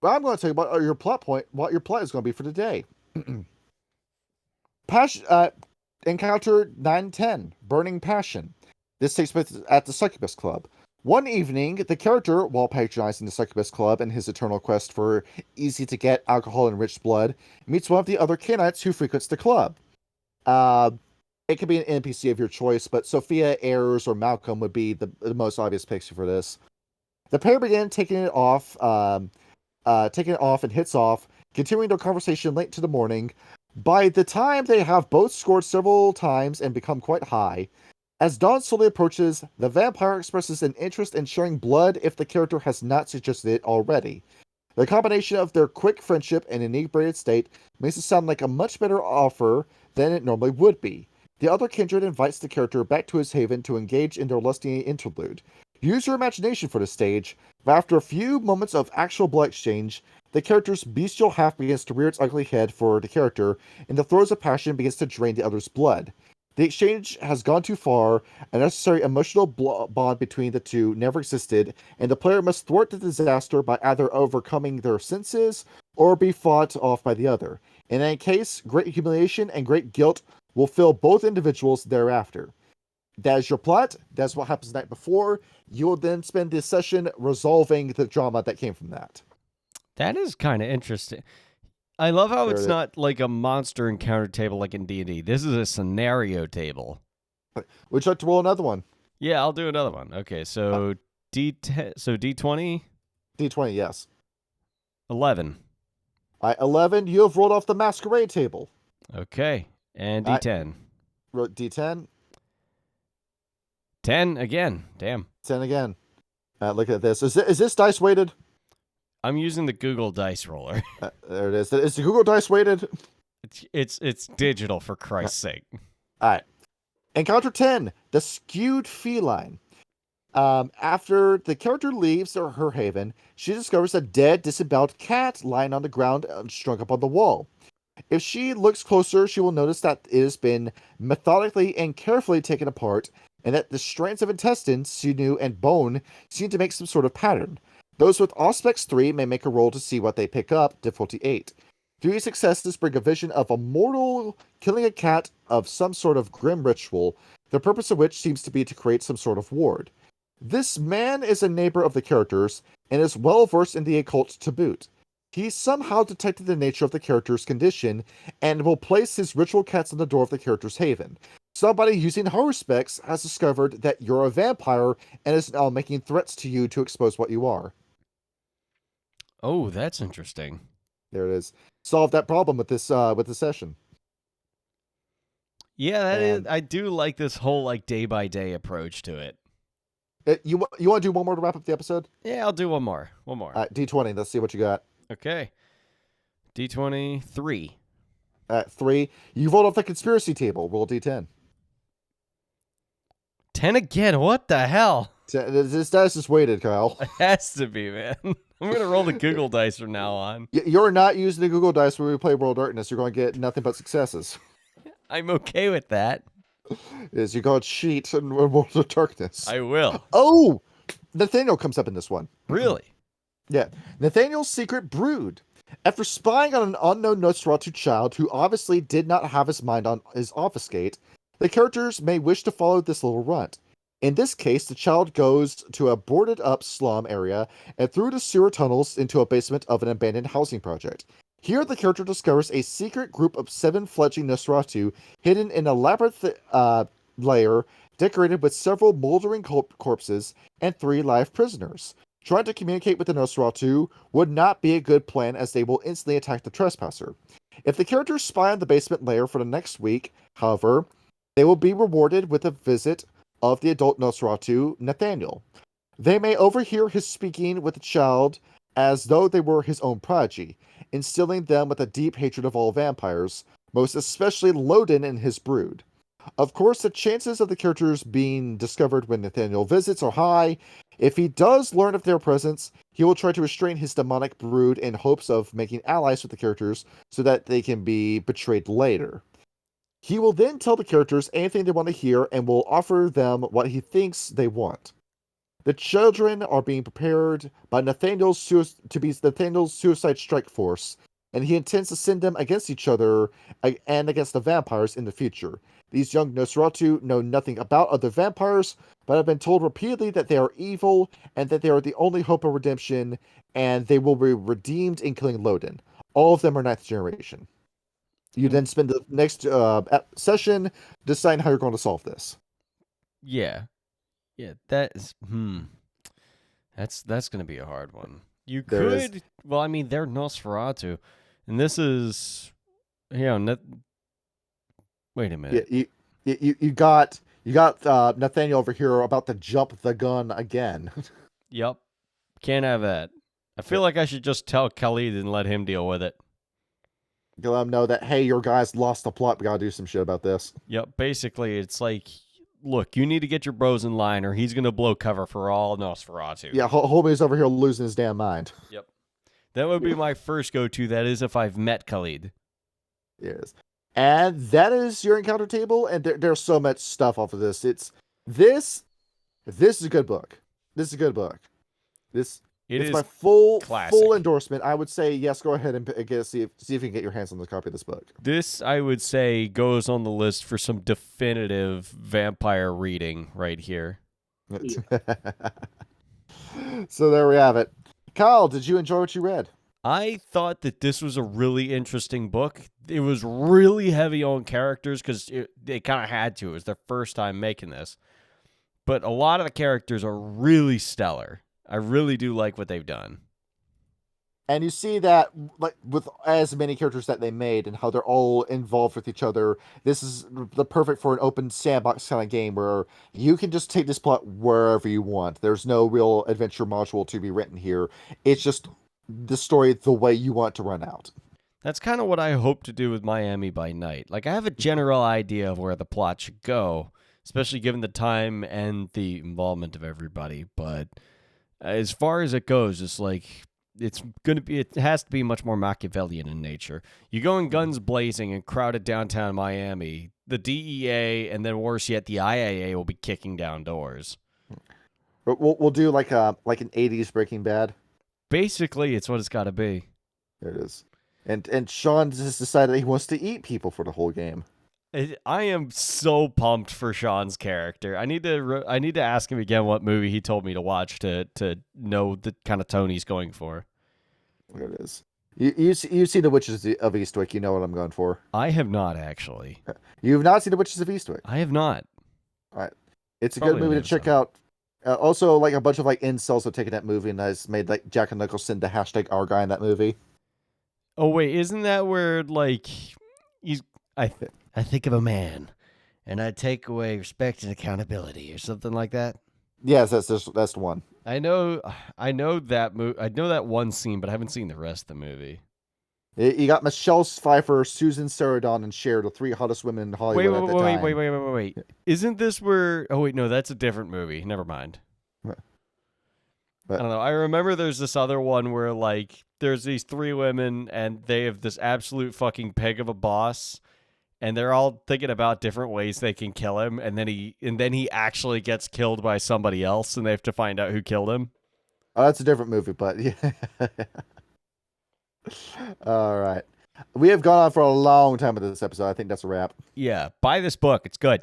Well, I'm going to tell you about your plot point, what your plot is going to be for today. Encounter 910, Burning Passion. This takes place at the Succubus Club. One evening, the character, while patronizing the Succubus Club in his eternal quest for easy-to-get alcohol-enriched blood, meets one of the other Canaanites who frequents the club. It could be an NPC of your choice, but Sophia, Ayers, or Malcolm would be the most obvious picks for this. The pair begin taking it off and hits off, continuing their conversation late to the morning. By the time they have both scored several times and become quite high, as dawn slowly approaches, the vampire expresses an interest in sharing blood if the character has not suggested it already. The combination of their quick friendship and inebriated state makes it sound like a much better offer than it normally would be. The other kindred invites the character back to his haven to engage in their lusty interlude. Use your imagination for the stage, but after a few moments of actual blood exchange, the character's bestial half begins to rear its ugly head for the character, and the throes of passion begins to drain the other's blood. The exchange has gone too far, a necessary emotional bond between the two never existed, and the player must thwart the disaster by either overcoming their senses or be fought off by the other. In any case, great humiliation and great guilt will fill both individuals thereafter. That is your plot. That's what happens the night before. You will then spend this session resolving the drama that came from that.
That is kind of interesting. I love how
There
it's
it is.
not like a monster encounter table like in D&D. This is a scenario table.
Would you like to roll another one?
Yeah, I'll do another one. Okay, so D10, so D20,
D20, yes.
11.
11, you have rolled off the masquerade table.
Okay, and
All right.
D10.
D10,
10 again. Damn.
10 again. Look at this. Is this dice weighted?
I'm using the Google Dice Roller.
There it is. Is the Google Dice weighted?
It's digital, for Christ's sake.
All right. Encounter 10, the skewed feline. After the character leaves her haven, she discovers a dead, disemboweled cat lying on the ground strung up on the wall. If she looks closer, she will notice that it has been methodically and carefully taken apart, and that the strands of intestine, sinew, and bone seem to make some sort of pattern. Those with Auspex 3 may make a roll to see what they pick up, difficulty 8. 3 successes bring a vision of a mortal killing a cat of some sort of grim ritual, the purpose of which seems to be to create some sort of ward. This man is a neighbor of the characters, and is well versed in the occult to boot. He somehow detected the nature of the character's condition, and will place his ritual cats on the door of the character's haven. Somebody using horror specs has discovered that you're a vampire, and is now making threats to you to expose what you are.
Oh, that's interesting.
There it is. Solve that problem with this session.
Yeah, that is.
And-
I do like this whole like day by day approach to it.
You want to do one more to wrap up the episode?
Yeah, I'll do one more.
D20. Let's see what you got.
Okay. D20, 3.
3. You rolled off the conspiracy table. Roll D10.
10 again. What the hell?
This dice is weighted, Kyle.
It has to be, man. I'm gonna roll the Google dice from now on.
You're not using the Google Dice when we play World Darkness. You're going to get nothing but successes.
I'm okay with that.
You're going to cheat in World of Darkness.
I will.
Oh! Nathaniel comes up in this one.
Really?
Yeah. Nathaniel's secret brood. After spying on an unknown Nosferatu child who obviously did not have his mind on his obfuscate, the characters may wish to follow this little runt. In this case, the child goes to a boarded-up slum area and through the sewer tunnels into a basement of an abandoned housing project. Here, the character discovers a secret group of 7 fledgling Nosferatu hidden in a labyrinth lair decorated with several moldering corpses and 3 live prisoners. Trying to communicate with the Nosferatu would not be a good plan, as they will instantly attack the trespasser. If the characters spy on the basement lair for the next week, however, they will be rewarded with a visit of the adult Nosferatu, Nathaniel. They may overhear his speaking with the child as though they were his own prodigy, instilling them with a deep hatred of all vampires, most especially Loden and his brood. Of course, the chances of the characters being discovered when Nathaniel visits are high. If he does learn of their presence, he will try to restrain his demonic brood in hopes of making allies with the characters so that they can be betrayed later. He will then tell the characters anything they want to hear and will offer them what he thinks they want. The children are being prepared by Nathaniel's suicide strike force, and he intends to send them against each other and against the vampires in the future. These young Nosferatu know nothing about other vampires, but have been told repeatedly that they are evil and that they are the only hope of redemption, and they will be redeemed in killing Loden. All of them are 9th generation. You then spend the next session deciding how you're going to solve this.
Yeah. Yeah, that is That's going to be a hard one. You
There is-
could well, I mean, they're Nosferatu. And this is wait a minute.
You got Nathaniel over here about to jump the gun again.
Yep. Can't have that. I feel like I should just tell Khalid and let him deal with it.
You let him know that, hey, your guys lost the plot. We gotta do some shit about this.
Yep, basically it's like look, you need to get your bros in line, or he's gonna blow cover for all Nosferatu.
Yeah, homie's over here losing his damn mind.
Yep. That would be my first go-to. That is if I've met Khalid.
Yes. And that is your encounter table, and there's so much stuff off of this. This is a good book. This is a good book. It's my full endorsement. I would say yes. Go ahead and see if you can get your hands on the copy of this book.
This, I would say, goes on the list for some definitive vampire reading right here.
So there we have it. Kyle, did you enjoy what you read?
I thought that this was a really interesting book. It was really heavy on characters because they kind of had to. It was their first time making this. But a lot of the characters are really stellar. I really do like what they've done.
And you see that like with as many characters that they made and how they're all involved with each other. This is the perfect for an open sandbox kind of game where you can just take this plot wherever you want. There's no real adventure module to be written here. It's just the story the way you want to run out.
That's kind of what I hope to do with Miami by Night. Like, I have a general idea of where the plot should go, especially given the time and the involvement of everybody. But as far as it goes, it's like it has to be much more Machiavellian in nature. You go in guns blazing in crowded downtown Miami, the DEA and then worse yet, the IAA will be kicking down doors.
We'll do like an 80s Breaking Bad.
Basically, it's what it's got to be.
There it is. And Sean just decided he wants to eat people for the whole game.
I am so pumped for Sean's character. I need to ask him again what movie he told me to watch to know the kind of tone he's going for.
There it is. You see The Witches of Eastwick. You know what I'm going for.
I have not, actually.
You've not seen The Witches of Eastwick?
I have not.
All right. It's a
Probably
good movie to check out. Also, like a bunch of like incels have taken that movie and has made like Jack and Nicholson the hashtag our guy in that movie.
Oh wait, isn't that where like I think of a man, and I take away respect and accountability, or something like that?
Yes, that's the one.
I know that I know that one scene, but I haven't seen the rest of the movie.
You got Michelle Pfeiffer, Susan Sarandon, and Cher, the three hottest women in Hollywood at the time.
Wait. Isn't this where... Oh, wait, no, that's a different movie. Never mind.
But,
I don't know. I remember there's this other one where, like, there's these three women, and they have this absolute fucking pig of a boss, and they're all thinking about different ways they can kill him, and then he actually gets killed by somebody else, and they have to find out who killed him.
Oh, that's a different movie, but yeah. All right. We have gone on for a long time with this episode. I think that's a wrap.
Yeah, buy this book. It's good.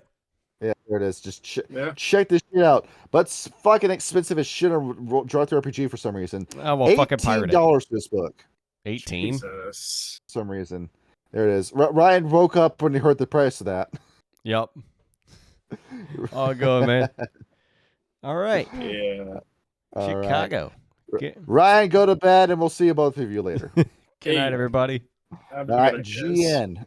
Yeah, there it is. Just check this shit out. But it's fucking expensive as shit on Draw Through RPG for some reason.
Oh, well, fucking pirate it.
$18 for this book.
18?
Jesus.
For some reason. There it is. Ryan woke up when he heard the price of that.
Yep. All good, man. All right.
Yeah.
All
Chicago.
Right. Ryan, go to bed, and we'll see both of you later.
Good night, everybody.
Have
All right,
a good, guys.
GN.